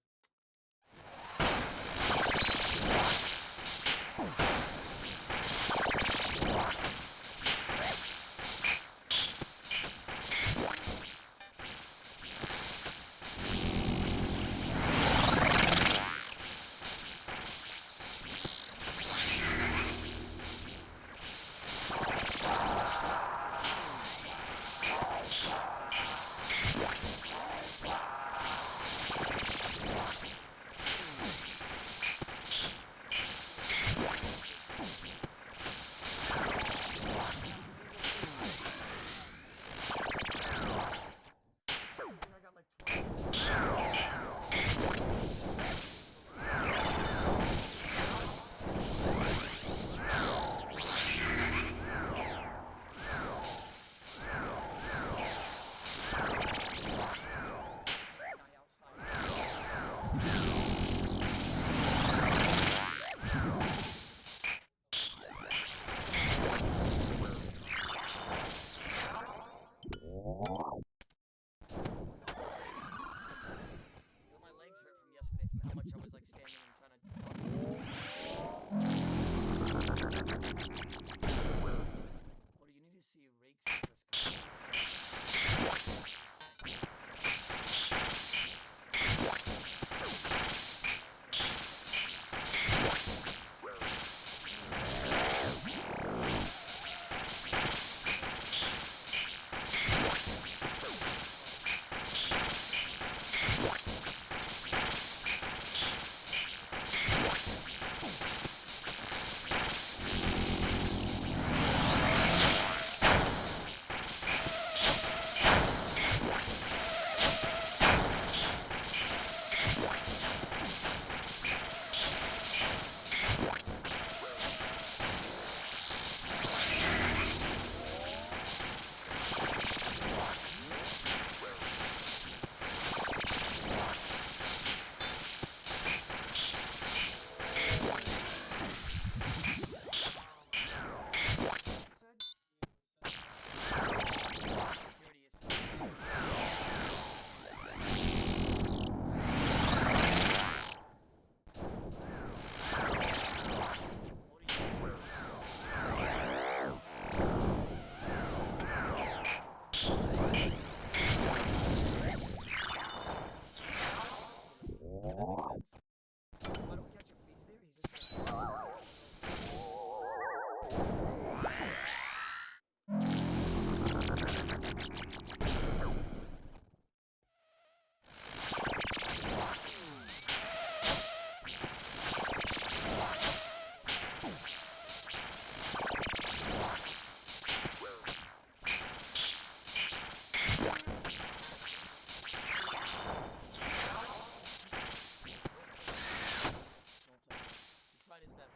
E: Tried his best,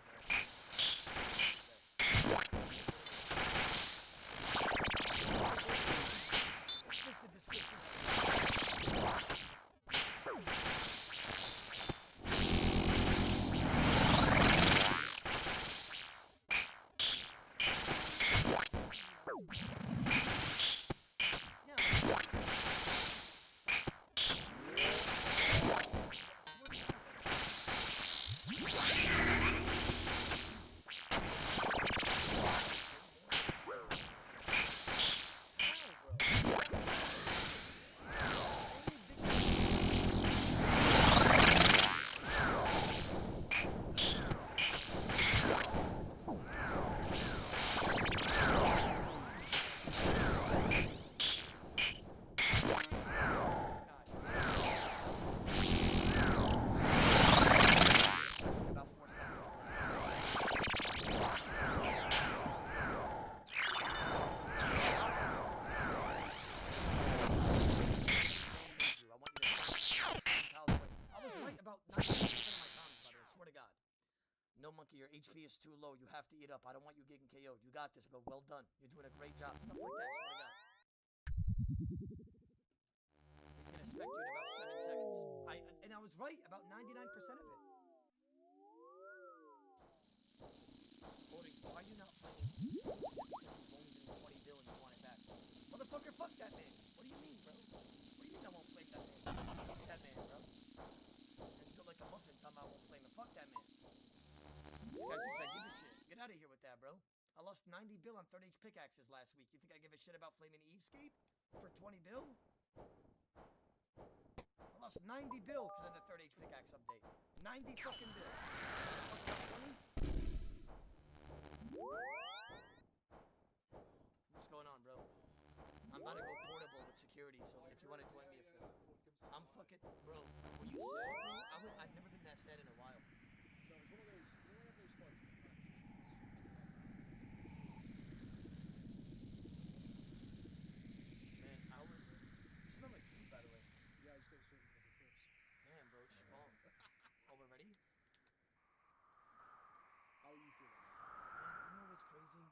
E: man. No, Monkey, your HP is too low. You have to eat up. I don't want you getting KO'd. You got this, bro. Well done. You're doing a great job. Stuff like that, swear to God. He's gonna spec you in about 7 seconds. And I was right about 99% of it. Odie, why are you not fighting? Because you won't give me 20 bill and you want it back. Motherfucker, fuck that man. What do you mean, bro? What do you mean I won't flame that man? Fuck that man, bro. And built like a muffin, talking about I won't flame him. Fuck that man. This guy thinks I give a shit. Get out of here with that, bro. I lost 90 bill on 3rd H pickaxes last week. You think I give a shit about flaming Evescape for 20 bill? I lost 90 bill because of the 3rd H pickaxe update. 90 fucking bill. What's going on, bro? I'm about to go portable with security, so if you want to join me, I'm fucking, bro. Were you sad, bro? I've never been that sad in a while.
F: No, it's one of those. You know, I have those fights in the practices.
E: Man, you smell like food, by the way.
F: Yeah, I just ate salt and pepper crisps.
E: Damn, bro, it's strong. Oh, we're ready?
F: How are you feeling?
E: Man, you know what's crazy?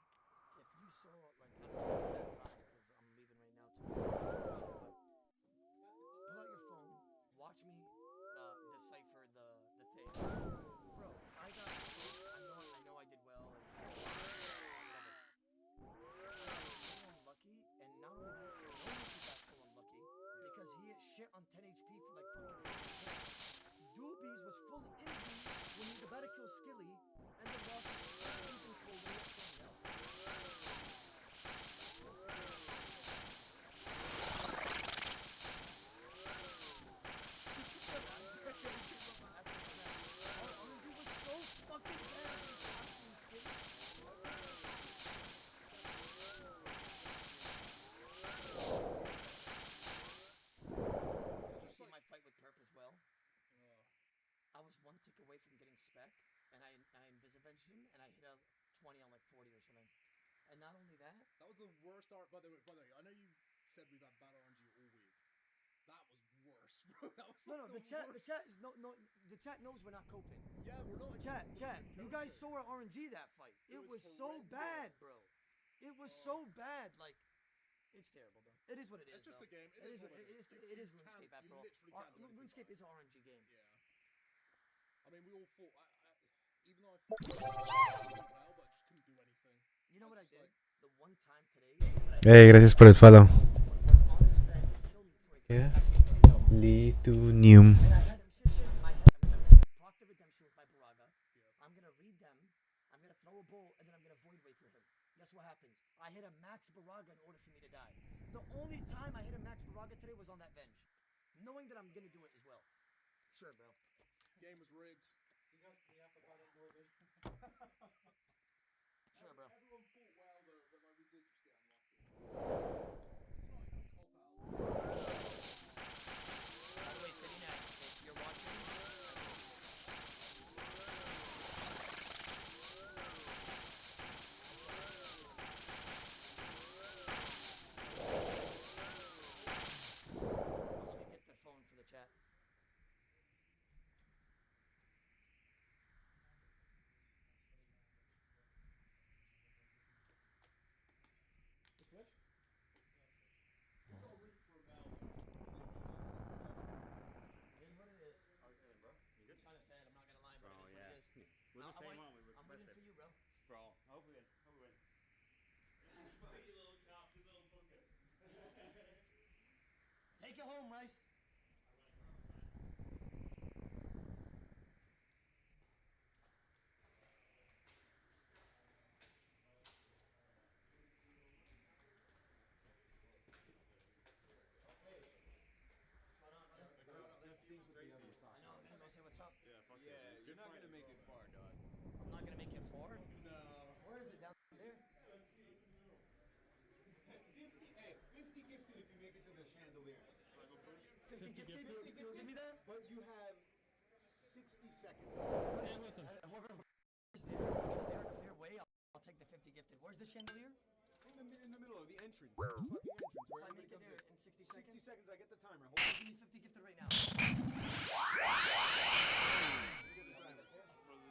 E: If you saw, like, I don't know if you have time because I'm leaving right now to pull out your phone, watch me decipher the thing. Bro, I know I did well and whatever. I got so unlucky, and not only that, Monkey got so unlucky because he hit shit on 10 HP for like fucking 50 kills. Doobies was full envy when he was about to kill Skilly, and then lost his even cold when he hit something else. RNG was so fucking bad against Foxy and Skilly. Did you see my fight with Perp as well? I was 1 tick away from getting spec, and I invis-avenged him, and I hit a 20 on like 40 or something. And not only that,
F: that was the worst art. By the way, I know you said we've had bad RNG all week. That was worse, bro. That was
E: no. The chat is the chat knows we're not coping.
F: Yeah, we're not.
E: Chat. You guys saw our RNG that fight. It was so bad, bro. It was so bad. Like, it's terrible, bro. It is what it is.
F: It's just
E: bro.
F: the game.
E: It is RuneScape after all. RuneScape is an RNG game.
F: Yeah. I mean, we all fought. Even though I fought well, but I just couldn't do anything.
E: You know what I did? The one time today.
D: Hey, gracias por el follow. Yeah. Litunium.
E: Proctor Redemption with my Baraga. I'm gonna read them. I'm gonna throw a bull, and then I'm gonna Void Waker him. Guess what happens? I hit a max Baraga in order for me to die. The only time I hit a max Baraga today was on that Venge, knowing that I'm gonna do it as well. Sure, bro.
F: Game was rigged.
J: You guys can have about it more than.
E: Sure, bro.
F: Everyone fought well, though, but like, we did just get unlucky. It's not even a cop out.
E: By the way, City Next, if you're watching, let me get the phone for the chat.
I: Take it home, Rice.
G: That seems with the other side.
E: I know, I'm gonna go say what's up.
P: Yeah, fuck
G: Yeah,
P: it, dude.
G: you're not gonna make it far, dog.
E: I'm not gonna make it 4?
G: No.
E: Where is it, down there?
G: Let's see. 50 gifted if you make it to the chandelier.
P: Should I go first?
E: 50 gifted? Give me that?
G: But you have 60 seconds.
E: Whoever is there to clear way, I'll take the 50 gifted. Where's the chandelier?
G: In the middle of the entrance. The fucking entrance where
E: If I
G: everybody
E: make it
G: comes
E: there
G: in.
E: in 60
G: 60
E: seconds?
G: seconds, I get the timer. Hold on.
E: Give me 50 gifted right now.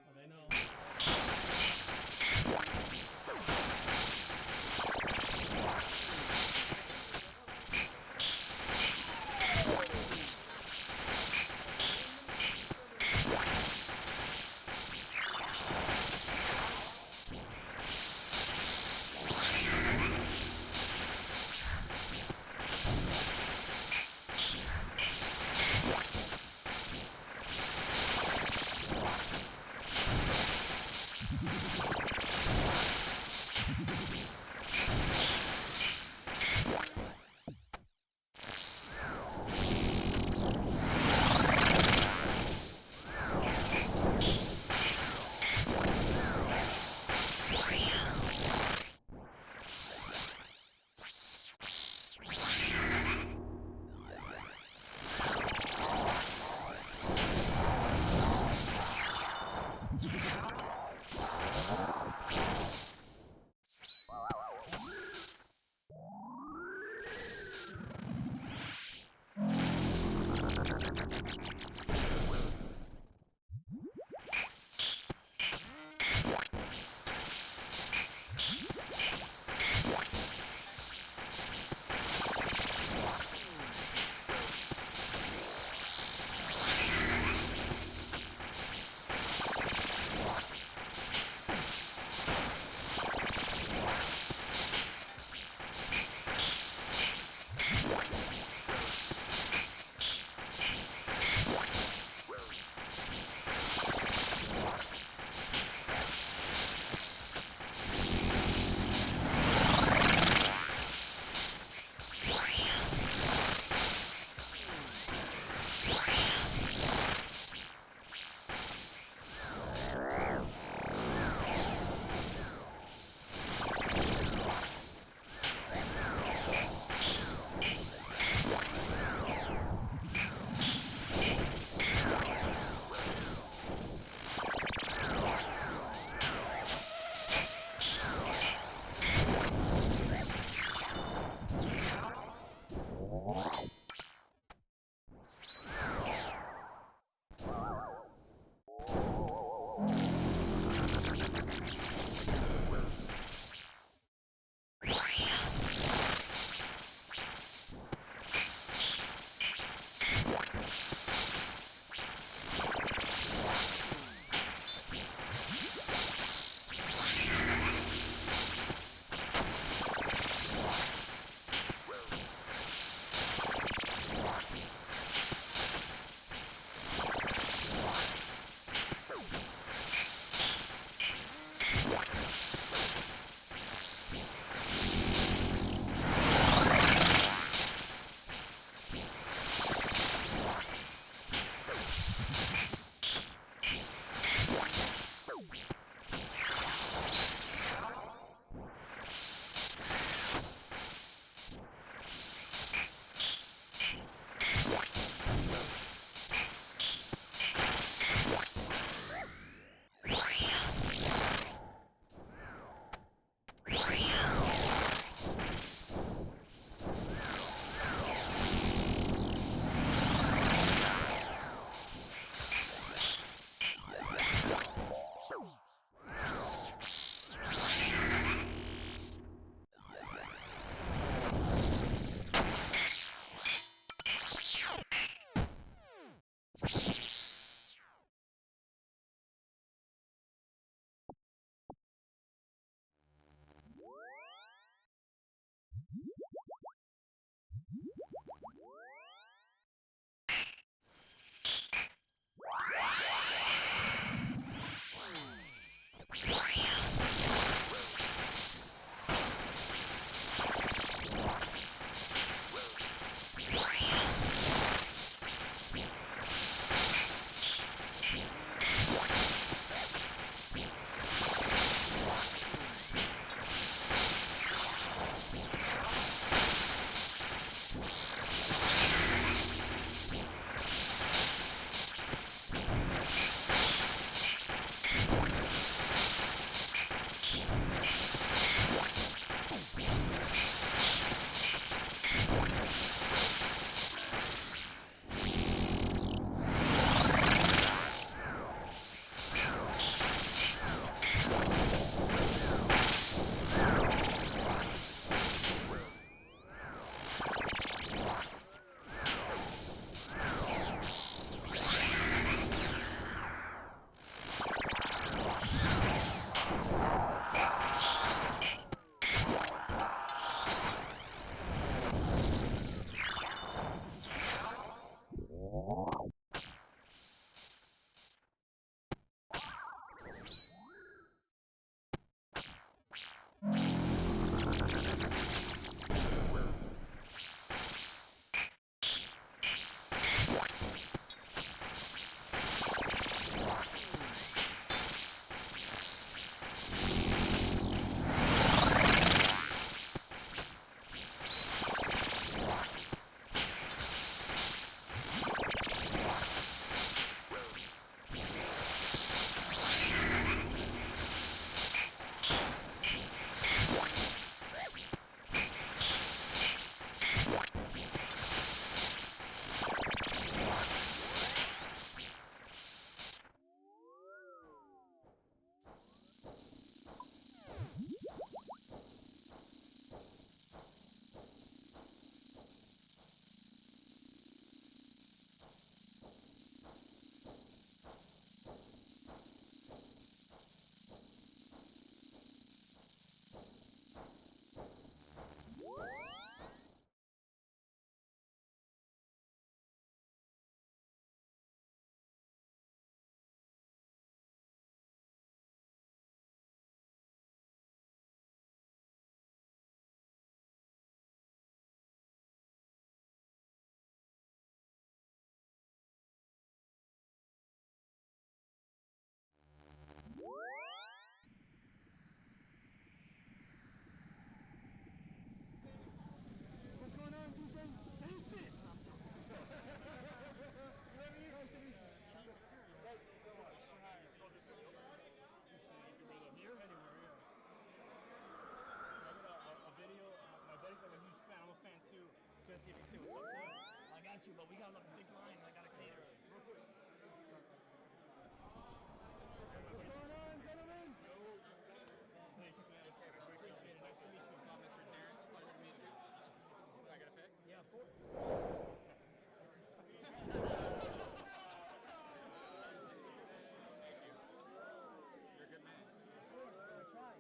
J: Oh, they know.
I: you, but we got a big line and I gotta cater. What's going on, gentlemen?
A: Thanks, man. Appreciate it. Nice to meet you. Tom, Mr. Terrence. Pleasure to meet you. Can I get a pic?
I: Yeah, of course.
A: Thank you. You're a good man.
I: Of course, I tried.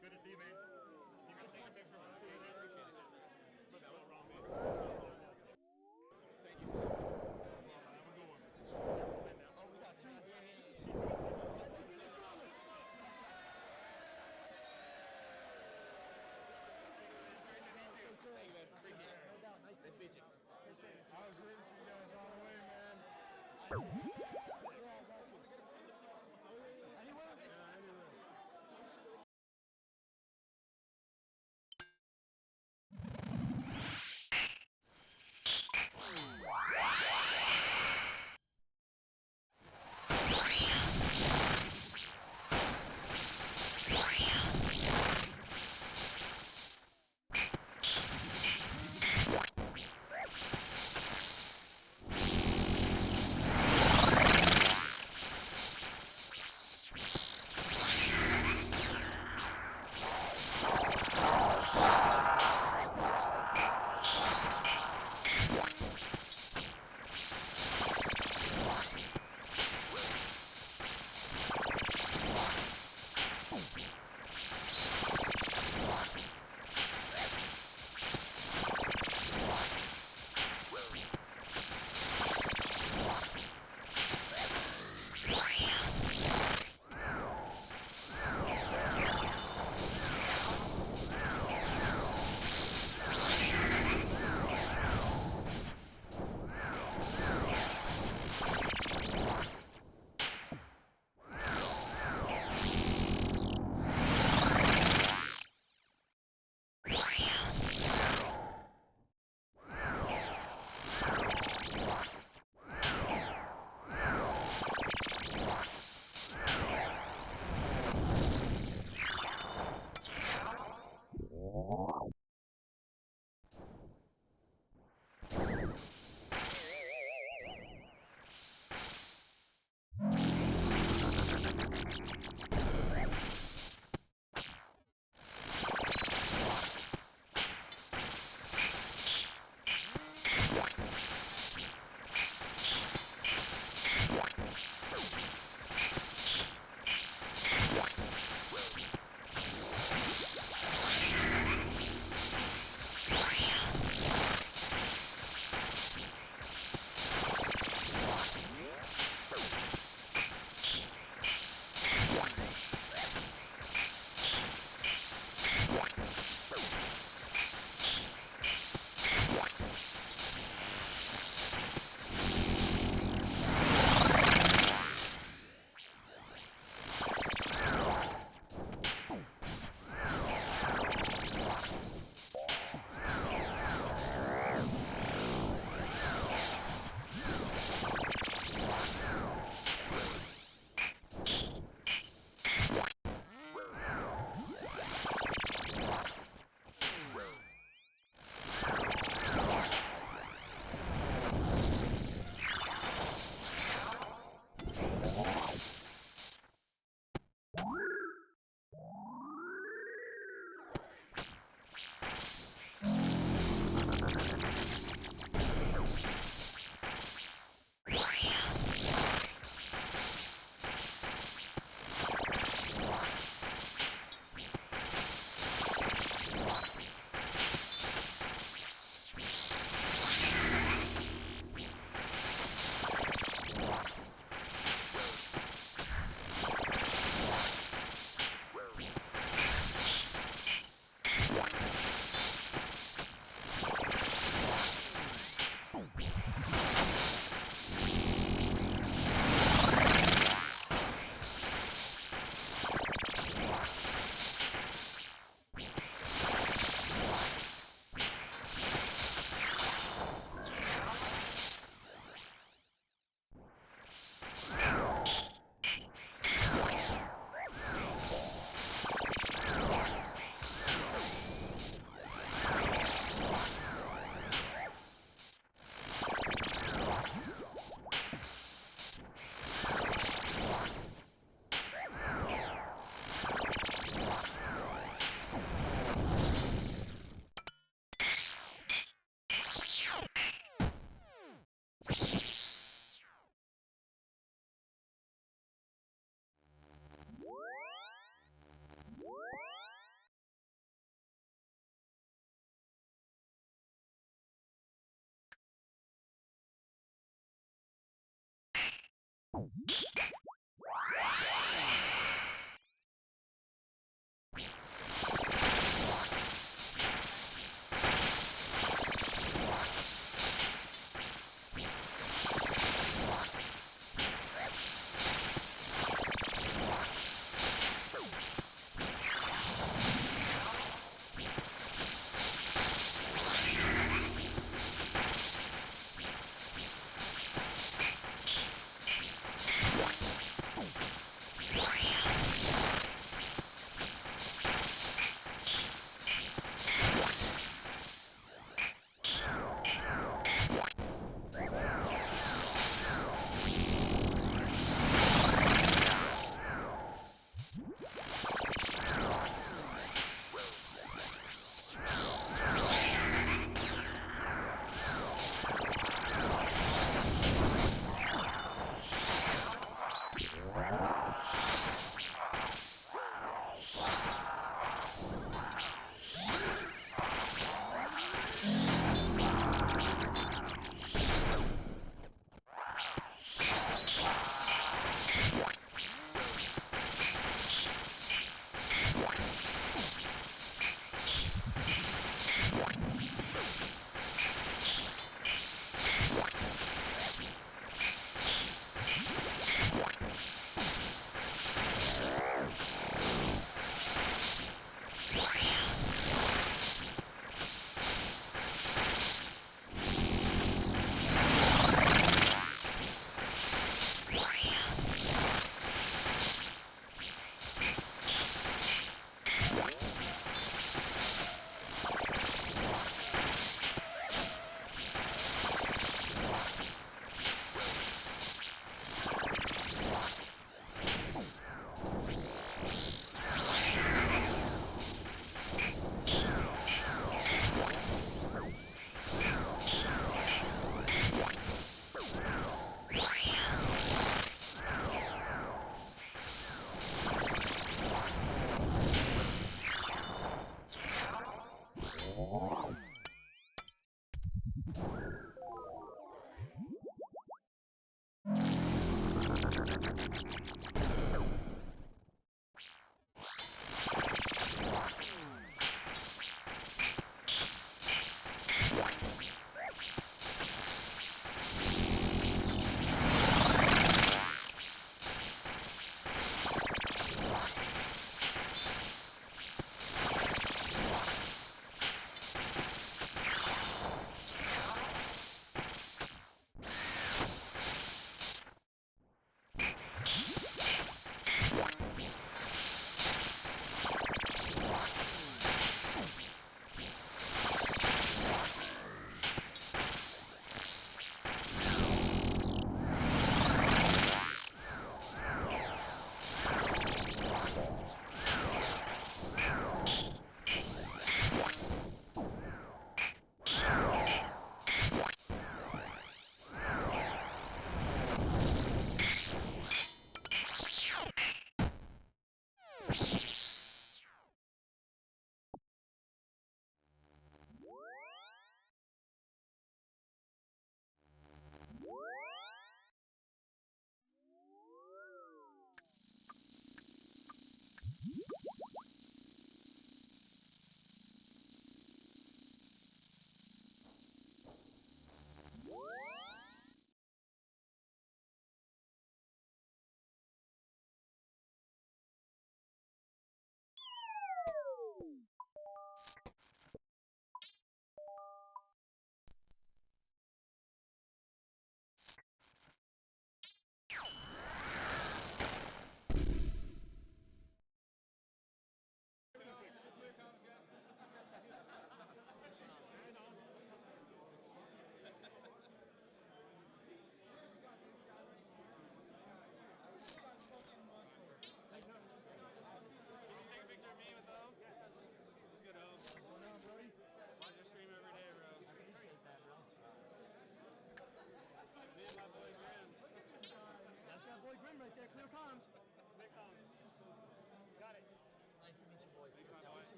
A: Good to see you, man. You gotta take a picture with me. I appreciate it. Let's go around, man. Thank you. Have a good one.
I: Oh, we got two.
A: Thank you, man. Appreciate it.
I: No doubt. Nice to meet you.
A: I was rooting for you guys all the way, man.
I: Yeah, I got you. Anywhere?
A: Yeah, anywhere.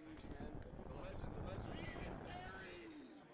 G: Prestige, man. The legend, the legend.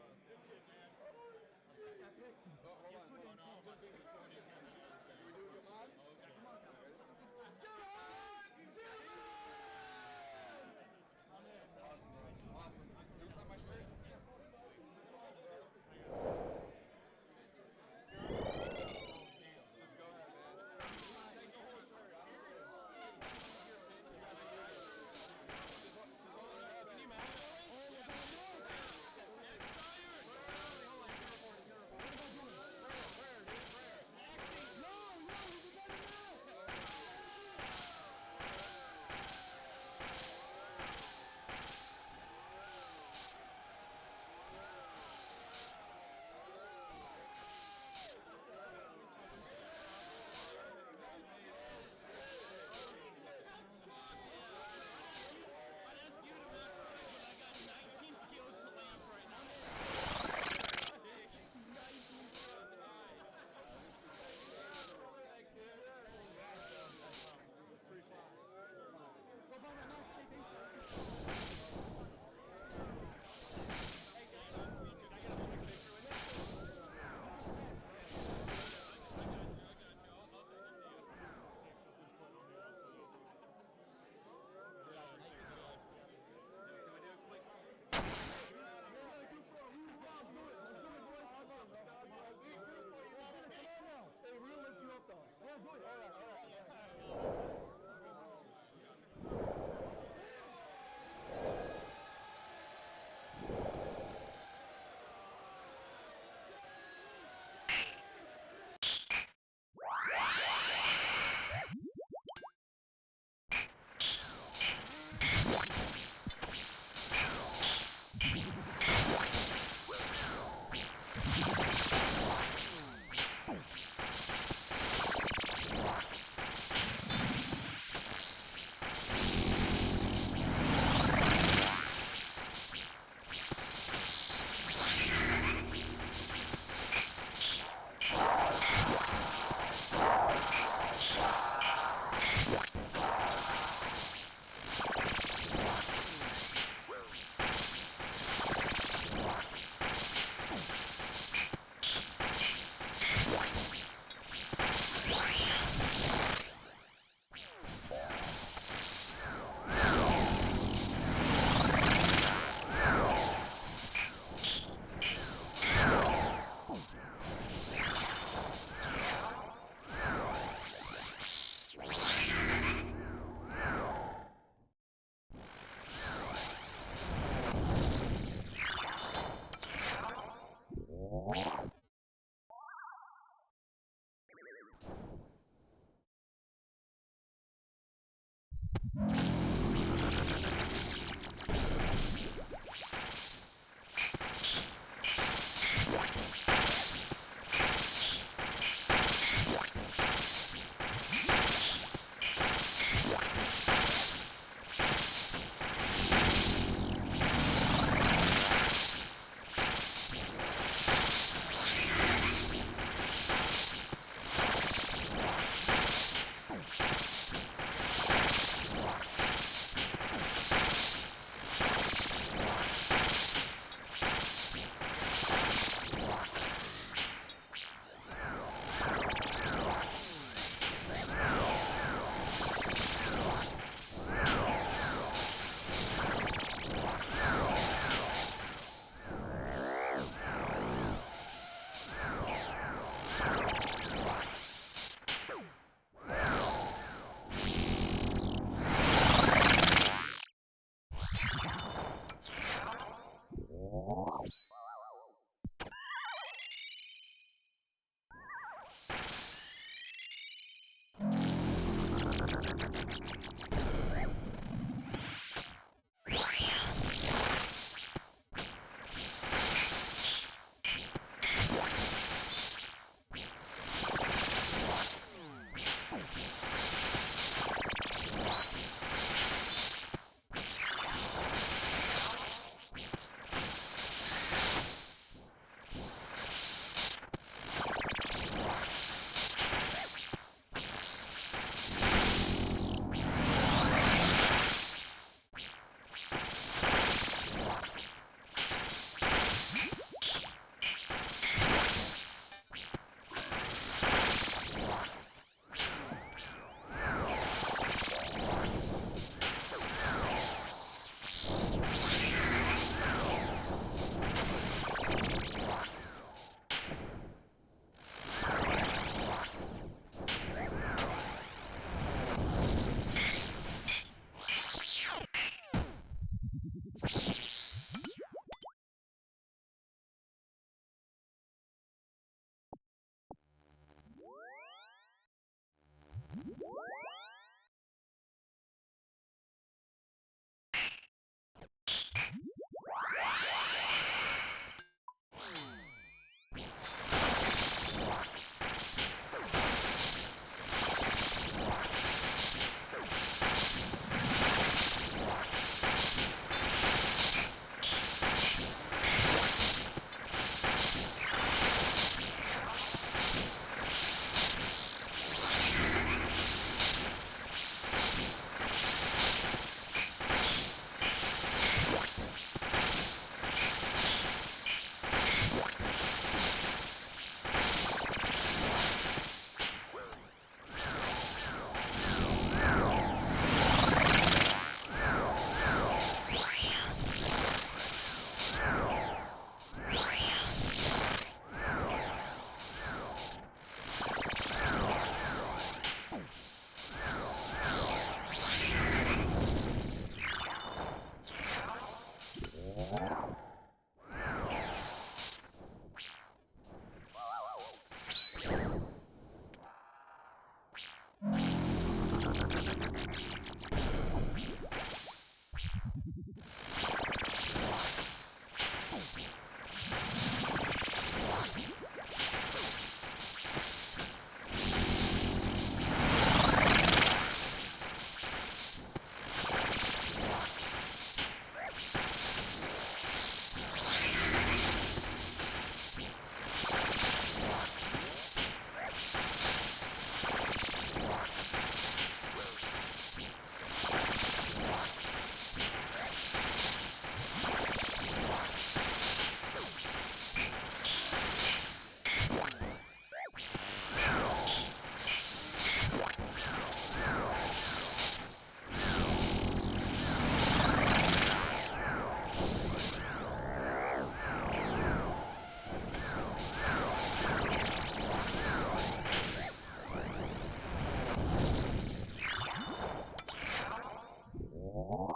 E: I don't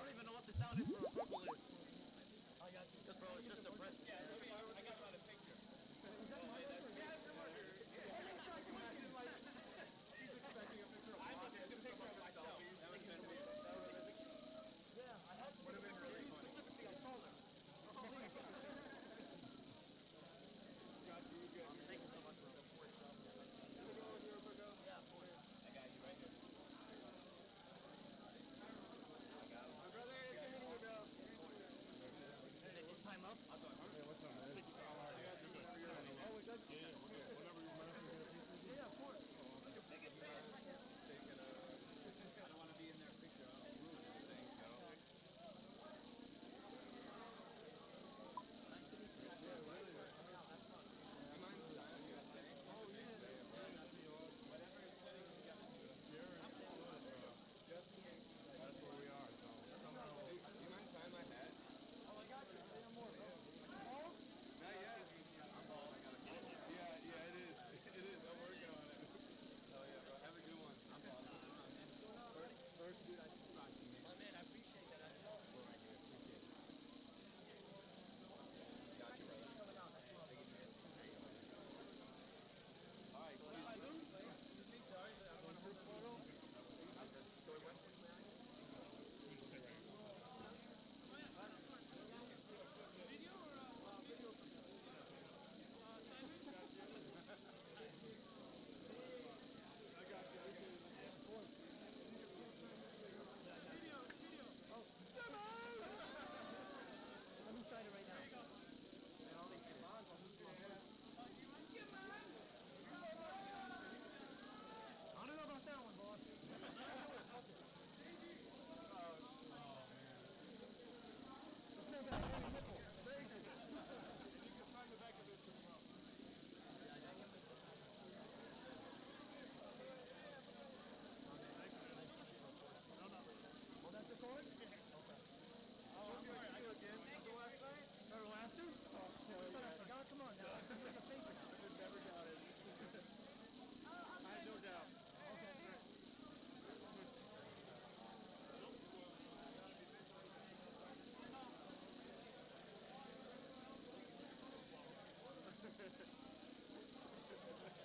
E: even know what the sound is for a purple is. I got you. Just bro, it's just a press. Yeah,